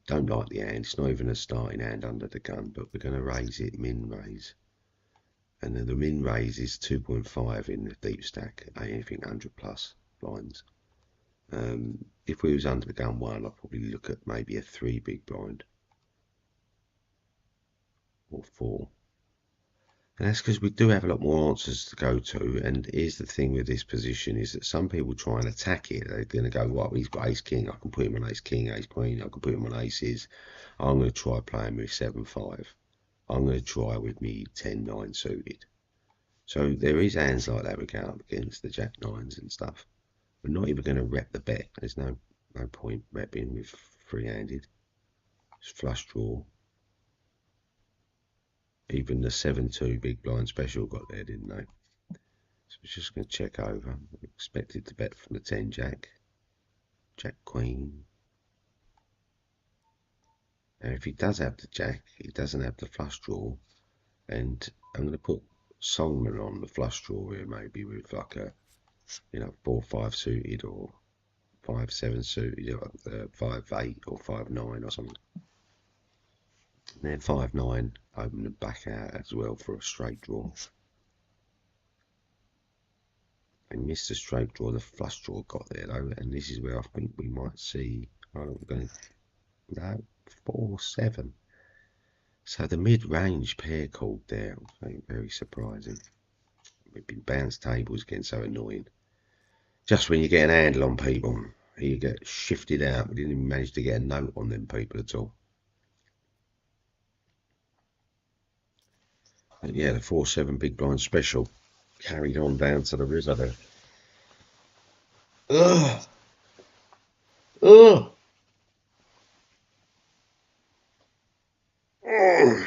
Don't like the hand, it's not even a starting hand under the gun, but we're going to raise it, min raise. And then the min raise is 2.5 in the deep stack, anything 100 plus blinds. If we was under the gun 1, I'd probably look at maybe a 3 big blind or 4. And that's because we do have a lot more answers to go to. And here's the thing with this position is that some people try and attack it. They're going to go, well, he's got ace king. I can put him on ace king, ace queen. I can put him on aces. I'm going to try playing with 7-5. I'm going to try with me 10-9 suited. So there is hands like that we go up against the jack 9s and stuff. We're not even going to rep the bet. There's no point repping with free-handed. It's flush draw. Even the 7-2 big blind special got there, didn't they? So we're just going to check over. Expected to bet from the 10 jack. Jack queen. Now if he does have the jack, he doesn't have the flush draw. And I'm going to put Solomon on the flush draw here, maybe with like a, you know, 4-5 suited or 5-7 suited, you know, 5-8 or 5-9 or something. And then 5-9, open the back out as well for a straight draw. And missed the straight draw, the flush draw got there though, and this is where I think we might see, I'm going to, no, 4-7. So the mid-range pair called there, I think very surprising. We've been bounced tables getting so annoying. Just when you get an handle on people, you get shifted out. We didn't even manage to get a note on them people at all. But yeah, the 4-7 big blind special carried on down to the river there. Ugh! Ugh! Ugh!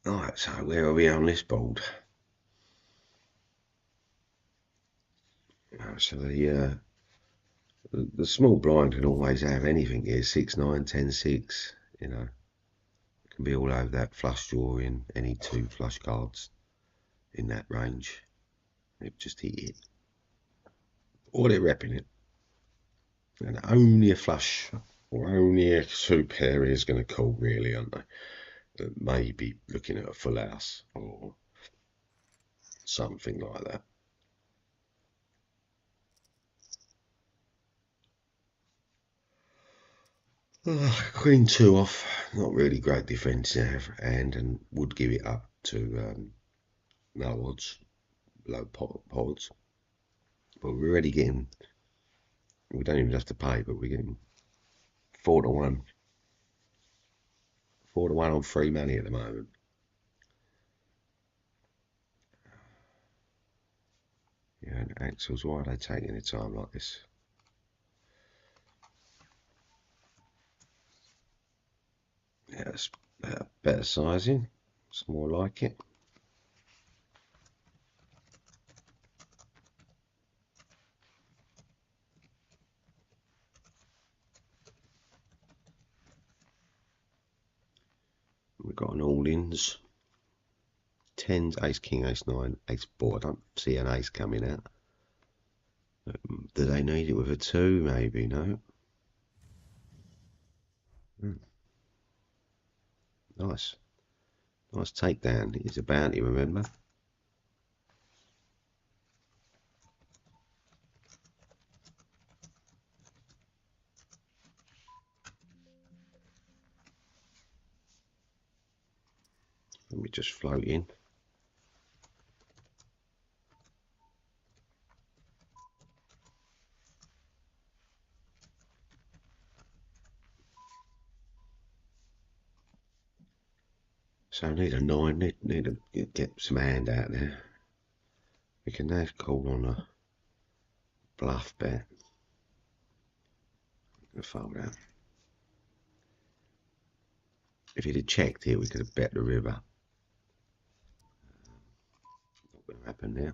Right, so where are we on this board? So the small blind can always have anything here, 6-9, 10-6, you know. It can be all over that flush draw in any 2 flush cards in that range. They've just hit it. Or they're repping it. And only a flush or only a 2 pair is going to call, really, aren't they? That may be looking at a full house or something like that. Queen 2 off, not really great defensive hand, and would give it up to no odds, low odds. But we're already getting, we don't even have to pay, but we're getting 4-1. 4-1 on free money at the moment. Yeah, and Axels, why are they taking their time like this? Yeah, it's better sizing. It's more like it. We've got an all-ins. 10s, ace, king, ace, 9, ace, boy. I don't see an ace coming out. Do they need it with a 2? Maybe, no? Nice. Nice takedown. It's a bounty, remember? Let me just float in. So I need a 9, need to get some hand out there. We can now call on a bluff bet. I'm going to fold out. If he'd have checked here, we could have bet the river. Not going to happen now.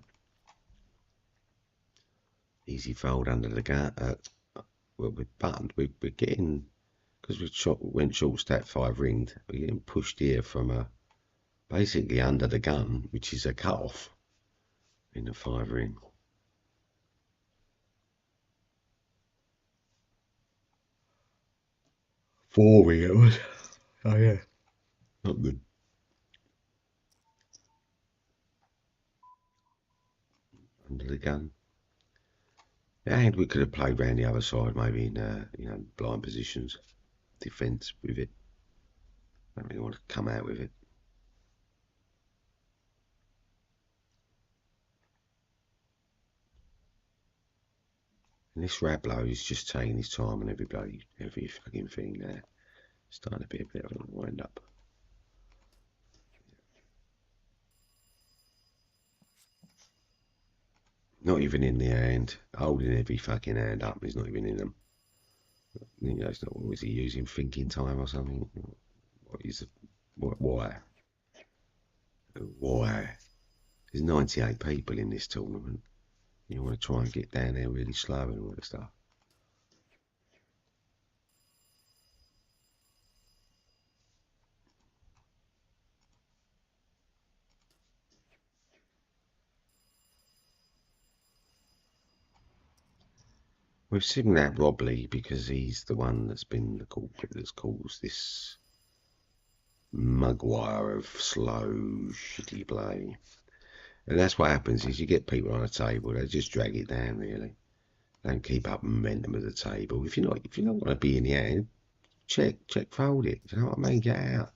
Easy fold under the gun. Well, we're buttoned. We're getting, because we went short stack 5 ringed, we're getting pushed here from a basically under the gun, which is a cut off in the 5 ring. Four ring it was. Oh yeah. Not good. Under the gun. And we could have played round the other side, maybe in you know, blind positions, defence with it. Don't really want to come out with it. And this Rablow is just taking his time on every fucking thing there. Starting to be a bit of a wind up. Not even in the hand, holding every fucking hand up. He's not even in them. You know, it's not. Was he using thinking time or something? What is? Why? Why? There's 98 people in this tournament. You want to try and get down there really slow and all that stuff. We've singled out Rob Lee because he's the one that's been the culprit that's caused this mugwire of slow, shitty play. And that's what happens is you get people on a table, they just drag it down really. They don't keep up momentum of the table. If you're not going to be in the hand, check, fold it. Do you know what I mean? Get out.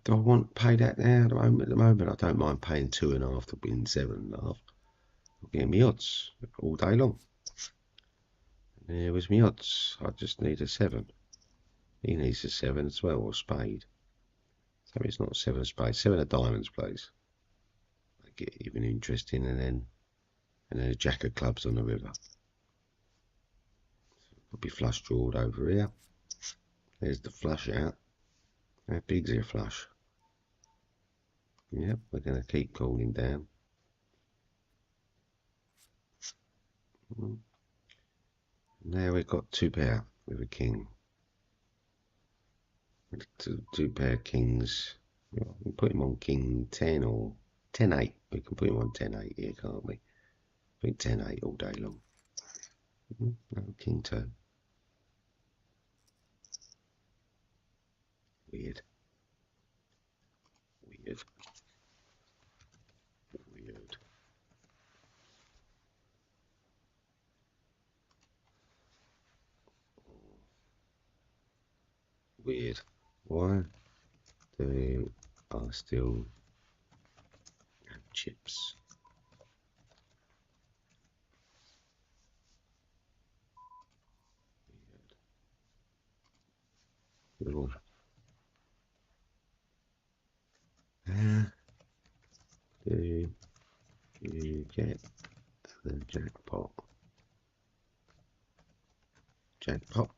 Do I want to pay that now? At the moment, I don't mind paying 2.5 to win 7.5. I'm getting me odds all day long. There was me odds. I just need a 7. He needs a 7 as well, or spade. So it's not 7 of spades, 7 of diamonds, please. I get even interesting, and then a jack of clubs on the river. I'll be flush drawed over here. There's the flush out. How big's your flush? Yep, we're going to keep calling down. Now we've got 2 pair with a king. Two pair of kings. We can put him on king 10 or 10-8. We can put him on 10-8 here, can't we? I think 10-8 all day long. No, king 2. Weird. Weird. Weird. Weird. Why do I still have chips? Weird. Little Do you get the jackpot? Jackpot.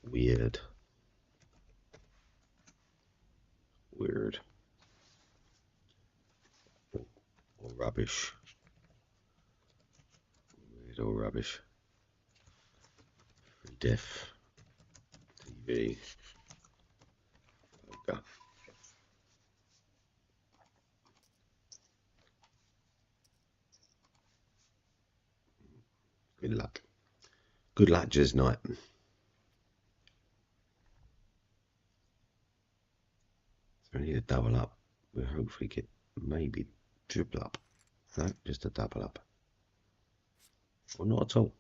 Weird. Weird. Or rubbish. Weird or rubbish. FreeDeathTV. Okay. Good luck. Good luck, just night. So we need a double up. We'll hopefully get maybe triple up. No, just a double up. Or not at all.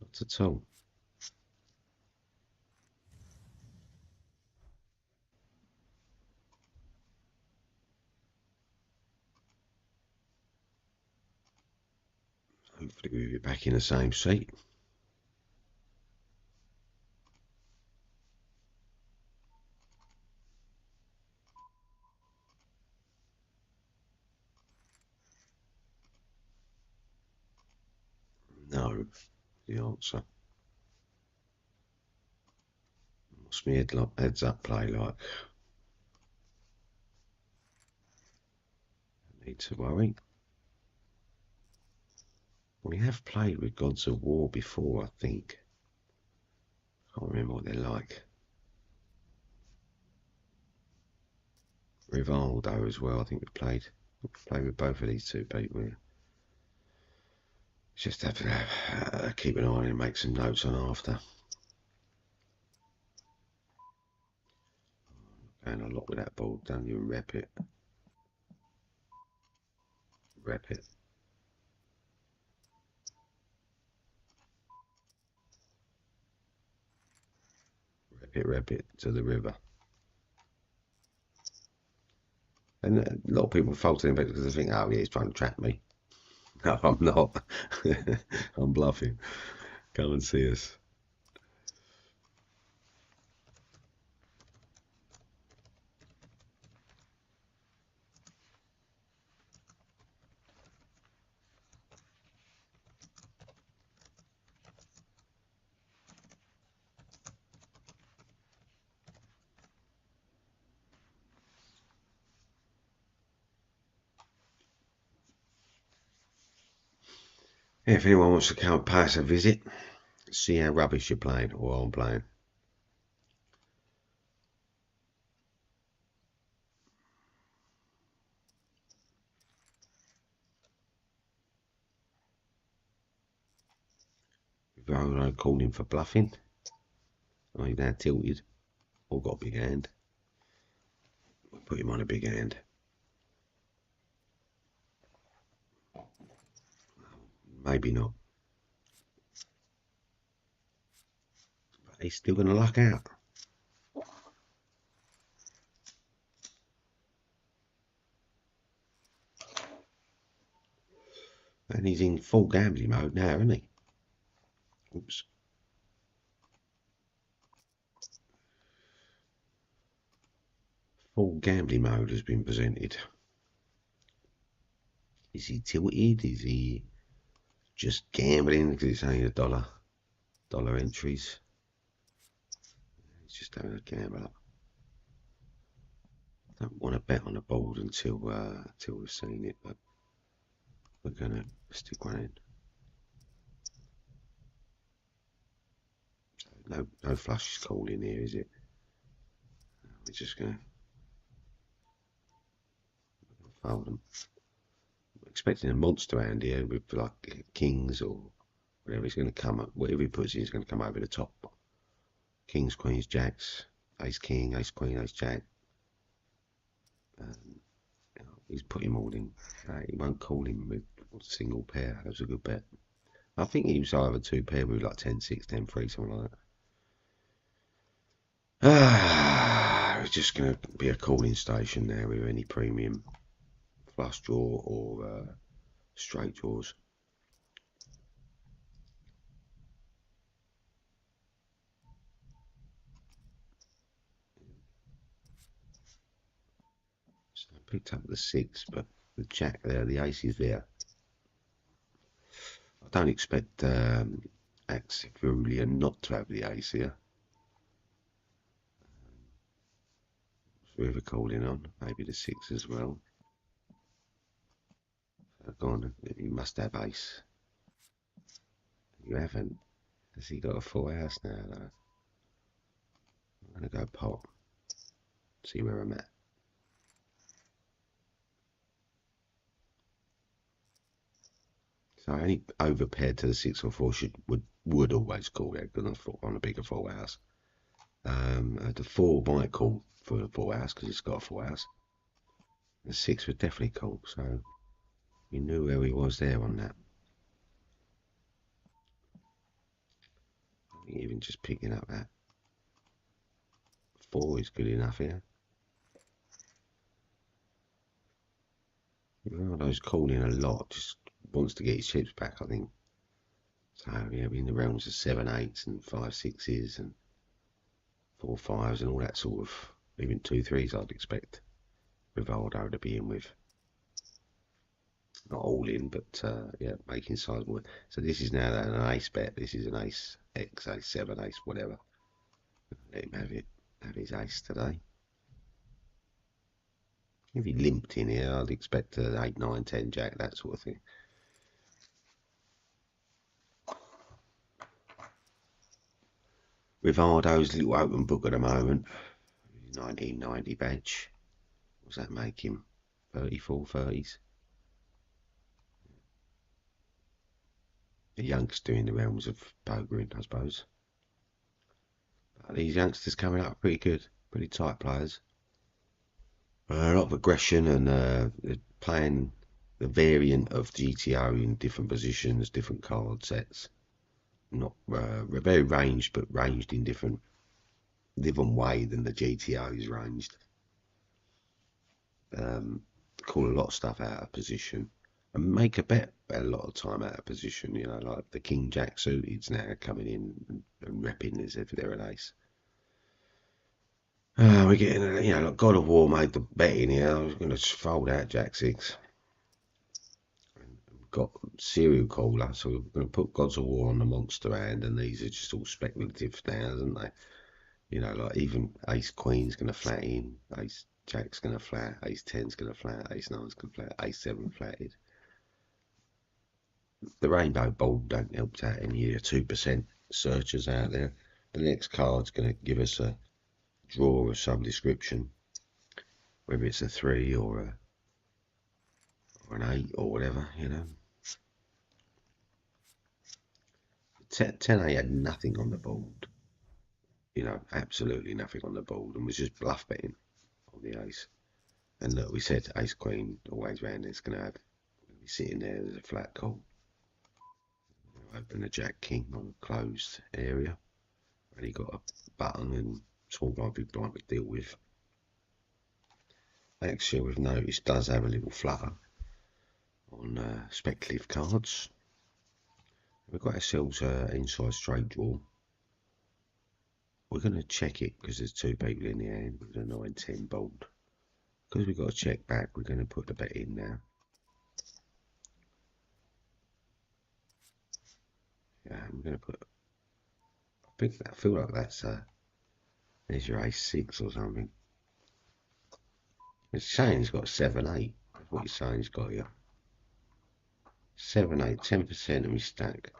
Not at all. Hopefully we'll be back in the same seat. No, the answer. What's my heads up play like? Need to worry. We have played with Gods of War before, I think. Can't remember what they're like. Rivaldo as well, I think we've played with both of these two people. Just have to keep an eye on it and make some notes on after. And a lot with that ball, don't you? Rep it. Rep it. Rep it to the river. And a lot of people fault him because they think, oh yeah, he's trying to trap me. No, I'm not. I'm bluffing. Come and see us. If anyone wants to come and pay us a visit, see how rubbish you're playing or I'm playing. Rolo called him for bluffing. Oh, he's now tilted or got a big hand. We'll put him on a big hand. Maybe not. But he's still going to luck out. And he's in full gambling mode now, isn't he? Oops. Full gambling mode has been presented. Is he tilted? Is he just gambling because it's only $1 entries? He's just having a gamble up. I don't want to bet on the board until we've seen it, but we're gonna stick one in. So no flush is called in here, is it? We're just gonna fold them. I'm expecting a monster hand here with like kings or whatever. He's going to come up. Whatever he puts in, he's going to come over the top. Kings, queens, jacks, ace king, ace queen, ace jack. He's put him all in. He won't call him with a single pair. That was a good bet. I think he was either two pair with like 10-6, 10-3, something like that. It's just going to be a calling station there with any premium flush draw or straight draws. picked up the 6, but the jack there, the ace is there. I don't expect Axefulia not to have the ace here. River calling on, maybe the 6 as well. So go on, you must have ace. You haven't. Has he got a full house now though? I'm going to go pot. See where I'm at. So any overpaired to the 6 or 4 would always call that on a bigger full house. The 4 might call for a full house because it's got a full house. The 6 would definitely call, so you knew where he was there on that. Even just picking up that 4 is good enough here. Ronaldo's calling a lot, just wants to get his chips back, I think. So yeah, in the realms of 7 8s and 5 6s and 4 5s and all that sort of, even 2 3s I'd expect Rivaldo to be in with. Not all in, but yeah, making sizable. So this is now an ace bet. This is an ace X, ace 7, ace whatever. Let him have his ace today. If he limped in here, I'd expect an 8 9 10 jack, that sort of thing. Rivaldo's little open book at the moment, 1990 badge. What does that make him? 34 30s. A youngster in the realms of pokering, I suppose. But these youngsters coming up pretty good, pretty tight players. A lot of aggression and playing the variant of GTO in different positions, different card sets. Not very ranged, but ranged in different way than the GTO is ranged. Call a lot of stuff out of position and make a bet a lot of time out of position. You know, like the King Jack suited's now coming in and repping as if they're an ace. We're getting, you know, like God of War made the bet in here. I was going to fold out Jack 6. We've got serial caller, so we're going to put Gods of War on the monster hand, and these are just all speculative now, isn't they? You know, like even Ace Queen's going to flat in, Ace Jack's going to flat, Ace 10's going to flat, Ace 9's going to flat, Ace 7 flatted. The rainbow ball don't help out any of the 2% searchers out there. The next card's going to give us a draw of some description, whether it's a 3 or an 8 or whatever, you know. 10A had nothing on the board, you know, absolutely nothing on the board, and was just bluff betting on the ace. And look, we said Ace Queen always round, it's going to be sitting there as a flat call. Open the Jack King on a closed area, and he got a button and small blind, big blind to deal with. Actually, we've noticed does have a little flutter on speculative cards. We've got ourselves an inside straight draw. We're going to check it because there's 2 people in the hand with a 9-10 board. Because we've got to check back, we're going to put the bet in now. Yeah, I'm going to put. I feel like that's there's your ace 6 or something. It's saying he's got 7 8. That's what he's saying he's got here. 7 8, 10% of his stack.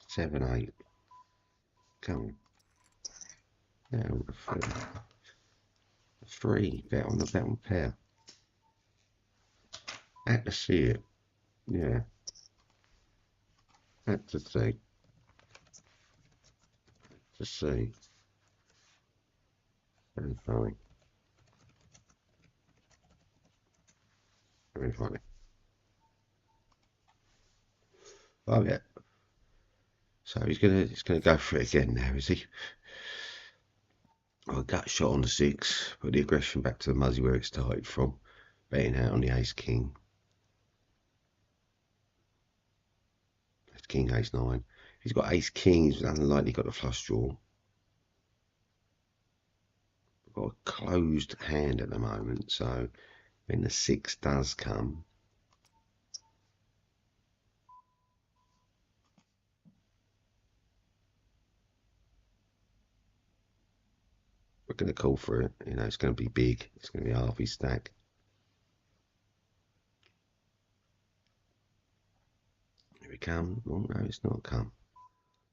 7 8. Come on. Now a 3. Bet on the bet on pair. Had to see it. Yeah. Had to see. To see. Very funny. Very funny. Oh yeah. So he's gonna go for it again now, is he? I gut shot on the 6, put the aggression back to the muzzy where it started from, betting out on the Ace King. That's King Ace 9. He's got Ace King, he's unlikely got the flush draw. got a closed hand at the moment, so when the 6 does come, we're going to call for it. You know, it's going to be big. It's going to be half his stack. Here we come. Oh no, it's not come.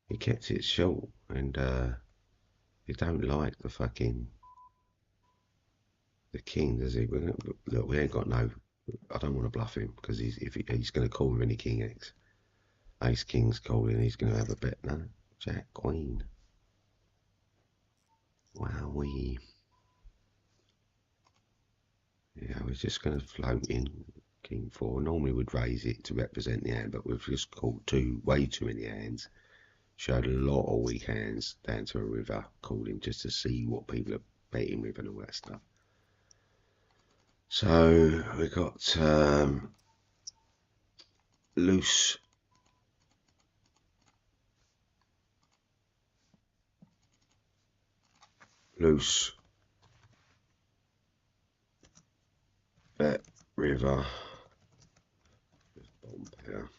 He kept it short, and he don't like the fucking the king, does he? Look, we ain't got no. I don't want to bluff him because he's going to call with any king X, ace king's calling. He's going to have a bet. No, jack queen. Wow, yeah, we're just going to float in king 4. Normally we'd raise it to represent the hand, but we've just called way too many hands. Showed a lot of weak hands down to a river, called him just to see what people are betting with and all that stuff. So we got loose bet river bottom pair.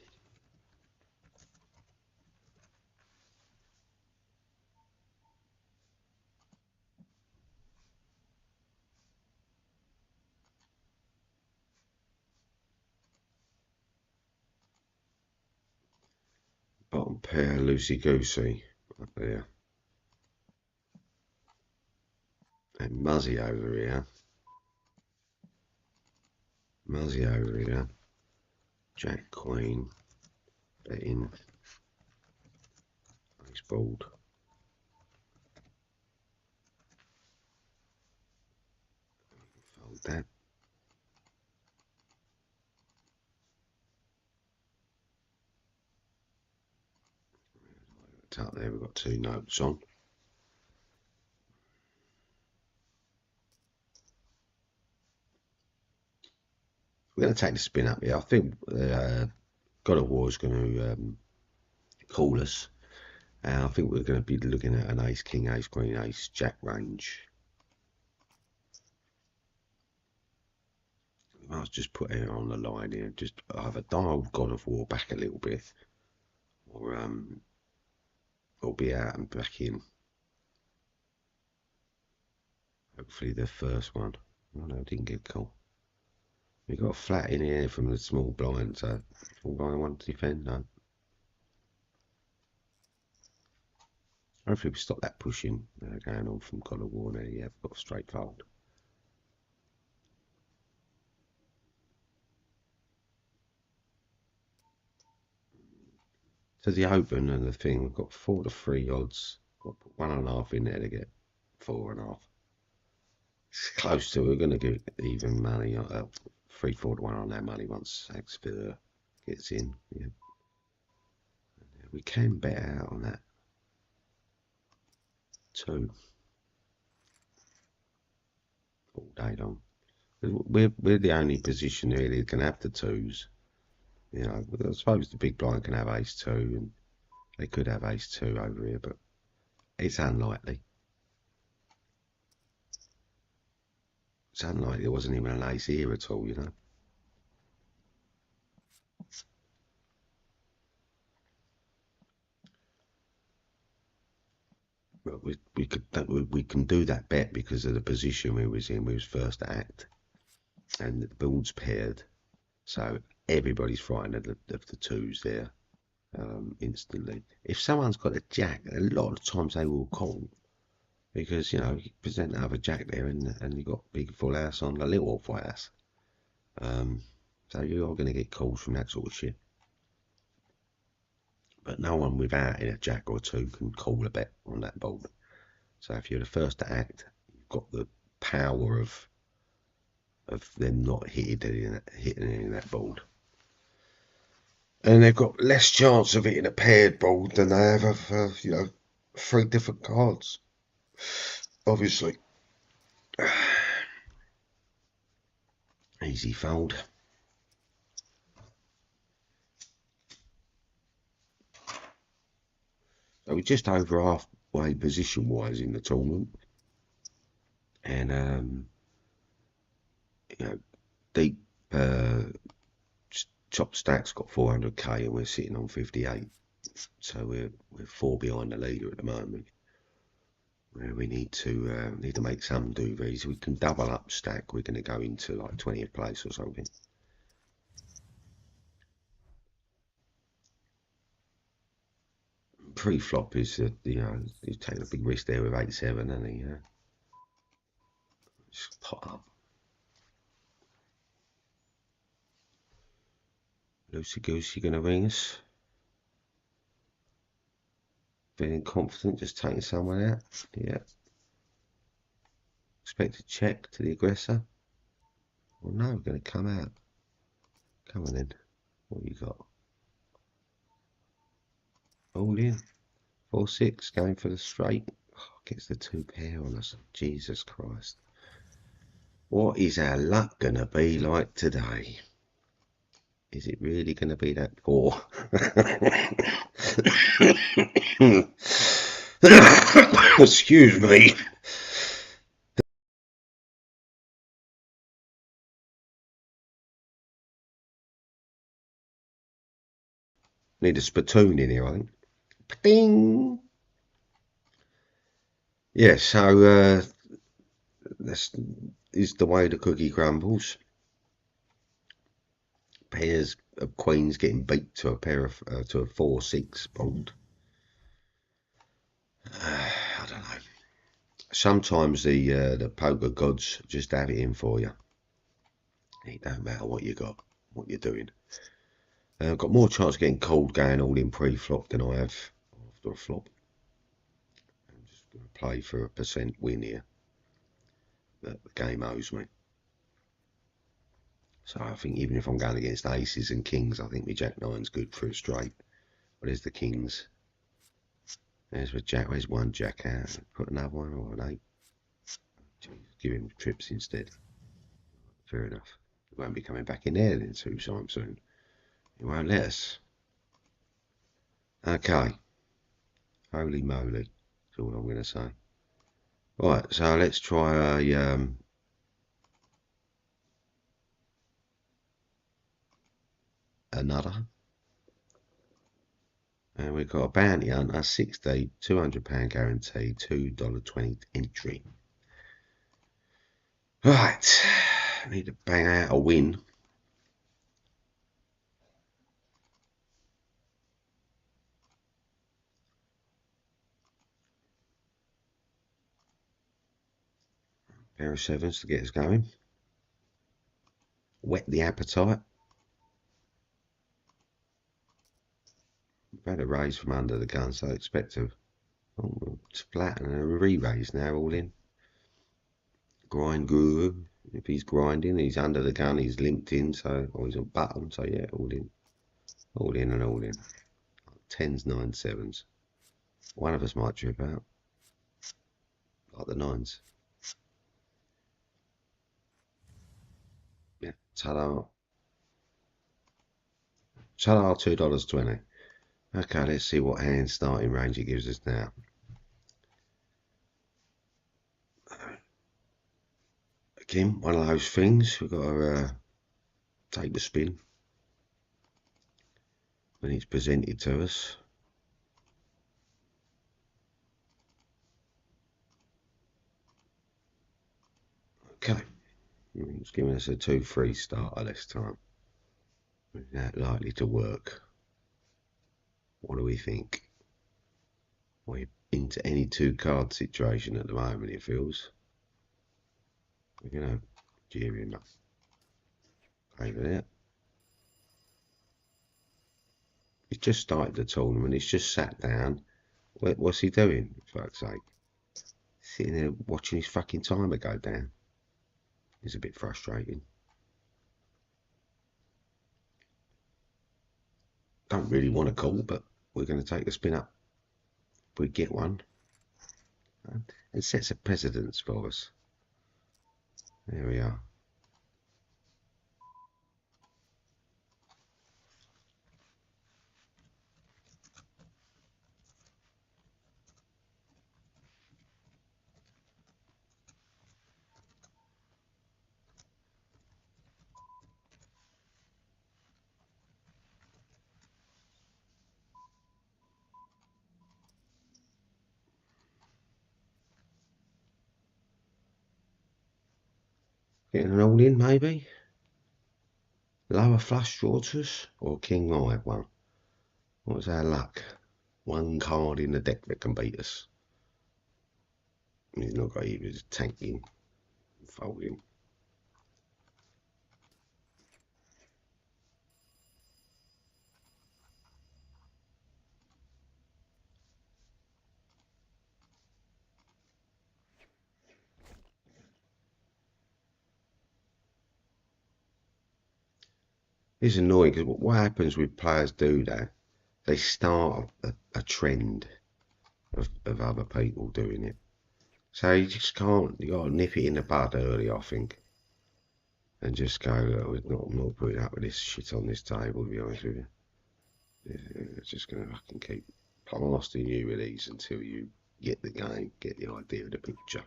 Bottom pair loosey goosey up there. And Muzzy over here. Muzzy over here. Jack queen. Betting. He's bald. Fold that. Up there, we've got 2 notes on. We're going to take the spin up here. I think God of War is going to call us. I think we're going to be looking at an ace, king, ace, queen, ace, jack range. I was just putting it on the line here. Just either dial God of War back a little bit, or be out and back in. Hopefully the first one. Oh no, didn't get called. We got a flat in here from the small blind, so small blind want to defend. No. Hopefully we stop that pushing going on from God of War now. Yeah, we've got a straight fold. To the open and the thing, we've got 4 to 3 odds. Got to put 1.5 in there to get 4.5. It's close to. We're going to get even money. 3-4 to 1 on our money once Axford gets in. Yeah. We can bet out on that 2 all day long. We're the only position really that can have the 2s. You know, I suppose the big blind can have ace 2, and they could have ace 2 over here, but it's unlikely. It's unlikely there wasn't even an ace here at all, you know. But we can do that bet because of the position we was in. We was first to act, and the board's paired, so everybody's frightened of the 2s there instantly. If someone's got a jack, a lot of times they will call because you know you present another jack there, and you got big full house on a little off house. So you are going to get calls from that sort of shit. But no one without in a jack or 2 can call a bet on that board. So if you're the first to act, you've got the power of them not hitting in that board. And they've got less chance of hitting a paired board than they have of, 3 different cards. Obviously. Easy fold. So we're just over halfway position-wise in the tournament. and you know, deep top stack's got 400k and we're sitting on 58, so we're 4 behind the leader at the moment. Where we need to make some duvets. We can double up stack. We're going to go into like 20th place or something. Pre-flop is he's taking a big risk there with 8-7, and he just pot up. Loosey goosey going to ring us. Feeling confident, just taking someone out. Yeah. Expect a check to the aggressor. Well, no, we're going to come out. Come on then. What you got? All in. 4-6, going for the straight. Oh, gets the 2 pair on us. Jesus Christ. What is our luck going to be like today? Is it really going to be that poor? Excuse me. Need a spittoon in here, I think. Ding. Yeah, so this is the way the cookie crumbles. Pairs of queens getting beat to a pair of to a 4-6 board. I don't know. Sometimes the poker gods just have it in for you. It don't matter what you got, what you're doing. I've got more chance of getting called going all in pre-flop than I have after a flop. I'm just going to play for a % win here. But the game owes me. So I think even if I'm going against aces and kings, I think my jack-nine's good for a straight. But there's the kings. There's the jack. Where's one jack out? Put another one or an 8. Give him trips instead. Fair enough. He won't be coming back in there then sometime soon. He won't let us. Okay. Holy moly. That's all I'm going to say. Right, so let's try a another. And we've got a bounty hunter, 60, £200 guarantee, $2.20 entry. Right, need to bang out a win. Pair of sevens to get us going. Whet the appetite. We've had a raise from under the gun, so I expect to flatten and a re-raise now, all in. Grind guru. If he's grinding, he's under the gun, he's limped in, so or he's on bottom, so yeah, all in. All in and all in. 10s, 9s, 7s. One of us might trip out. Like the 9s. Yeah, ta-da. Ta-da, $2.20. Okay, let's see what hand starting range it gives us now. Again, one of those things, we've got to take the spin when it's presented to us. Okay, it's giving us a 2-3 starter this time. Is that likely to work? What do we think? We're into any 2-card situation at the moment, it feels. We're going to gear him up over there. He's just started the tournament, he's just sat down. What's he doing, for fuck's sake? Sitting there watching his fucking timer go down. It's a bit frustrating. Don't really want to call, but we're going to take the spin up if we get one. It sets a precedence for us. There we are. Getting an all in maybe. Lower flush draw to us, or king high one. What's our luck? One card in the deck that can beat us. He's not got either tanking, folding. It's annoying because what happens with players do that, they start a trend of other people doing it. So you just can't, you got to nip it in the bud early, I think. And just go, oh, I'm not putting up with this shit on this table, to be honest with you. It's just going to fucking keep blasting you with these until you get the game, get the idea of the picture.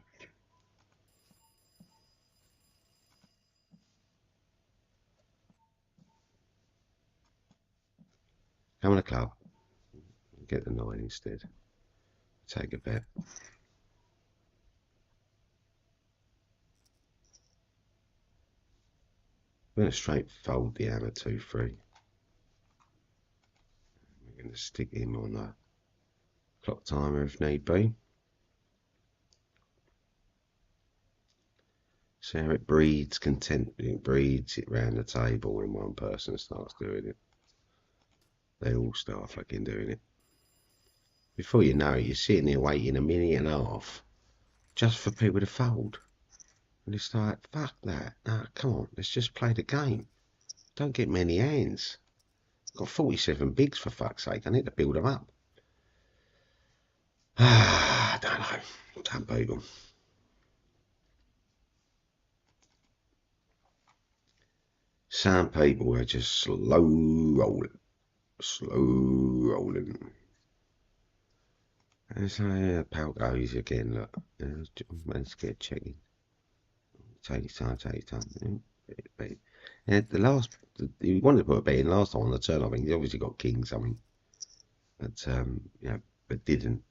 Come on a club. Get the 9 instead. Take a bet. We're going to straight fold the hammer 2-3. We're going to stick him on a clock timer if need be. See how it breeds content, it breeds it round the table when one person starts doing it. They all start fucking doing it. Before you know it, you're sitting there waiting a minute and a half just for people to fold. And it's like, fuck that. No, come on, let's just play the game. Don't get many hands. I've got 47 bigs for fuck's sake. I need to build them up. I don't know. Don't beat them. Some people are just slow rolling. Slow rolling. And so, yeah, pal goes again, look. Let's get checking. Take his time, take his time. And the last, he wanted to put a bet in last time on the turn, I think. He's obviously got king something. But, you know, but didn't.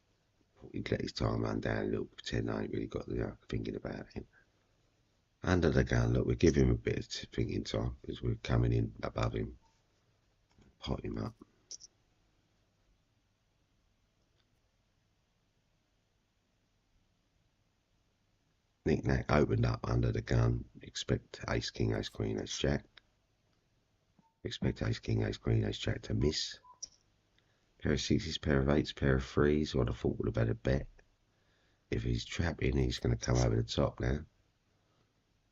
He'd let his time run down a little, pretend I ain't really got the thinking about him. Under the gun, look, we give him a bit of thinking time because we're coming in above him. Pot him up. Knick-knack opened up under the gun. Expect ace, king, ace, queen, ace, jack. Expect ace, king, ace, queen, ace, jack to miss. Pair of sixes, pair of eights, pair of threes. I'd have thought would have better bet. If he's trapping, he's going to come over the top now.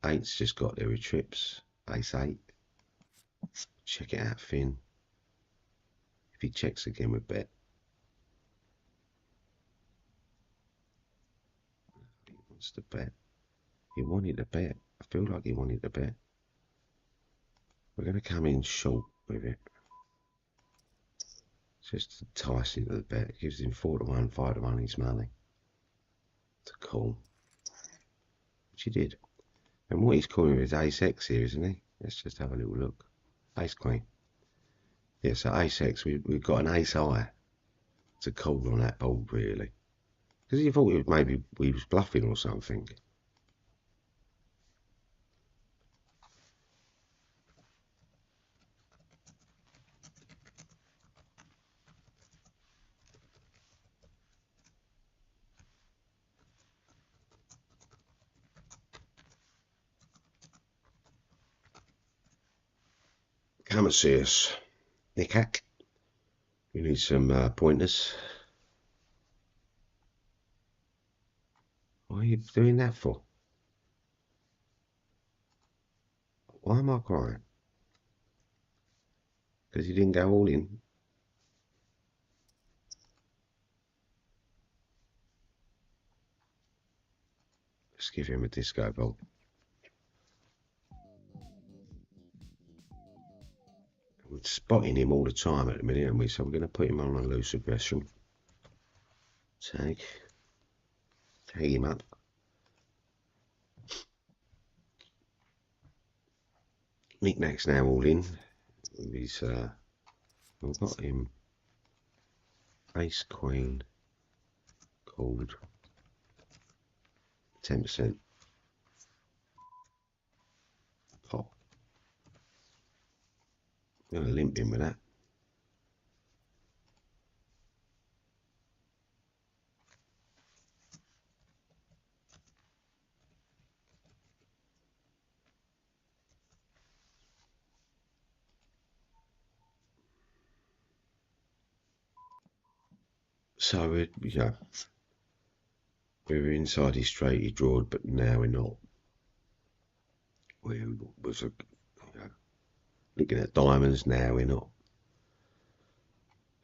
Eights just got there with trips. Ace, eight. Check it out, Finn. If he checks again, we bet. He wants to bet. He wanted to bet. I feel like he wanted to bet. We're going to come in short with it. Just entice him to the bet. It gives him 4-1, 5-1 his money. To call. Which he did. And what he's calling is ace X here, isn't he? Let's just have a little look. Ace queen. Yeah, so ace X, we've got an ace high to call on that board, really. Because he thought it was maybe we was bluffing or something. Come and see us, Nick Hack. You need some pointers. What are you doing that for? Why am I crying? Because you didn't go all in. Let's give him a disco ball. We're spotting him all the time at the minute, aren't we? So we're going to put him on a loose aggression. Tag him up. Knick-knack's now all in. He's we've got him ace queen called 10%. I'm gonna limp in with that. So we're inside his straight he drawed, but now we're not. We was looking at diamonds, now we're not.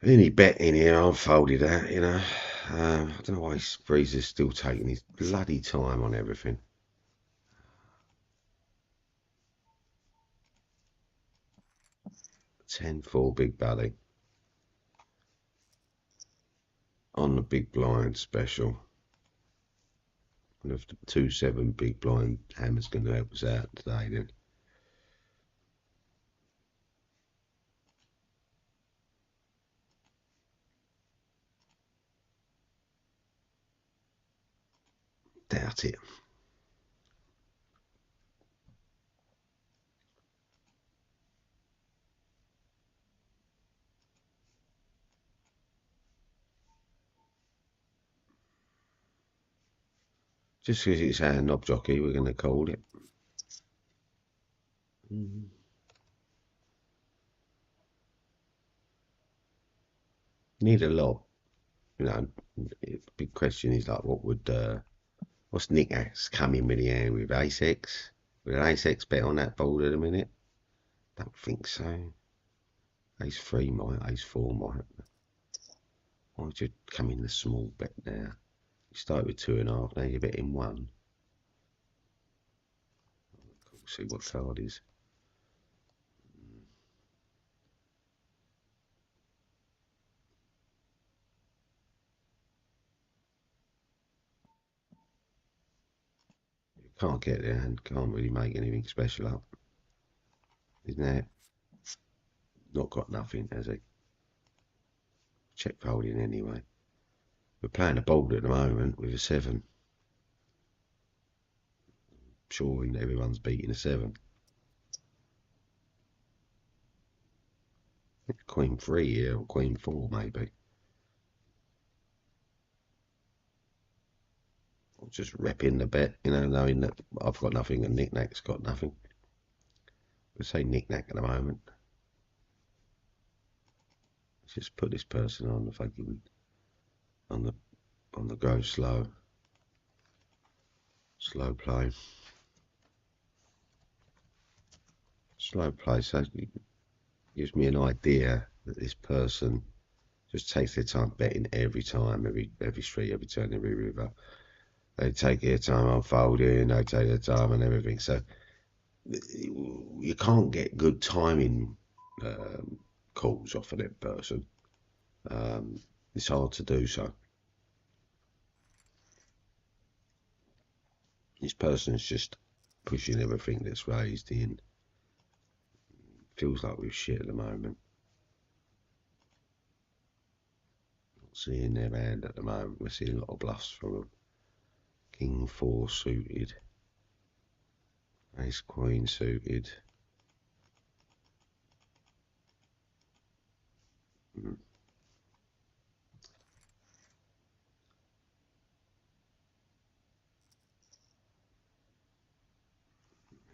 Any bet in here, I've folded out, I don't know why Breezer's still taking his bloody time on everything. $10-4 big buddy. On the big blind special. And if the 2-7 big blind hammer's going to help us out today, then. Doubt it. Just because it's our knob jockey, we're going to call it. Need a lot. Big question is like, what's Nick X coming with the hand with Ace-X? With an Ace-X bet on that board at a minute? Don't think so. Ace-3 might, Ace-4 might. Why would you come in the small bet now? You start with 2.5, now you're betting 1. See what card is. You can't get there and can't really make anything special up. Isn't it? Not got nothing, has he? Check folding anyway. We're playing a bold at the moment with a 7. Sure, everyone's beating a 7. Queen 3 here, or Queen 4 maybe. Or just repping the bet, knowing that I've got nothing and Knick-Knack's got nothing. We'll say Knick-Knack at the moment. Let's just put this person on the fucking on the go slow play. Slow play, so it gives me an idea that this person just takes their time betting every time, every street, every turn, every river. They take their time unfolding, they take their time and everything. So you can't get good timing calls off of that person. It's hard to do so. This person's just pushing everything that's raised in. Feels like we're shit at the moment. Not seeing their hand at the moment. We're seeing a lot of bluffs from them. King 4 suited. Ace Queen suited.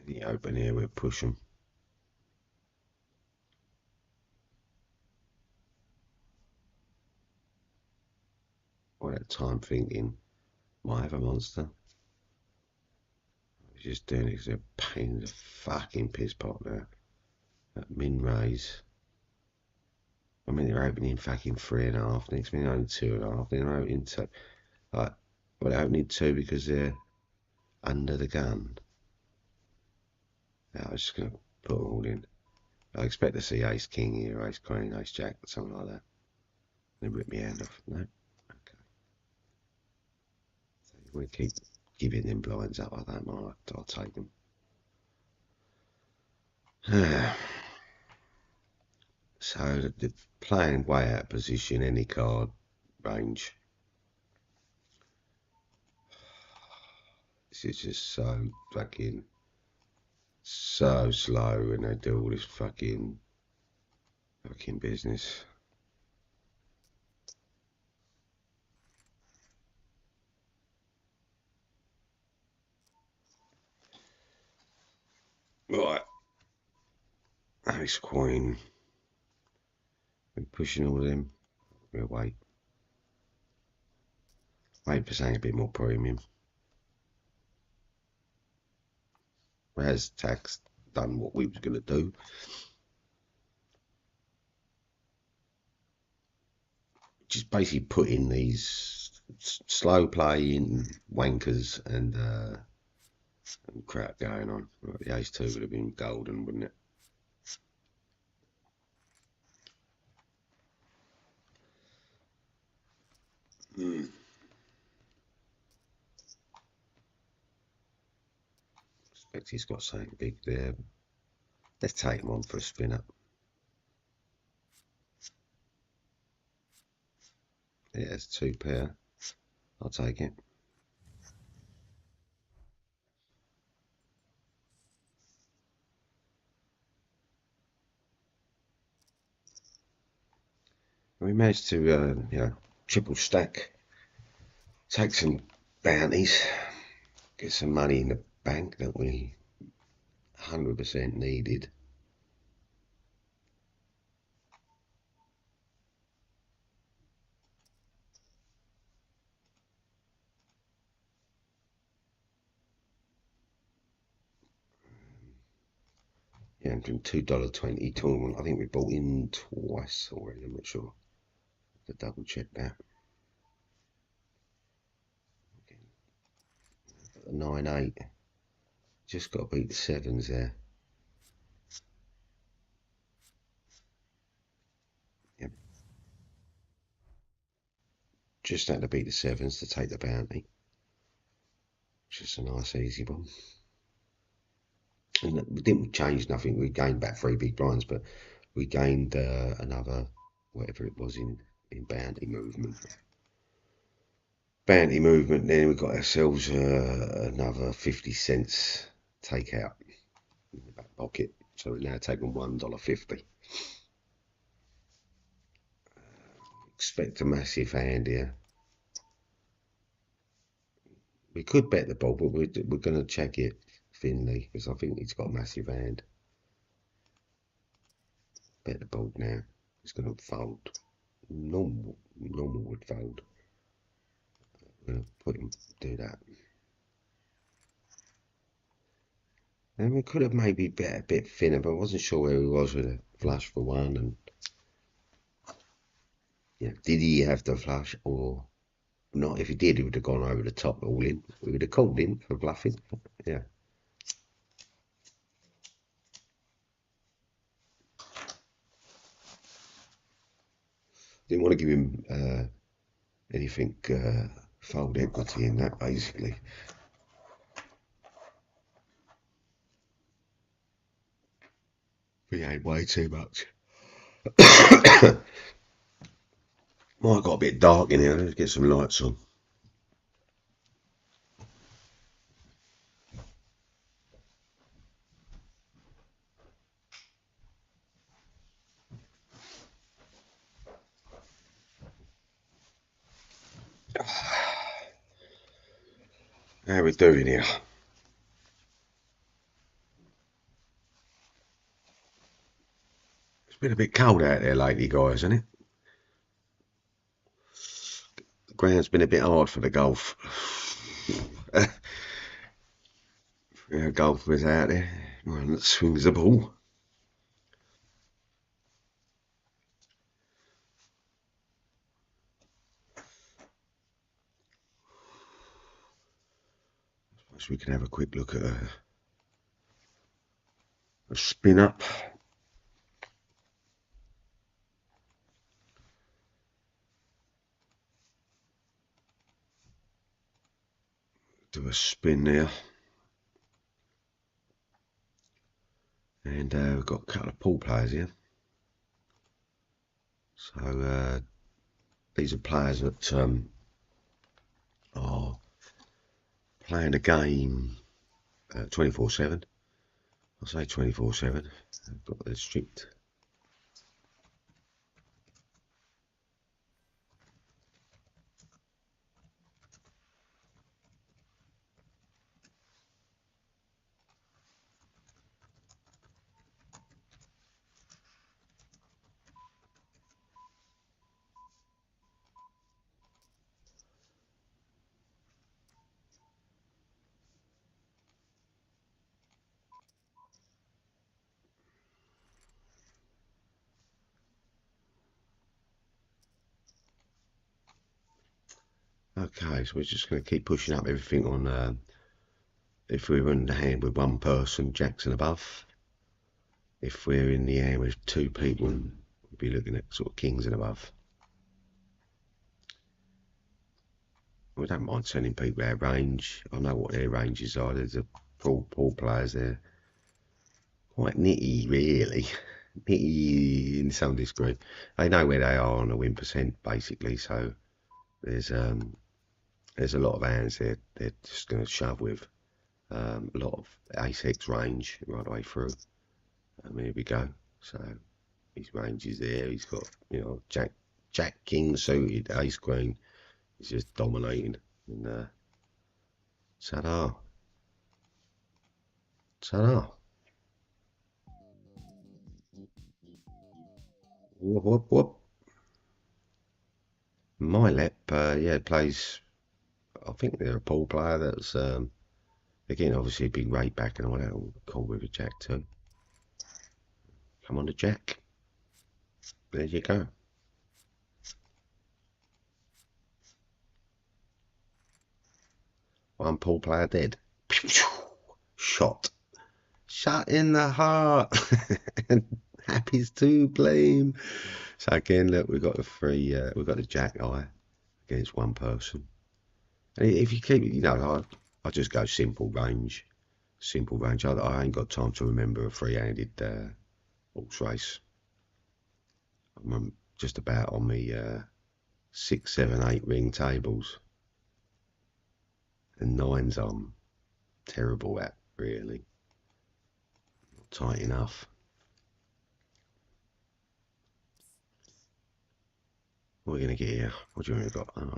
The open here, we'll push them. All that time thinking, might have a monster. He's just doing it because they're a pain in the fucking piss pot now. That min raise. I mean, they're opening fucking 3.5. Next minute, only 2.5. Then they're opening 2. Like, well, they're opening 2 because they're under the gun. Now, I'm just going to put them all in. I expect to see Ace King here, Ace Queen, Ace Jack, something like that. They rip my hand off. No? Okay. So we keep giving them blinds up. I don't mind. I'll take them. So the playing way out of position, any card range. This is just so fucking so slow, and they do all this fucking Fucking business. Right. Ace Queen. Been pushing all of them. We'll wait. Wait for something a bit more premium. Has tax done what we was going to do? Just basically put in these slow playing wankers and crap going on. Right, the ace 2 would have been golden, wouldn't it? Expect he's got something big there. Let's take him on for a spin up. Yeah, it's 2 pair. I'll take it. We managed to, you know, triple stack, take some bounties, get some money in the bank that we 100% needed. Yeah, and from $2.20 tournament, I think we bought in twice already. I'm not sure. To double check that. 9-8. Just got to beat the 7s there. Yep. Just had to beat the 7s to take the bounty. Just a nice easy one. And we didn't change nothing. We gained back 3 big blinds, but we gained another, whatever it was in bounty movement. Bounty movement, then we got ourselves another 50 cents take out in the back pocket. So we're now taking $1.50. Expect a massive hand here. We could bet the ball, but we're going to check it thinly because I think he's got a massive hand. Bet the ball now. It's going to fold. Normal would fold. I'm going to put him do that. And we could have maybe bet a bit thinner, but I wasn't sure where he was with a flush for 1. And yeah, did he have the flush or not? If he did, he would have gone over the top all in. We would have called him for bluffing. Yeah. Didn't want to give him anything fold equity in that, basically. We ain't way too much. Might have got a bit dark in here. Let's get some lights on. How are we doing here? It's been a bit cold out there lately, guys, hasn't it? The ground's been a bit hard for the golf. Yeah, golfers out there, one that swings the ball. I suppose we can have a quick look at a spin up. Do a spin there. And we've got a couple of pool players here. So these are players that are playing the game 24/7. I say 24/7. They've got their strict Okay, so we're just going to keep pushing up everything on. If we're in the hand with one person, jacks and above. If we're in the hand with two people, we'll be looking at sort of kings and above. We don't mind sending people our range. I know what their ranges are. There's a pool players there. Quite nitty, really. Nitty in some degree. They know where they are on the win percent, basically. So there's a lot of hands they're just going to shove with. A lot of ace-x range right the way through. Here we go. So his range is there. He's got, you know, Jack King suited, ace queen. He's just dominating. And ta-da. Ta-da. Whoop, whoop, whoop. Mylep, yeah, plays. I think they're a pool player that's, again, obviously a big rate back and all that. Cool with a jack too. Come on, the jack. There you go. One pool player dead. Shot. Shot in the heart. And happy's to blame. So again, look, we've got the three, we've got the jack eye against one person. And if you keep, you know, I just go simple range. Simple range. I ain't got time to remember a three-handed horse race. I'm just about on the 6, 7, 8 ring tables. And 9s I'm terrible at, really. Not tight enough. What are we going to get here? What do you want to got? Oh,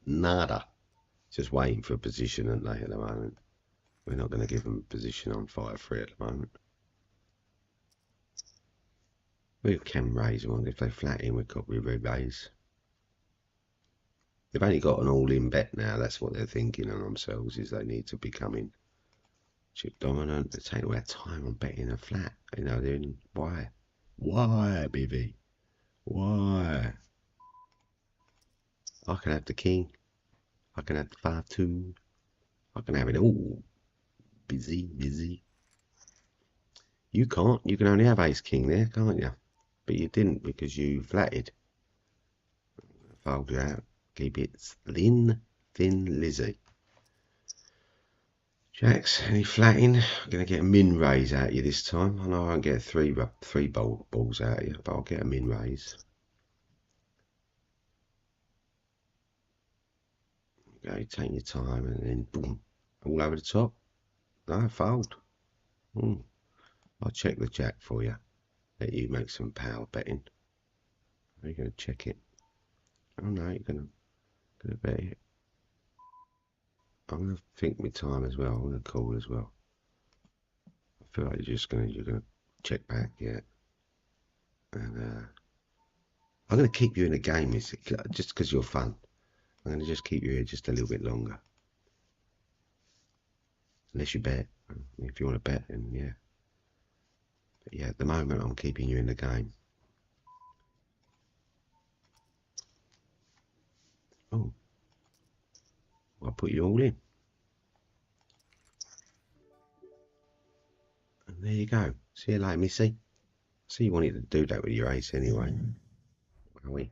nada. Just waiting for a position, aren't they, at the moment? We're not going to give them a position on 5-3 at the moment. We can raise one. If they flat in, we raise. They've only got an all-in bet now. That's what they're thinking on themselves, is they need to become in chip dominant. They're taking away time on betting a flat. You know, they're in, why? Why, BV? Why? I can have the king. I can have the 5-2. I can have it all. Busy. You can't. You can only have ace king there, can't you? But you didn't because you flatted. Fold it out. Keep it thin Lizzie. Jacks, any flatting? I'm going to get a min raise out of you this time. I know I won't get three balls out of you, but I'll get a min raise. Okay, take your time and then boom, all over the top. No, fold. I'll check the jack for you. Let you make some power betting. Are you going to check it? Oh no, you're going to bet it. I'm going to think my time as well. I'm going to call as well. I feel like you're going to check back, yeah. And I'm going to keep you in the game, just because you're fun. I'm going to just keep you here just a little bit longer. Unless you bet. If you want to bet, then yeah. But yeah, at the moment I'm keeping you in the game. Oh. I'll put you all in. And there you go. See you later, Missy. See, you wanted to do that with your ace anyway. Are we?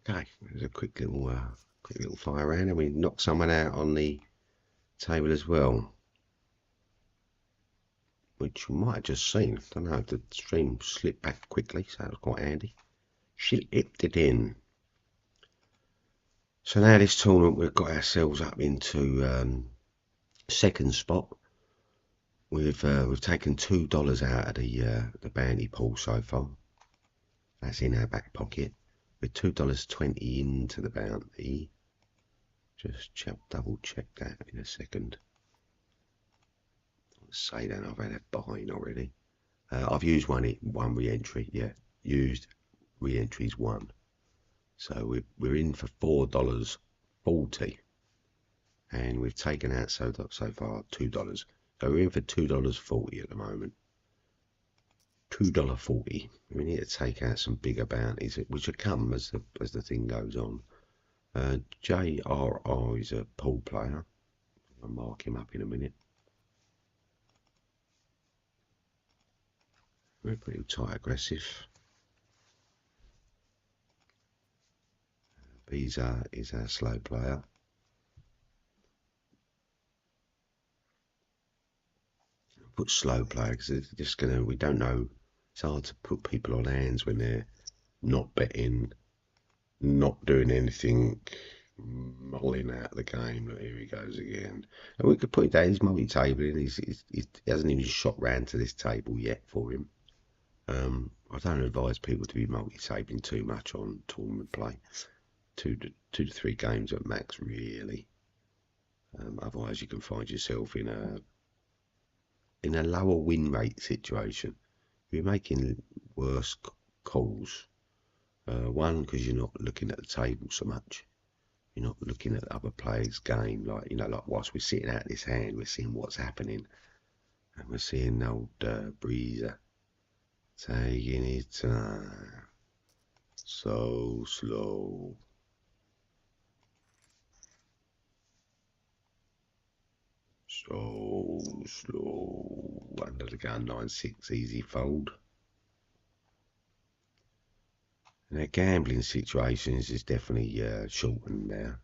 Okay, there's a quick little fire round, and we knocked someone out on the table as well, which you might have just seen. I don't know, the stream slipped back quickly, so that was quite handy. Slipped it in. So now this tournament, we've got ourselves up into second spot. We've taken $2 out of the bounty pool so far. That's in our back pocket. With $2.20 into the bounty. Just double check that in a second. I'll say that I've had a buying already. I've used one re-entry. Yeah, used re-entries 1. So we're in for $4.40, and we've taken out so far $2. So we're in for $2.40 at the moment. $2.40. We need to take out some bigger bounties, which will come as the thing goes on. JRR is a pool player. I'll mark him up in a minute. We're pretty tight aggressive. Biza is our slow player. Put slow player because it's just gonna. We don't know. It's hard to put people on hands when they're not betting, not doing anything, mulling out the game. Look, here he goes again. And we could put it down. He's multi-tabling. He hasn't even shot round to this table yet for him. I don't advise people to be multi-tabling too much on tournament play. Two to three games at max, really. Otherwise, you can find yourself in a lower win rate situation. You're making worse calls. One, because you're not looking at the table so much. You're not looking at other players' game. Like whilst we're sitting out this hand, we're seeing what's happening, and we're seeing old Breezer taking his time, so slow. So slow. Under the gun, 9-6, easy fold. And their gambling situations is definitely shortened now.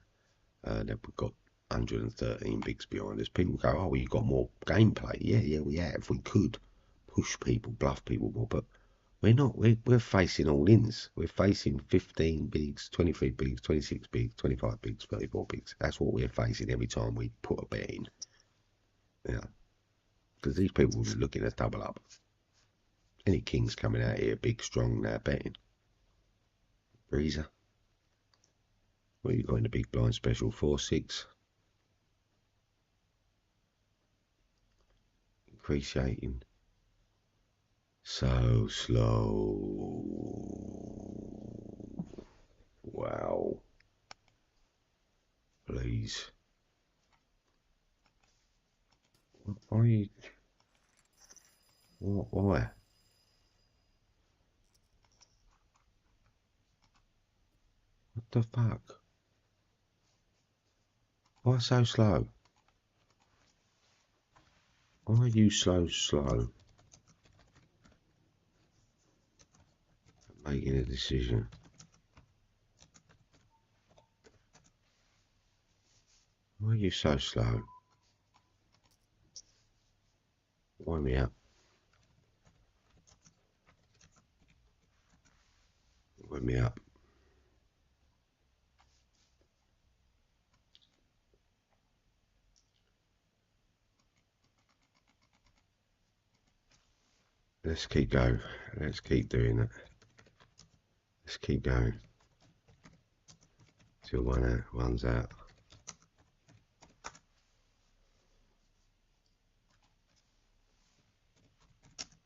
That we've got 113 bigs behind us. People go, oh, well, you've got more gameplay. Yeah, we have. We could push people, bluff people more, but we're not. We're facing all-ins. We're facing 15 bigs, 23 bigs, 26 bigs, 25 bigs, 34 bigs. That's what we're facing every time we put a bet in. Yeah, because these people are looking to double up. Any kings coming out here, big, strong, now betting. Breezer. What you got in the big blind special? 4-6. Appreciating. So slow. Wow. Please. Why are you... Why? What the fuck? Why so slow? Why are you so slow? Making a decision. Why are you so slow? Wind me up. Wind me up. Let's keep going. Let's keep doing it. Let's keep going. Till one's out.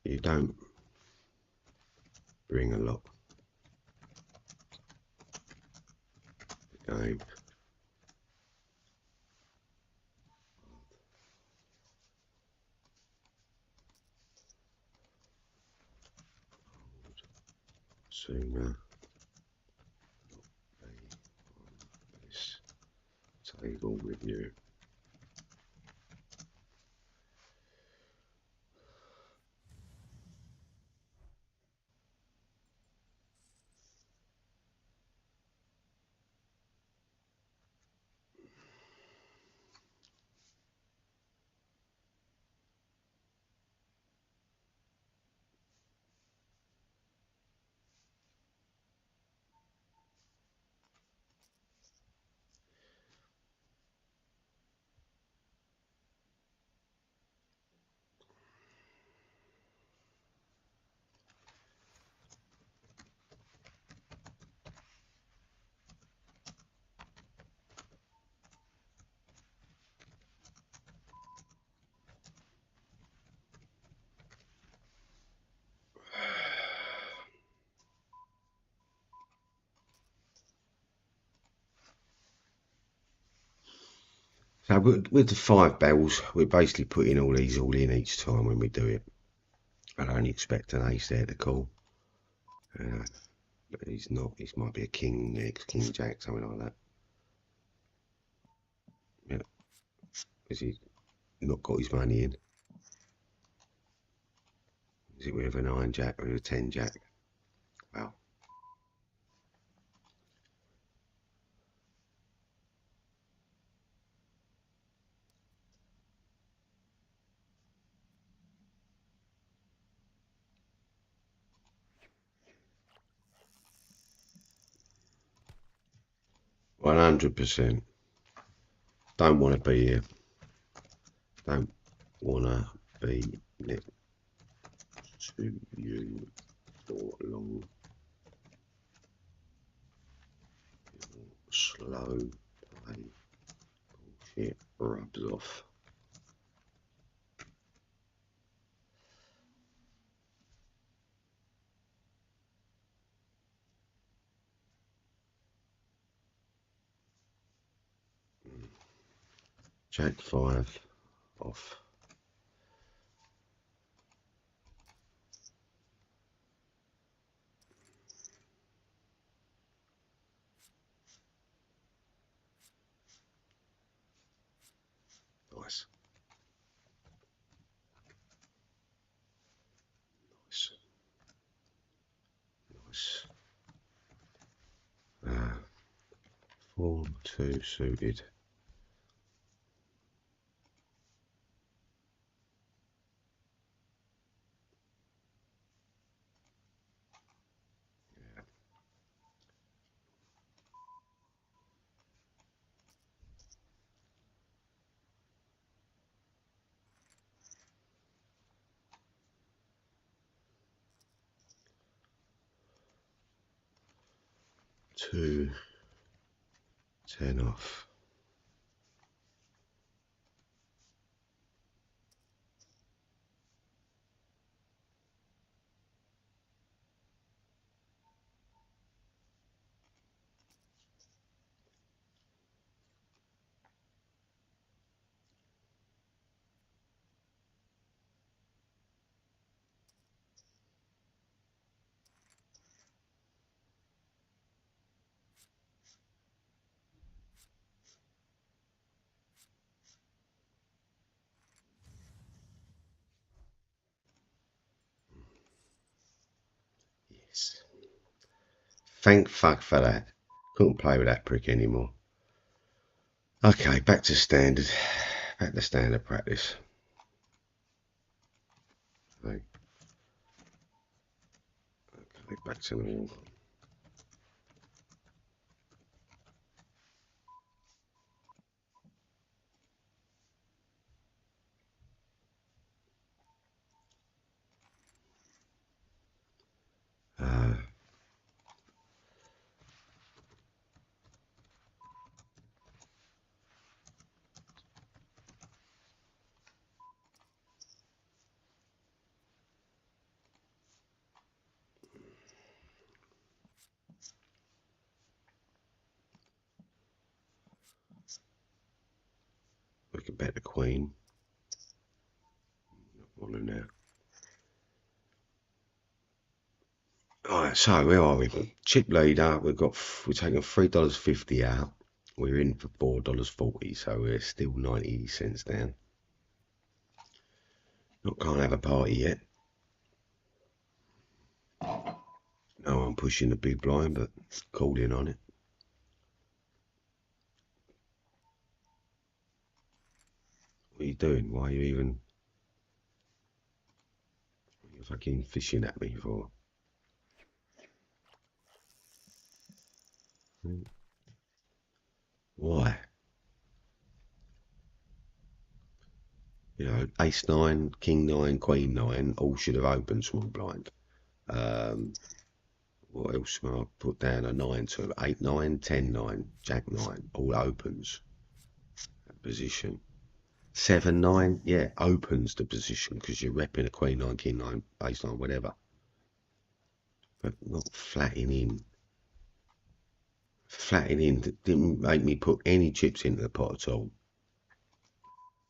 You don't bring a lot. Game. Sooner be on this table with you. So with the 5 barrels, we're basically putting all these all in each time when we do it. I'd only expect an ace there to call. But he's not. He might be a king next, king jack, something like that. Yeah, because he's not got his money in. Is it with a 9 jack or a 10 jack? Well, $100%. Don't want to be here. Don't want to be next to you for long. Slow play bullshit rubs off. Jack 5 off. Nice. Nice. Nice. 4-2 suited. Two, 10 off. Yes. Thank fuck for that. Couldn't play with that prick anymore. Okay, back to standard. Back to standard practice. Okay, back to normal. We can bet the queen. Not on there. Alright, so where are we? Chip leader, we're taking $3.50 out. We're in for $4.40, so we're still 90 cents down. Can't have a party yet. No, I'm pushing the big blind, but calling on it. What are you doing? Why are you even fucking fishing at me for? Why? You know, ace 9, king 9, queen 9, all should have opened small blind. What else can I put down a 9 to? 8, 9, 10, 9, jack 9, all opens that position. 7, 9, yeah, opens the position because you're repping a queen 9, king 9, ace 9, whatever. But not flatting in. Flatting in didn't make me put any chips into the pot at all.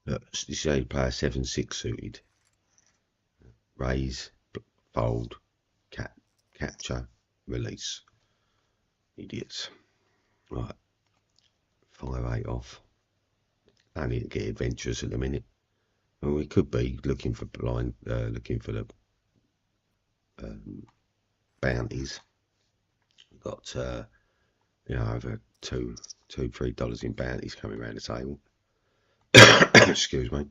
Look, this is how you play a 7-6 suited. raise, fold, capture, release. Idiots. Right, 5-8 off. I need to get adventurous at the minute. Well, we could be looking for looking for the bounties. We've got over $2-3 in bounties coming around the table. Excuse me.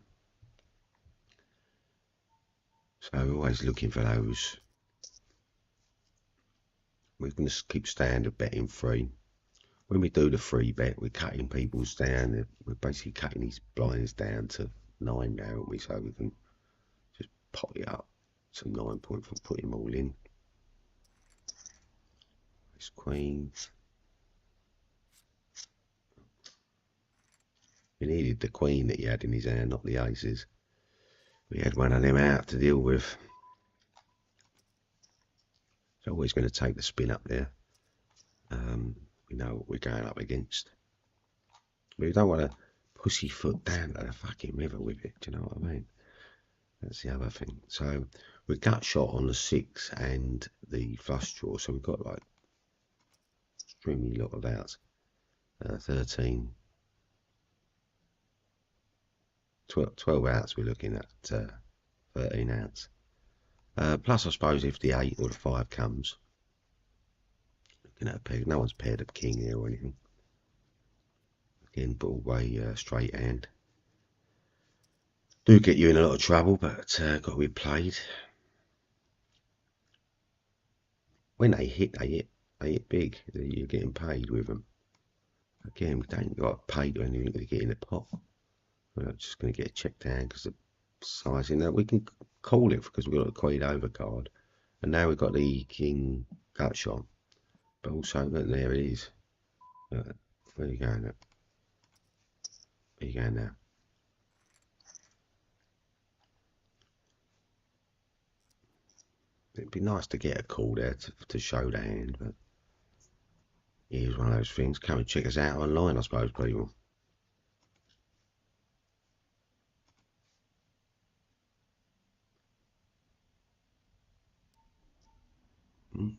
So we're always looking for those. We're going to keep standard betting free. When we do the free bet, we're cutting people's down. We're basically cutting these blinds down to 9 now, aren't we? So we can just pop it up to 9 for putting them all in. This queen. He needed the queen that he had in his hand, not the aces. We had one of them out to deal with. It's always going to take the spin up there. We know what we're going up against. We don't want to pussyfoot down to the fucking river with it, do you know what I mean? That's the other thing. So we gut shot on the 6 and the flush draw, so we've got like extremely lot of outs. 13, 12 outs we're looking at, 13 outs. Plus I suppose if the 8 or the 5 comes, looking at a pair, no one's paired up king here or anything. Again, ball way straight hand. Do get you in a lot of trouble, but got to be played. When they hit big. You're getting paid with them. Again, we don't got paid or anything to get in the pot. We're not just going to get a check down because the sizing that we can call it because we've got a queen over card, and now we've got the king gut shot. But also, there it is. Where are you going at? Where are you going now? It'd be nice to get a call there to show the hand, but here's one of those things. Come and check us out online, I suppose, people.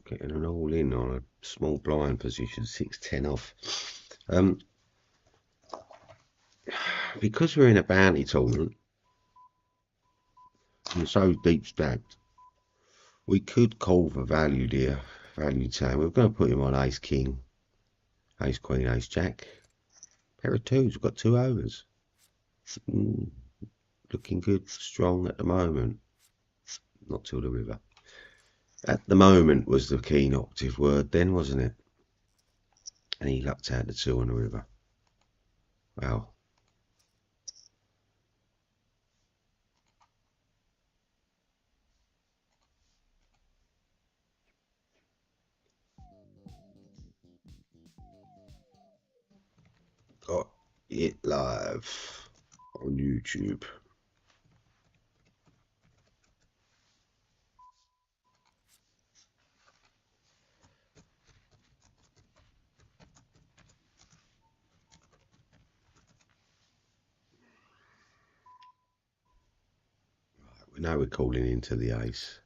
Getting an all in on a small blind position, 6-10 off. Because we're in a bounty tournament and so deep stacked, we could call for value here. Value time. We're going to put him on ace king, ace queen, ace jack. Pair of 2s. We've got 2 overs. Looking good, strong at the moment. Not till the river. At the moment was the key operative word then, wasn't it? And he lucked out the 2 on the river. Wow. Got it live on YouTube. We know we're calling into the ace.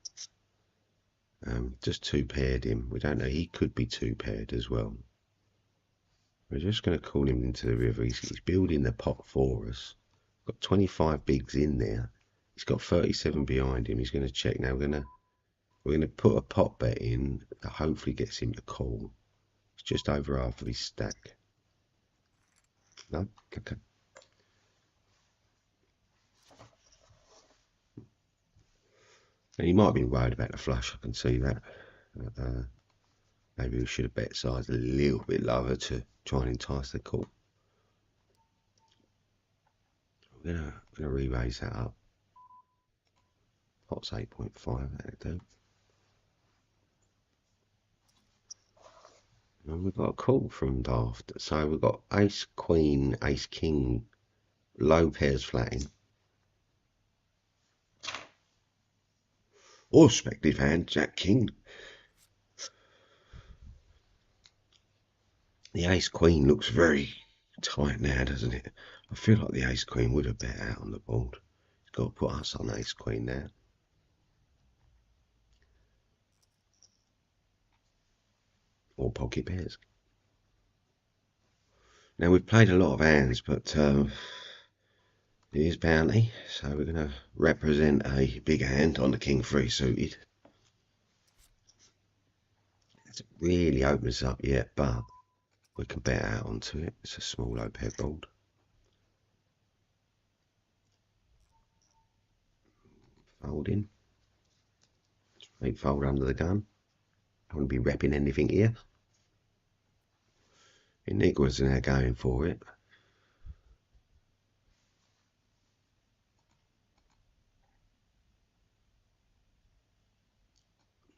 Just 2 paired him. We don't know, he could be 2 paired as well. We're just going to call him into the river. He's building the pot for us. Got 25 bigs in there. He's got 37 behind him. He's going to check now. We're going to put a pot bet in that hopefully gets him to call. It's just over half of his stack. No? Okay. And he might be worried about the flush. I can see that. Maybe we should have bet size a little bit lower to try and entice the call. I'm gonna re-raise that up. Pot's 8.5, that'll do. And we've got a call from Daft. So we've got ace queen, ace king, low pairs flatting. Or respective hand, jack king. The ace queen looks very tight now, doesn't it? I feel like the ace queen would have bet out on the board. He's got to put us on ace queen now. or pocket pairs. Now we've played a lot of hands, but it is bounty, so we're going to represent a big hand on the king 3 suited. It hasn't really opened us up yet, but we can bet out onto it. It's a small low pair board. Folding. Straight fold under the gun. I wouldn't be repping anything here. Enigmas are now going for it.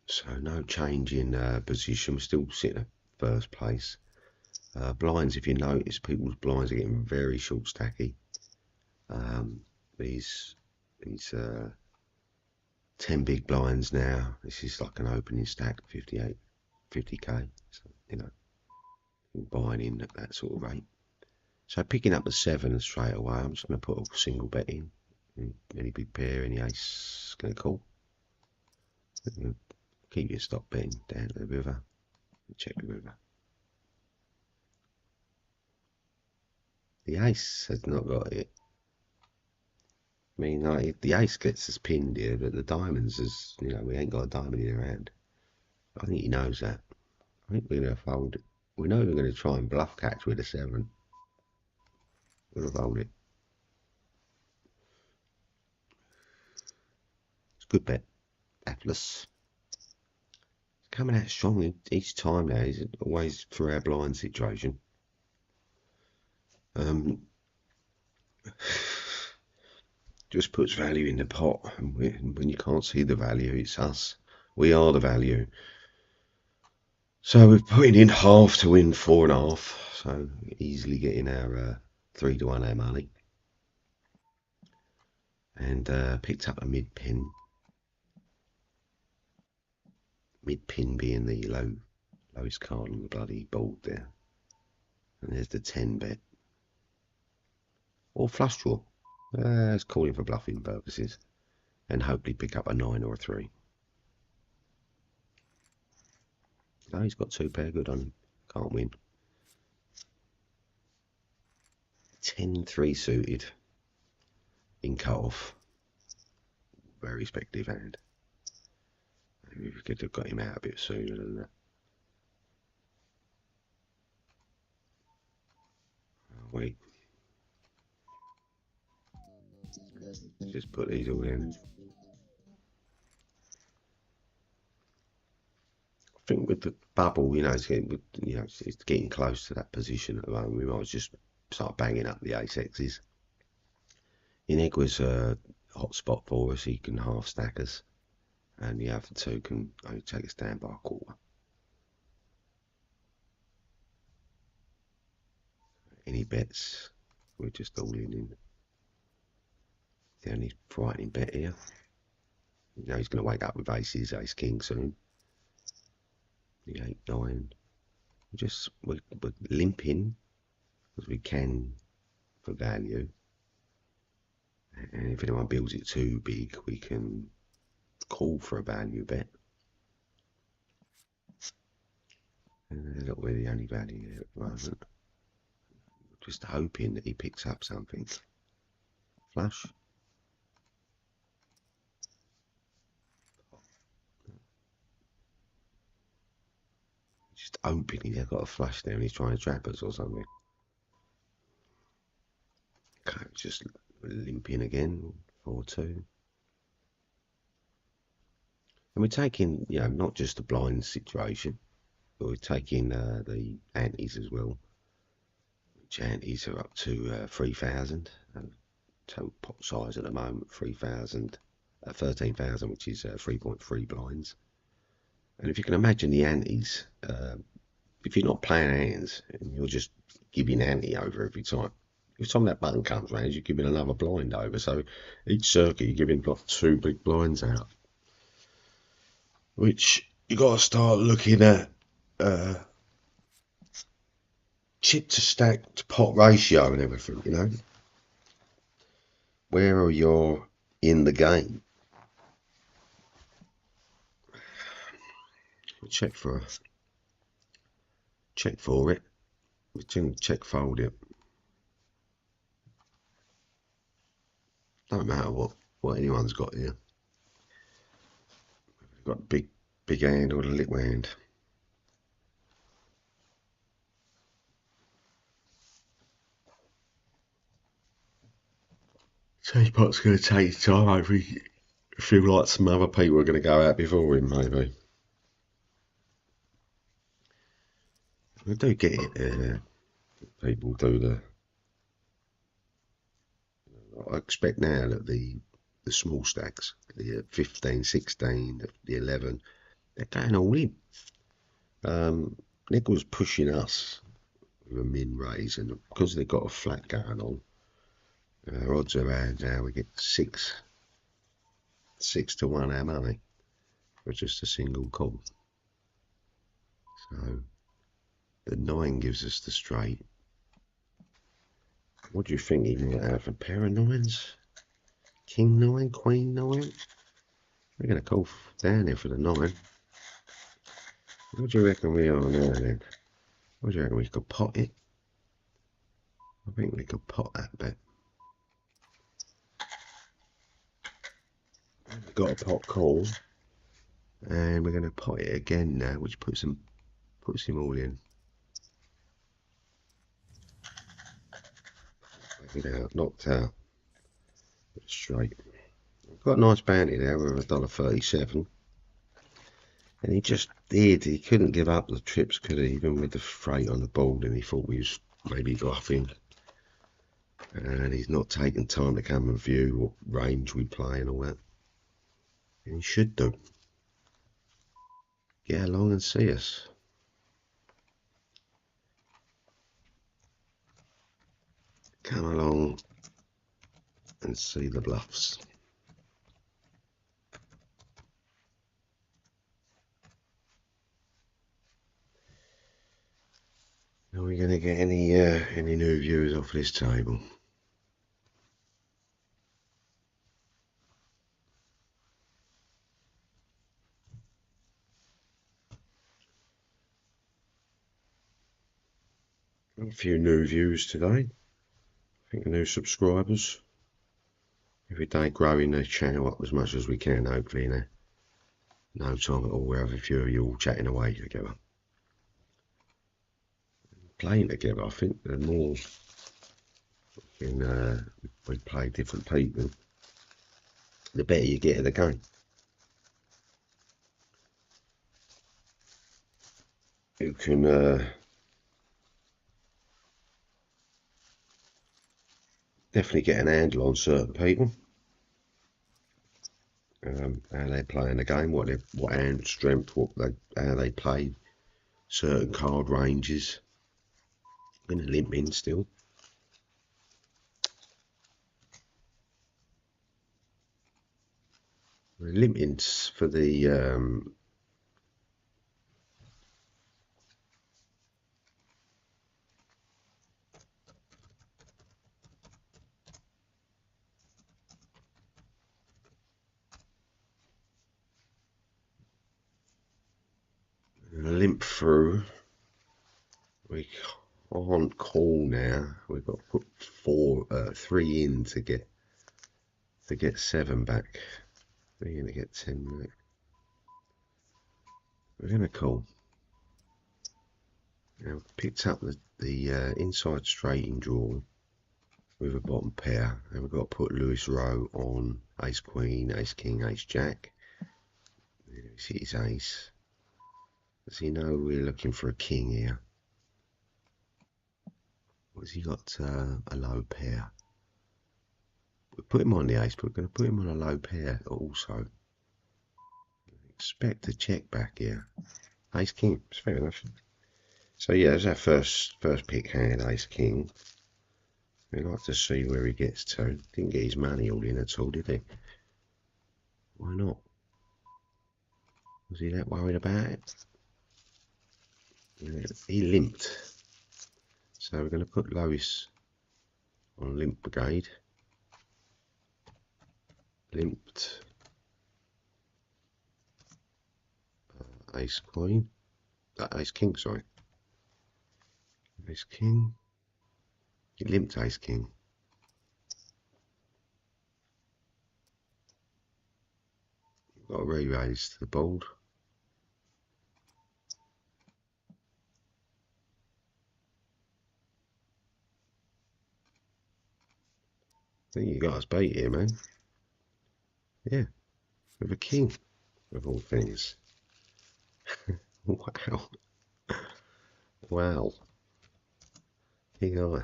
So no change in position. We're still sitting at first place. Blinds, if you notice, people's blinds are getting very short stacky. These 10 big blinds now. This is like an opening stack, 50k. So, you know, buying in at that sort of rate. So picking up the 7 straight away, I'm just going to put a single bet in. Any big pair, any ace, going to call. Keep your stop betting down to the river. Check the river. The ace has not got it. I mean, like, the ace gets us pinned here, but the diamonds is, you know, we ain't got a diamond in our hand. I think he knows that. I think we're going to fold it. We know we're going to try and bluff catch with a 7. We're going to fold it. It's a good bet. Atlas. It's coming out strong each time now. He's always through our blind situation. Just puts value in the pot, and when you can't see the value, it's us. We are the value. So we're putting in half to win 4.5, so easily getting our 3-1 our money. And picked up a mid pin. Mid pin being the lowest card on the bloody board there. And there's the 10 bet. Or flush draw. It's calling for bluffing purposes. And hopefully pick up a 9 or a 3. No, he's got 2 pair, good on him. Can't win. 10-3 suited. In cut off. Very respective hand. Maybe we could have got him out a bit sooner than that. Oh, wait. Just put these all in. I think with the bubble, you know, it's getting close to that position at the moment. We might just start banging up the ace X's. Enigma's a hot spot for us. He can half stack us, and the other 2 can only take us down by a quarter. Any bets, we're just all in. The only frightening bet here. You know, he's going to wake up with aces, ace king soon. The 8-9. We're limping as we can for value. And if anyone builds it too big, we can call for a value bet. And look, we're the only value here at the moment. Just hoping that he picks up something. Flush. Just hoping he's got a flush there and he's trying to trap us or something. Okay, just limping again. 4-2. And we're taking, you know, not just the blind situation, but we're taking the antes as well. Which antes are up to 3,000. Total pot size at the moment, 13,000, which is 3.3 blinds. And if you can imagine the antes, if you're not playing hands and you're just giving ante over every time that button comes round, you're giving another blind over. So each circuit you're giving like 2 big blinds out, which you got to start looking at chip to stack to pot ratio and everything. You know, where are you in the game? We'll check for check for it. We generally check fold it. Don't matter what anyone's got here. We've got a big hand or a little hand. Teapot's going to take his time. Hopefully, feel like some other people are going to go out before him, maybe. We do get it. People do the. I expect now that the small stacks, the 15, 16, the 11, they're going all in. Nick was pushing us with a min raise, and because they've got a flat going on, our odds around now we get 6 to 1 our money for just a single call. So the 9 gives us the straight. What do you think he might have? A pair of 9s? King 9, Queen 9? We're going to call down here for the 9. What do you reckon we are now then? What do you reckon we could pot it? I think we could pot that bet. We've got a pot call, and we're going to pot it again now, which puts him all in. Take it out, knocked out, straight. We've got a nice bounty there with $1.37, and he just did. He couldn't give up the trips, could he? Even with the freight on the board, and he thought we was maybe bluffing. And he's not taking time to come and view what range we play and all that. And he should do. Get along and see us. Come along and see the bluffs. Are we going to get any new viewers off this table? A few new views today. I think new subscribers. Every day growing the channel up as much as we can, hopefully in no time at all. We'll have a few of you all chatting away together. Playing together, I think the more we play different people, the better you get at the game. You can definitely get an handle on certain people, how they play in the game, what hand strength, how they play certain card ranges. I'm going to limp in still. We're limping for the limp through. We can't call now. We've got to put 3 in to get 7 back. We're going to get 10 back. We're going to call. Now we've picked up the inside straighting draw with a bottom pair, and we've got to put Lewis Rowe on Ace Queen, Ace King, Ace Jack. This is Ace. Does he know we're looking for a king here? What's he got? A low pair. We put him on the ace, but we're going to put him on a low pair also. Expect a check back here. Ace King. It's fair enough. So yeah, there's our first pick hand, Ace King. We'd like to see where he gets to. Didn't get his money all in at all, did he? Why not? Was he that worried about it? Yeah, he limped. So we're going to put Lois on limp brigade. Limped. Ace Queen. Ace King, sorry. Ace king. He limped ace king. Got a re-raise to the board. I think you got us beat here, man. Yeah, with a king, of all things. Wow. Wow. King high.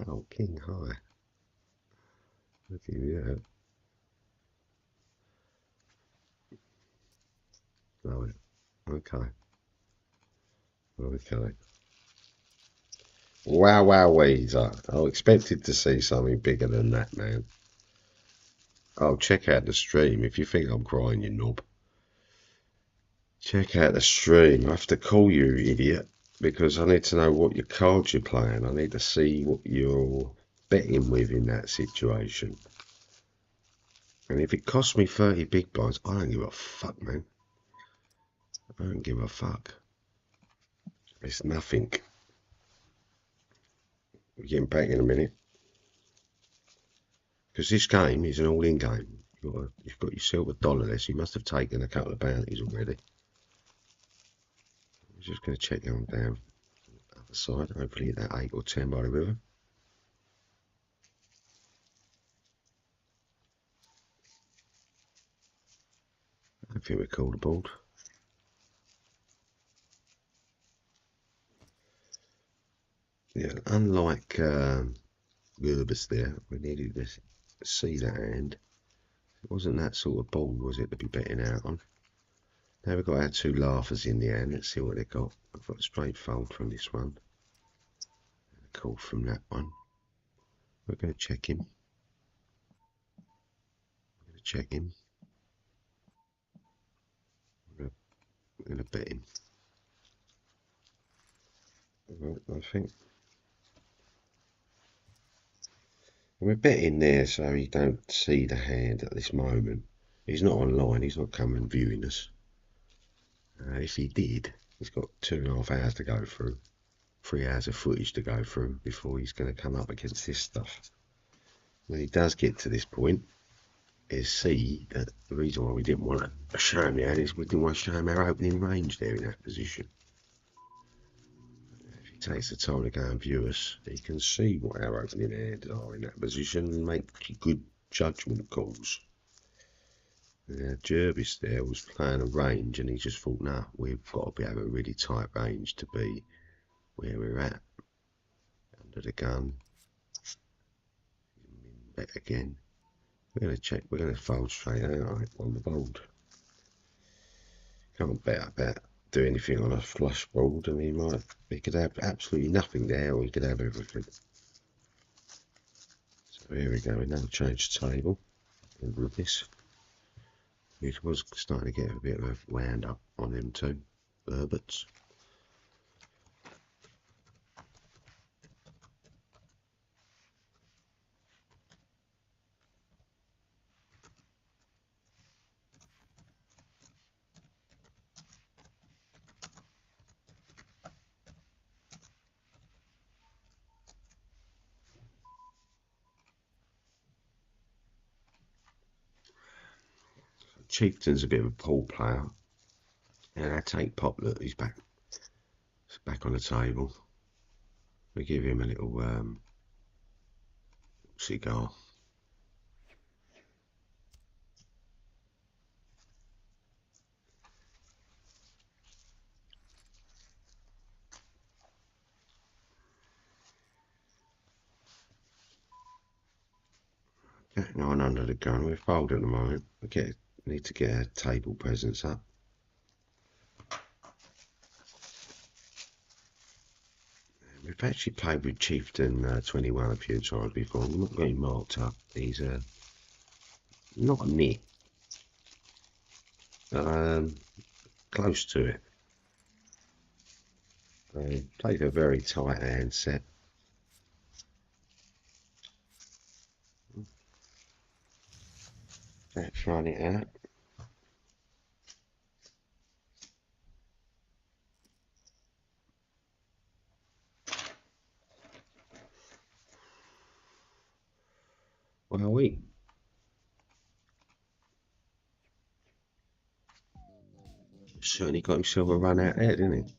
Oh, king high. Look at you. Love it. Okay. Okay. Wow, wow, Weezer. I expected to see something bigger than that, man. Oh, check out the stream. If you think I'm crying, you knob. Check out the stream. I have to call you, idiot, because I need to know what your cards you're playing. I need to see what you're betting with in that situation. And if it costs me 30 big blinds, I don't give a fuck, man. I don't give a fuck. It's nothing. We're getting back in a minute. Because this game is an all-in game. You've got your silver dollar there, so you must have taken a couple of bounties already. I'm just going to check them down the other side. Hopefully that 8 or 10 by the river. I think we called the board. Yeah, unlike Gerbers there, we needed to see that hand. It wasn't that sort of ball, was it, to be betting out on? Now we've got our two laughers in the hand. Let's see what they got. I've got a straight fold from this one. A call from that one. We're going to check him. We're going to check him. We're going to bet him. I think we're betting there so he don't see the hand at this moment. He's not online. He's not coming and viewing us. If he did, he's got 2.5 hours to go through. 3 hours of footage to go through before he's going to come up against this stuff. When he does get to this point, is see that the reason why we didn't want to show him the hand is we didn't want to show him our opening range there in that position. If he takes the time to go and view us, he can see what our opening hands are in that position and make good judgment calls. Jervis there was playing a range and he just thought, nah, we've got to have a really tight range to be where we're at. Under the gun. Bet again. We're going to check, we're going to fold straight out on the board. Can't bet about do anything on a flush board, and he could have absolutely nothing there, or he could have everything. So here we go, we now change the table with this. It was starting to get a bit of a wound up on them two Herberts. Chieftain's a bit of a pool player. And I take Poplar, he's back on the table. We give him a little cigar. Getting on under the gun, we're folding at the moment. We need to get our table presence up. We've actually played with Chieftain 21 a few times before. We're not getting marked up. He's not a nit. Close to it. Played a very tight hand set. Let's run it out. Well, we certainly got himself a run out there, didn't he?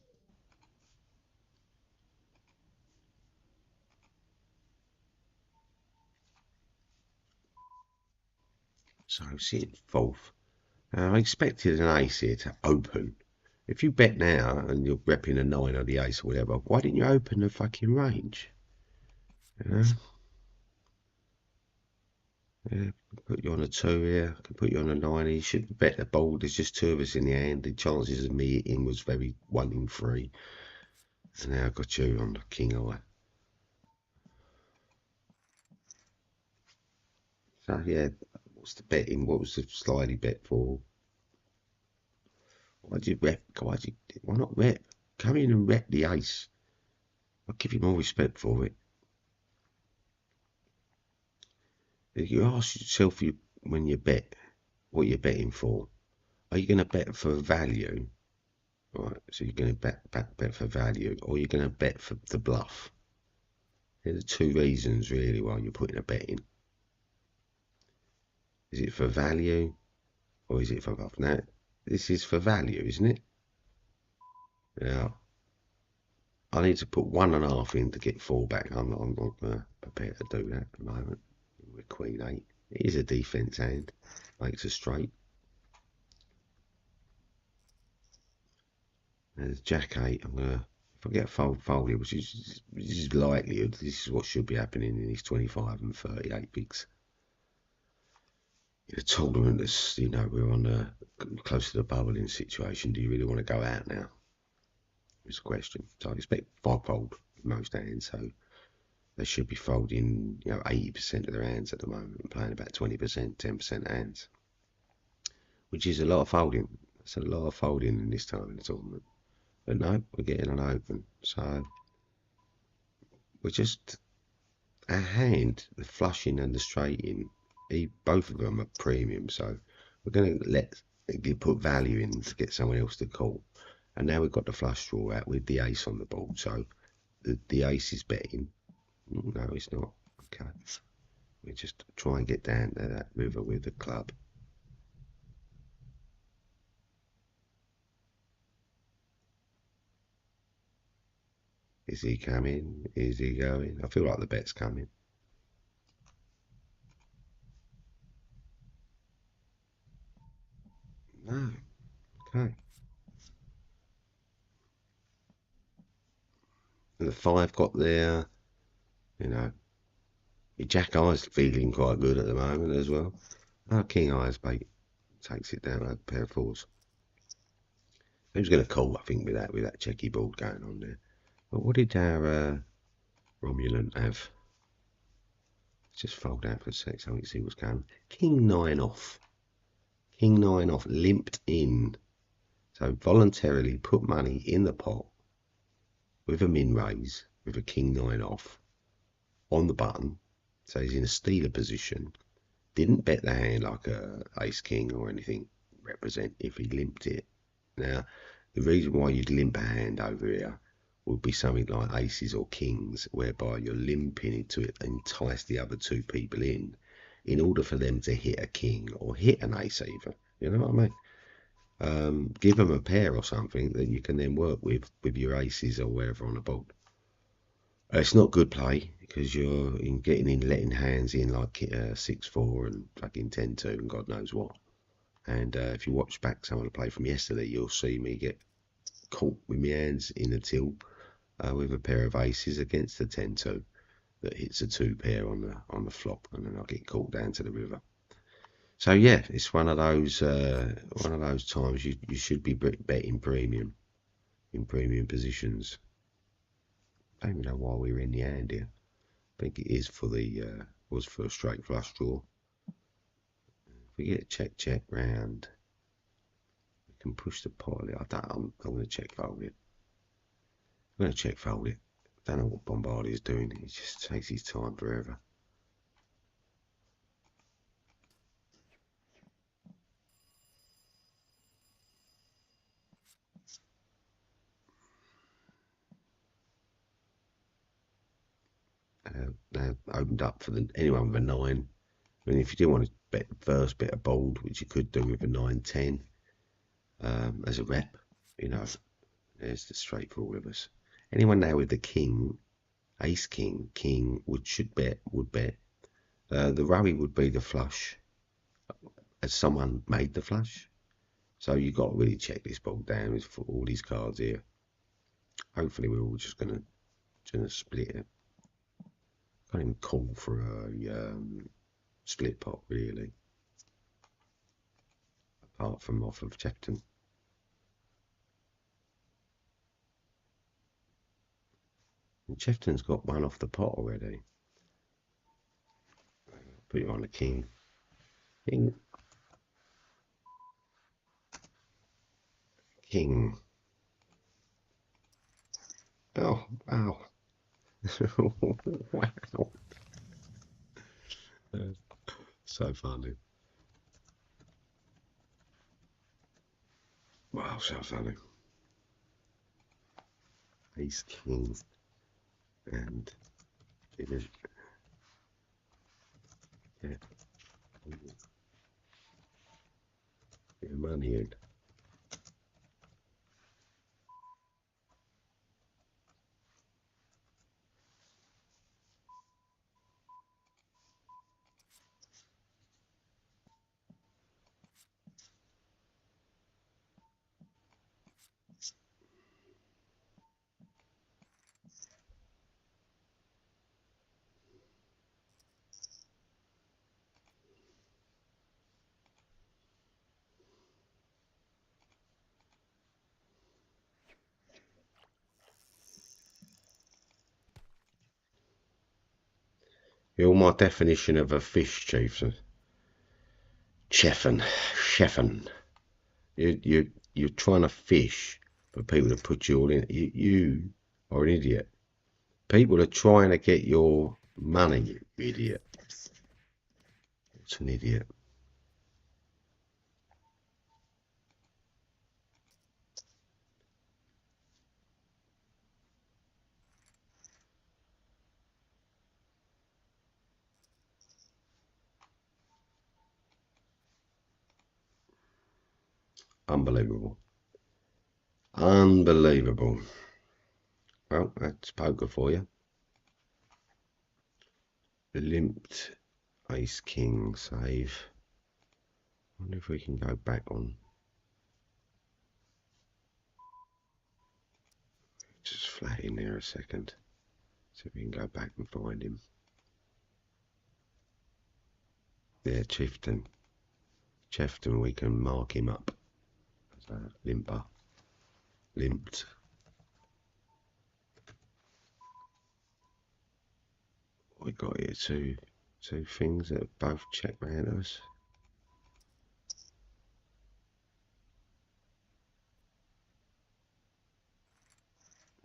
So sitting fourth. I expected an ace here to open. If you bet now and you're repping a 9 or the ace or whatever, why didn't you open the fucking range? You know? Yeah, put you on a 2 here, I can put you on a 9. You shouldn't bet the ball. There's just 2 of us in the hand. The chances of me hitting was very 1 in 3. And now I've got you on the king eye. So yeah, what's the betting? What was the slidey bet for? Why'd you rep? Why not rep? Come in and rep the ace. I'll give you more respect for it. If you ask yourself when you bet, what you're betting for. Are you going to bet for value? Right, so you're going to bet for value, or you're going to bet for the bluff. There are 2 reasons really why you're putting a bet in. Is it for value, or is it for bluff? Now, this is for value, isn't it? Now, I need to put 1.5 in to get 4 back. I'm not prepared to do that at the moment. With Queen 8, it is a defense hand, makes a straight. There's Jack 8. I'm gonna, if I get folded, which is likelihood, this is what should be happening in these 25 and 38 bigs. In a tournament that's, you know, we're on the close to the bubbling situation. Do you really want to go out now? It's a question. So I expect 5-fold most hands. So they should be folding, you know, 80% of their hands at the moment and playing about 20%, 10% hands, which is a lot of folding. It's a lot of folding in this time in the tournament. But no, we're getting an open. So we're just a hand, the flushing and the straighting, both of them are premium. So we're going to put value in to get someone else to call. And now we've got the flush draw out with the ace on the board. So the ace is betting. No, it's not. Okay. We just try and get down to that river with the club. Is he coming? Is he going? I feel like the bet's coming. No. Okay. And the 5 got there. You know, your Jack Eye's feeling quite good at the moment as well. Oh, King Eyes, mate, takes it down a pair of 4s. Who's going to call, I think, with that checky board going on there. But what did our Romulan have? Just fold out for a sec so we can see what's going on. King 9 off. King 9 off, limped in. So voluntarily put money in the pot with a min raise, with a King 9 off, on the button. So he's in a stealer position. Didn't bet the hand like a ace king or anything represent if he limped it. Now, the reason why you'd limp a hand over here would be something like aces or kings, whereby you're limping into it and entice the other 2 people in order for them to hit a king or hit an ace even. You know what I mean? Give them a pair or something that you can then work with your aces or wherever on the board. It's not good play because you're getting in, letting hands in like 6-4 and fucking 10-2 and God knows what. And if you watch back some of the play from yesterday, you'll see me get caught with my hands in a till with a pair of aces against the 10-2 that hits a 2 pair on the flop, and then I get caught down to the river. So yeah, it's one of those times you should be betting premium in premium positions. I don't even know why we were in the hand here. I think it is for the was for a straight flush draw. If we get check round, we can push the pot. I'm going to check fold it. I'm going to check fold it. Don't know what Bombardier's doing. He just takes his time forever. They opened up for anyone with a 9. And if you do want to bet the first bit of bold, which you could do with a 9-10 as a rep, you know, there's the straight for all of us. Anyone now with the king, ace king, king would bet. The rowdy would be the flush, as someone made the flush. So you've got to really check this board down for all these cards here. Hopefully we're all just gonna split it. Can't even call for a split pot really, apart from off of Chefton. And Chefton's got one off the pot already. Put you on a king. King. King. Oh, wow. Wow. So funny. Wow, so funny. Ace king. And it is. Yeah. Get money in. You're my definition of a fish chieftain. Chefin. You're trying to fish for people to put you all in. You are an idiot. People are trying to get your money, you idiot. It's an idiot. Unbelievable. Unbelievable. Well, that's poker for you. Limped ace king save. I wonder if we can go back on. Just flat in there a second. See if we can go back and find him. Yeah, Chefton, we can mark him up as a limper. Limped. We got here two things that both check round us.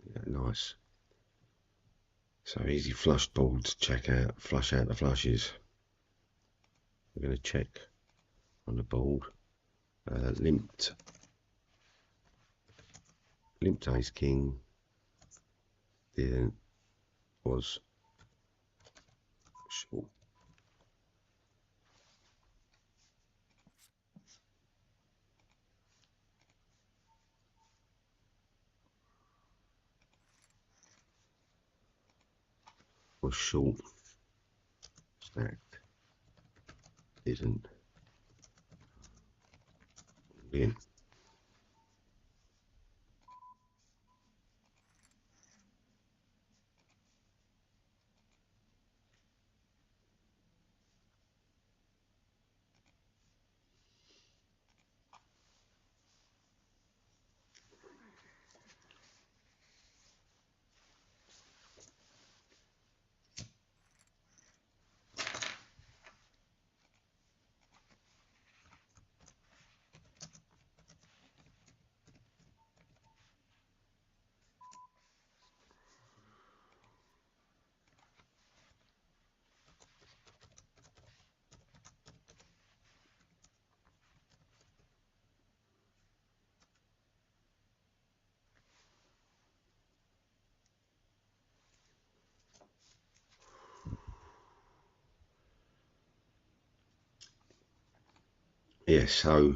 Yeah, nice. So easy flush board to check out, flush out the flushes. We're going to check on the board. Limped ace king didn't, was short. Was short. Stacked. Didn't win. yeah, so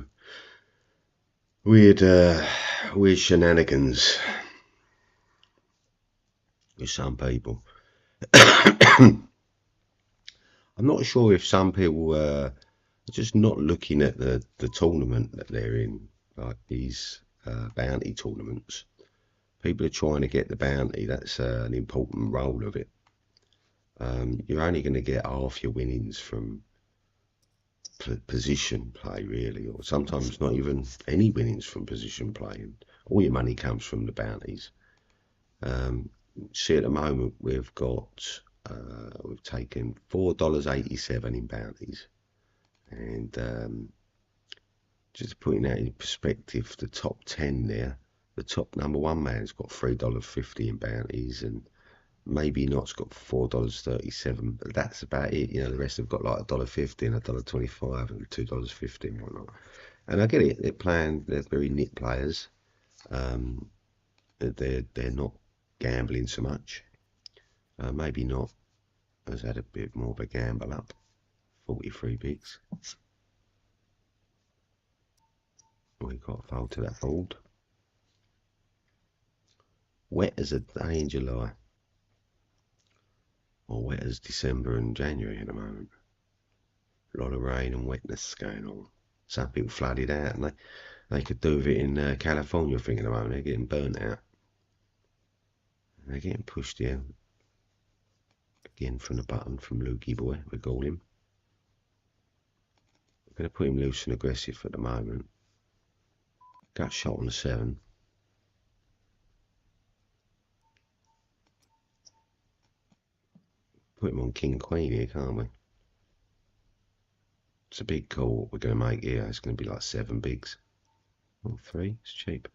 weird shenanigans with some people. I'm not sure if some people are just not looking at the tournament that they're in, like these bounty tournaments. People are trying to get the bounty. That's an important role of it. You're only going to get half your winnings from position play, really, or sometimes not even any winnings from position play. And all your money comes from the bounties. See, at the moment we've taken $4.87 in bounties, and just putting that in perspective, the top 10 there, the top number one man's got $3.50 in bounties, and maybe not's got $4.37, but that's about it. The rest have got like $1.50 and $1.25 and $2.50 and whatnot. And I get it, they're very nit players. They're not gambling so much. Maybe not has had a bit more of a gamble up. 43 bigs. We got a fold to that fold. Wet as a day in July. Or wet as December and January at the moment. A lot of rain and wetness going on. Some people flooded out, and they could do with it in California, I think, at the moment. They're getting burnt out. They're getting pushed here. Again from the button from Lukey Boy, we call him. We're going to put him loose and aggressive at the moment. Got shot on the 7. Put him on King Queen here, can't we? It's a big call what we're going to make here. It's going to be like 7 bigs. Oh, 3, it's cheap.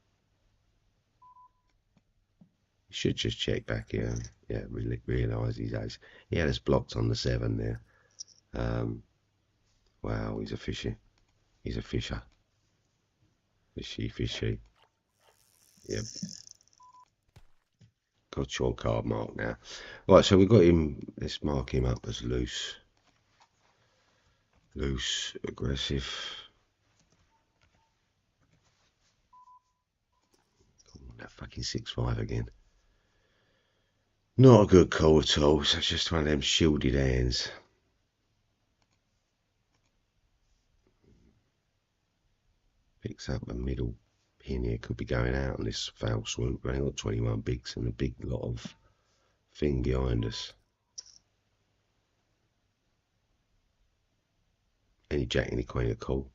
You should just check back here. Yeah, realise his ace. He had us blocked on the 7 there. Wow, he's a fishy. He's a fisher. Fishy. Yep. Got your card mark now. Right, so we've got him. Let's mark him up as loose. Loose, aggressive. Oh, that fucking 6-5 again. Not a good call at all. So it's just one of them shielded hands. Picks up a middle pin here. Could be going out on this foul swoop. We've only got 21 bigs and a big lot of thing behind us. Any jack, any queen, a call.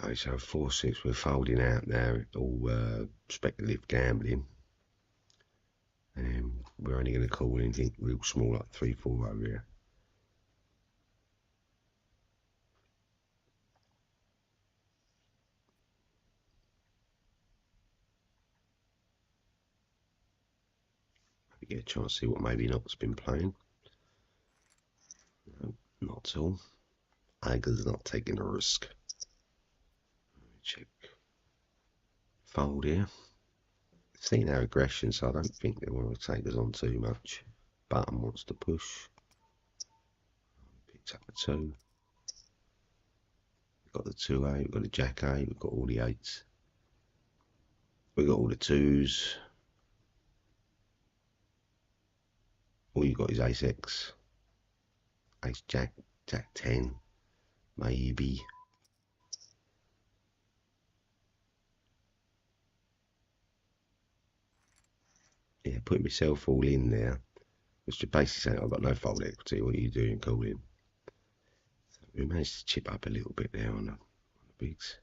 Okay, so 4-6, we're folding out now. All speculative gambling. And we're only going to call anything real small, like 3-4 over here. Get a chance to see what maybe not's been playing. No, not at all. Ager's not taking a risk. Check. Fold here. Seen our aggression, so I don't think they want to take us on too much. Button wants to push. Picked up a 2. We've got the 2-8, we've got the jack 8, we've got all the 8s. We've got all the 2s. All you've got is ace X. Ace jack, jack 10. Maybe. Yeah, putting myself all in there. Which is basically saying I've got no fold equity. What are you doing, calling? So we managed to chip up a little bit there on the bigs.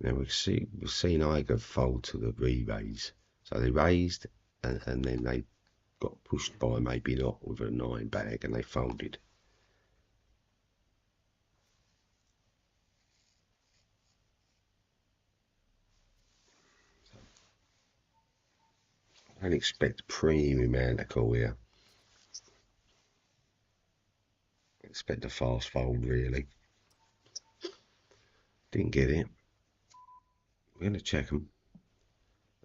Now we've seen Iger fold to the re-raise. So they raised and then they got pushed by maybe not with a 9 bag and they folded. I don't expect a premium man to call here. I expect a fast fold really. Didn't get it. We're going to check them.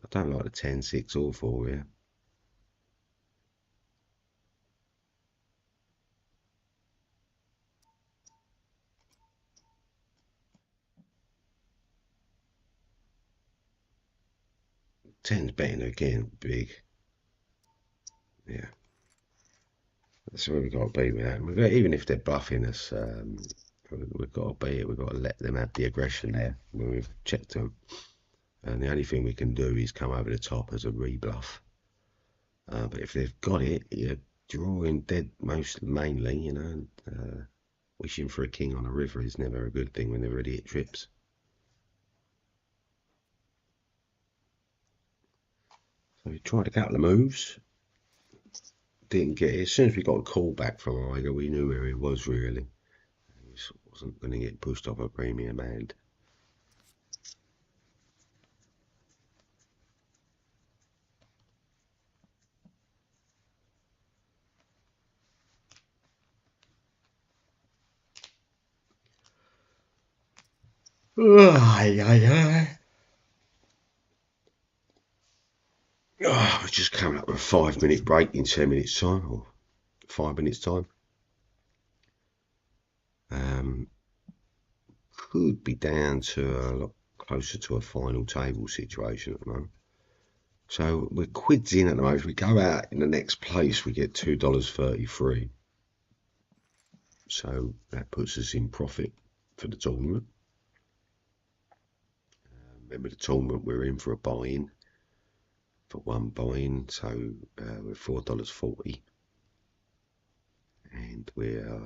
I don't like the 10, 6 or 4 here. 10's betting again, big. Yeah. That's where we've got to be with that. Even if they're bluffing us, we've got to be it. We've got to let them have the aggression there when we've checked them. And the only thing we can do is come over the top as a rebluff. But if they've got it, you're drawing dead mainly, you know. Wishing for a king on a river is never a good thing when they're already at trips. So we tried a couple of moves. Didn't get it. As soon as we got a call back from Iger, we knew where he was really. He wasn't going to get pushed off a premium hand. Oh, we're just coming up with a 5-minute break in 10 minutes time, or 5 minutes time. Could be down to a lot closer to a final table situation at the moment. So we're quids in at the moment. If we go out in the next place, we get $2.33. So that puts us in profit for the tournament. Remember the tournament, we're in for a buy-in, for one buy-in, so we're $4.40. And we're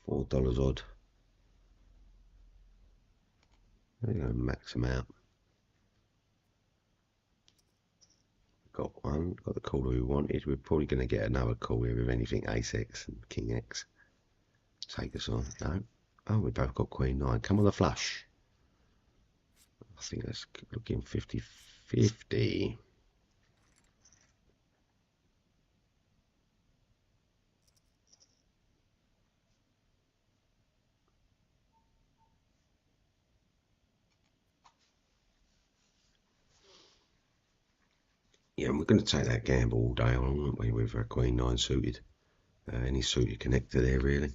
$4 odd. We're going to max them out. Got one, got the caller we wanted. We're probably going to get another call here with anything Ace X and King X. Take us on. No. Oh, we both got Queen 9. Come on the flush. I think that's looking 50-50. Yeah, and we're going to take that gamble all day on, aren't we, with our Queen 9 suited. Any suited connector there, really.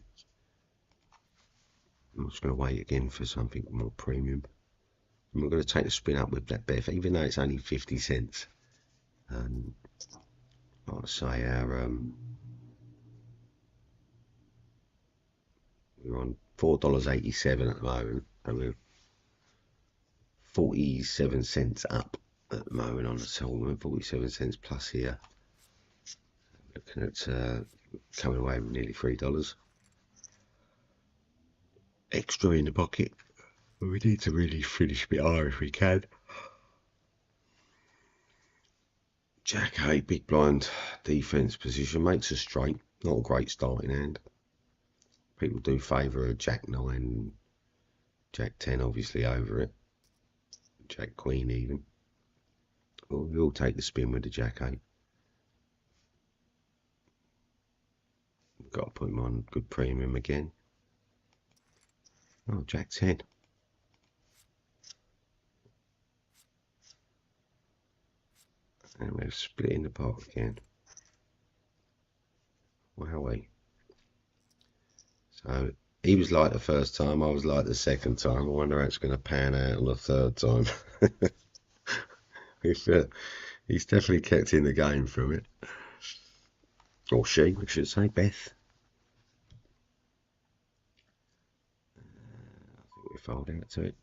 I'm just going to wait again for something more premium. And we're going to take the spin up with that bet, even though it's only 50 cents. Like I say, we're on $4.87 at the moment, and we're 47 cents up at the moment on the tournament, 47 cents plus here. Looking at coming away with nearly $3 extra in the pocket. But we need to really finish a bit higher if we can. Jack 8, big blind defence position, makes us straight. Not a great starting hand. People do favour a Jack 9, Jack 10 obviously over it. Jack Queen even. Well, we'll take the spin with the Jack 8. We've got to put him on good premium again. Oh, Jack 10. And we're splitting the pot again. Wowee. So he was like the first time, I was like the second time. I wonder how it's going to pan out on the third time. He's definitely kept in the game from it. Or she, we should say, Beth. I think we fold out to it.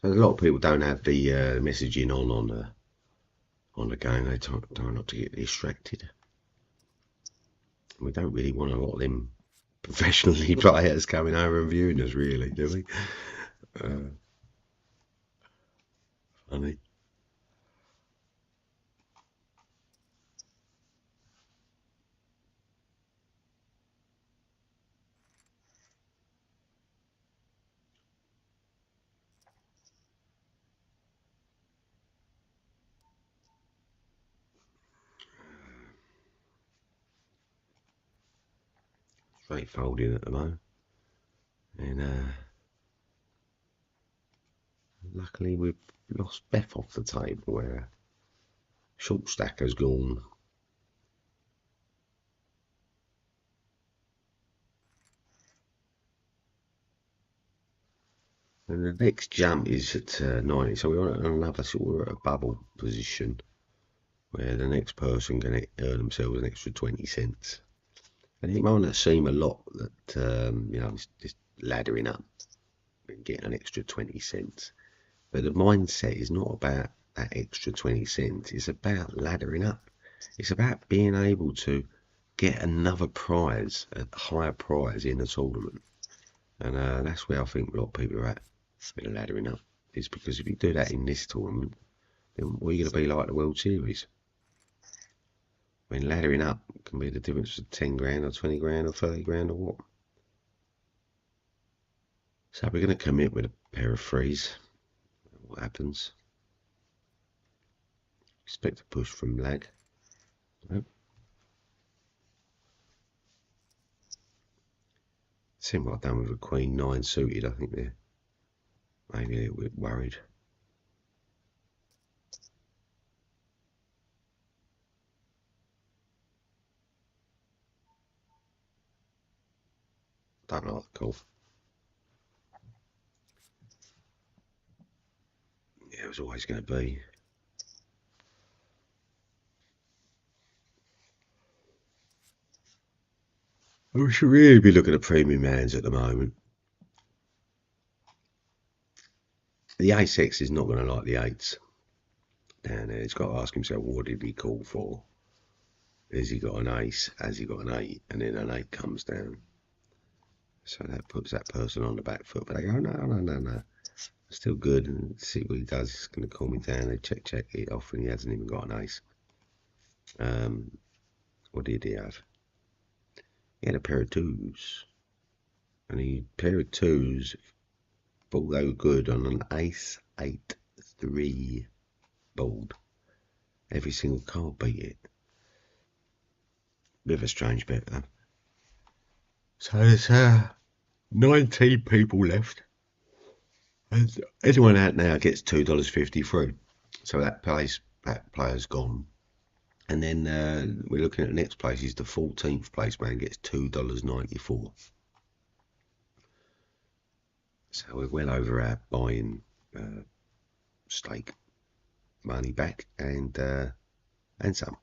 So a lot of people don't have the messaging on the game. They try not to get distracted. We don't really want a lot of them professionally players coming over and viewing us, really, do we? Funny. Straight folding at the moment. And luckily we've lost Beth off the table where short stacker's gone. And the next jump is at 90, so we're on another sort of a bubble position where the next person can earn themselves an extra 20 cents. And it might not seem a lot that, you know, it's just laddering up and getting an extra 20 cents. But the mindset is not about that extra 20 cents, it's about laddering up. It's about being able to get another prize, a higher prize in the tournament. And that's where I think a lot of people are at with laddering up. Is because if you do that in this tournament, then what are you going to be like the World Series? I mean, laddering up can be the difference of 10 grand or 20 grand or 30 grand or what. So we're going to commit with a pair of threes. What happens? Expect a push from lag. Nope. Same what I've done with a Queen 9 suited. I think they're maybe a little bit worried. Don't like the call. Yeah, it was always going to be. We should really be looking at premium hands at the moment. The ace-x is not going to like the eights down there. He's got to ask himself, what did he call for? Has he got an ace? Has he got an 8? And then an 8 comes down. So that puts that person on the back foot. But they go, no. Still good. And see what he does. He's going to call me down. They check it off, and he hasn't even got an ace. What did he have? He had a pair of 2s. And the pair of 2s, although good, on an ace 8-3 board. Every single card beat it. Bit of a strange bet, though. So there's 19 people left. And anyone out now gets $2.53. So that player's gone. And then we're looking at the next place. Is the 14th place man gets $2.94. So we're well over our buying stake money back and some.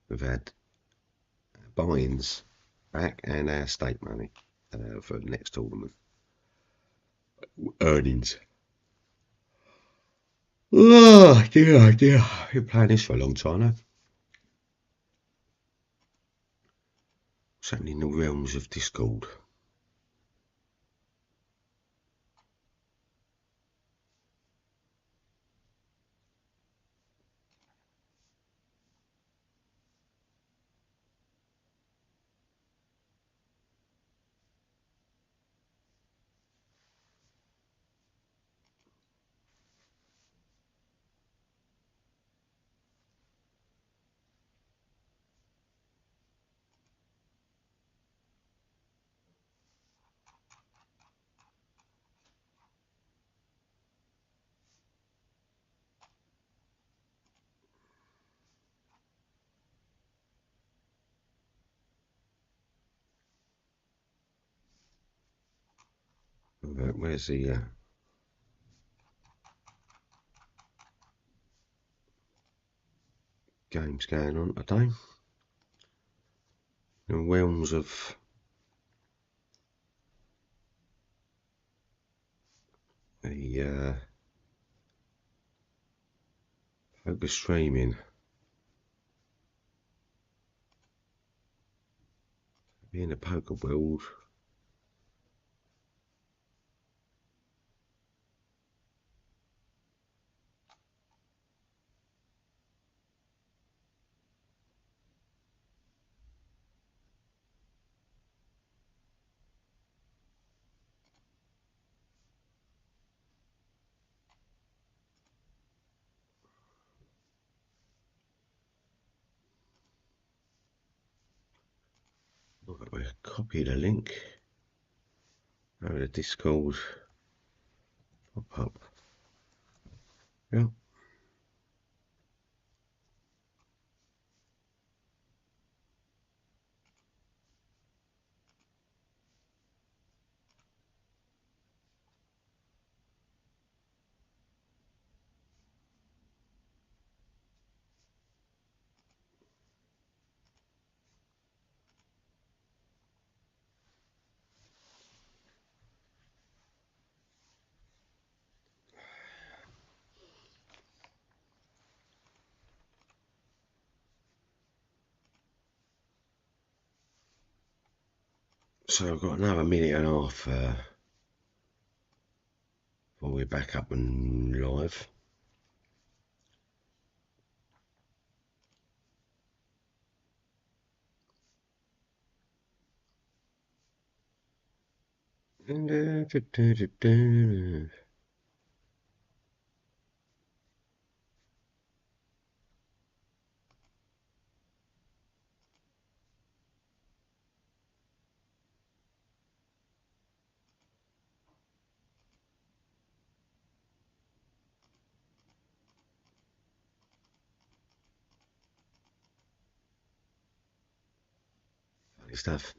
We've had buy-ins back and our stake money for the next tournament. Earnings. Oh dear. I've been playing this for a long time now. What's happening in the realms of Discord? Where's the games going on today? In the realms of the poker streaming. In the poker world. We'll copy the link over the Discord. Pop up. Yeah. So I've got another minute and a half before we're back up and live. Funny stuff.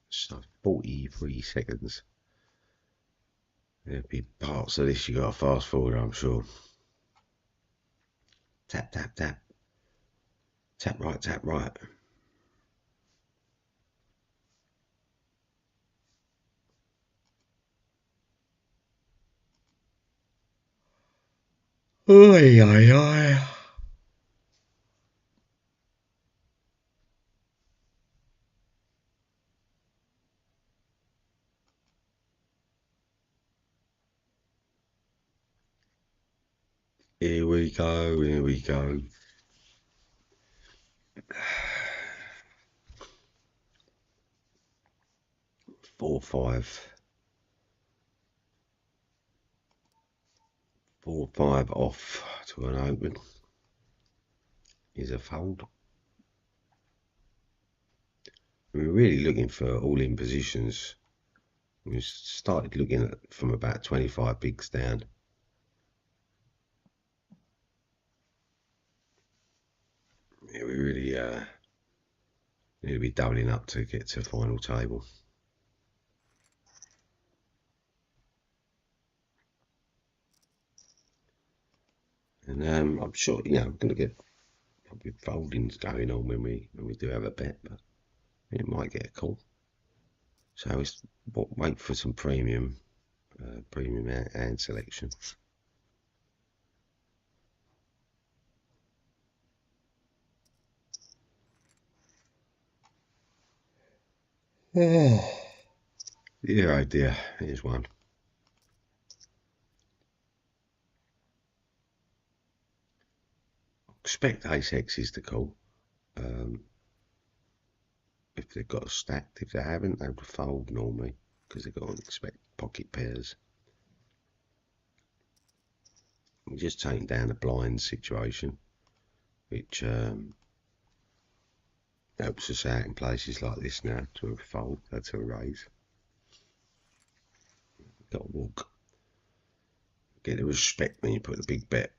So 43 seconds. There'll be parts of this you got to fast forward, I'm sure. Tap, tap, tap. Tap right, tap right. Oi, oi, oi. Here we go, here we go. 4-5. 4-5 off to an open. Is a fold. We're really looking for all-in positions. We started looking at from about 25 bigs down. Yeah, we really need to be doubling up to get to final table. And I'm sure, you know, I'm going to get probably foldings going on when we do have a bet, but it might get a call. So it's wait for some premium and selection. Yeah, oh dear, here's one. Expect ace-X's to call. If they've got a stacked, if they haven't, they would fold normally because they've got to expect pocket pairs. We're just taking down a blind situation, which helps us out in places like this now to a fold, to a raise. Got to walk. Get the respect when you put the big bet.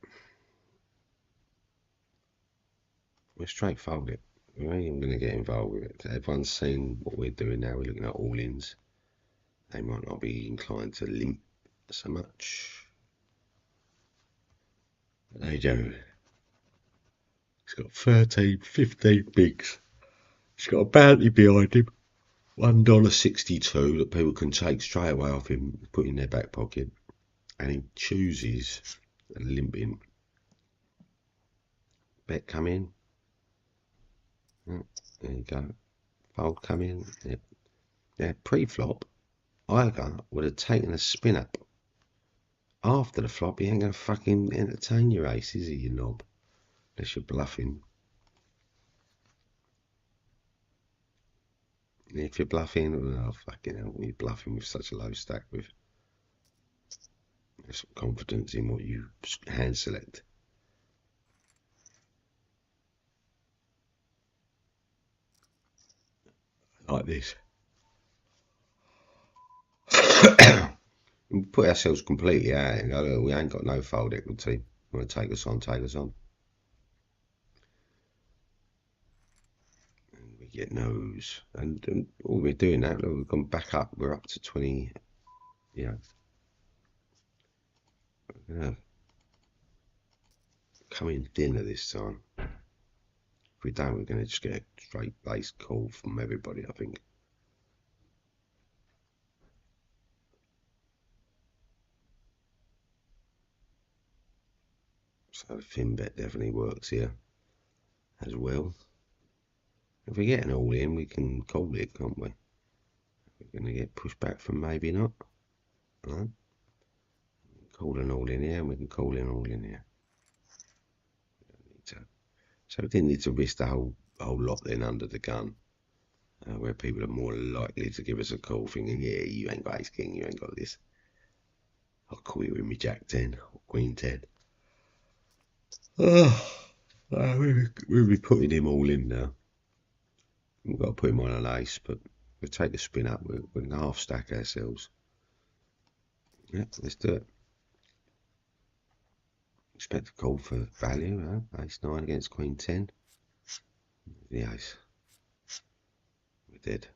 We're straight fold it. We ain't even going to get involved with it. Everyone's seen what we're doing now. We're looking at all-ins. They might not be inclined to limp so much. But they do. He's got 13, 15 bigs. He's got a bounty behind him. $1.62 that people can take straight away off him, put in their back pocket. And he chooses a limping. Bet come in. There you go. Fold come in. Yep. Yeah, pre-flop, I would have taken a spin up. After the flop, he ain't going to fucking entertain your ace, is he, you knob? Unless you're bluffing. And if you're bluffing, oh fucking hell, you're bluffing with such a low stack with. Have some confidence in what you hand select. Like this. We put ourselves completely out and go, look, we ain't got no fold equity. You want to take us on, take us on. And we get no's. And all we're doing now, look, we've gone back up. We're up to 20. Yeah. We're going to come in thinner this time. If we don't, we're going to just get a straight base call from everybody, I think. So the thin bet definitely works here as well. If we get an all in, we can call it, can't we? We're going to get pushed back from maybe not. Right? Call an all in here, and we can call an all in here. We don't need to. So we didn't need to risk the whole lot then under the gun, where people are more likely to give us a call thinking, yeah, you ain't got ace king, you ain't got this. I'll call you with me jack 10 or queen 10. We'll be putting him all in now. We've got to put him on an ace, but we'll take the spin up. We're going to half stack ourselves. Yeah, let's do it. Expect a call for value, huh? Ace 9 against queen 10. The ace. We did.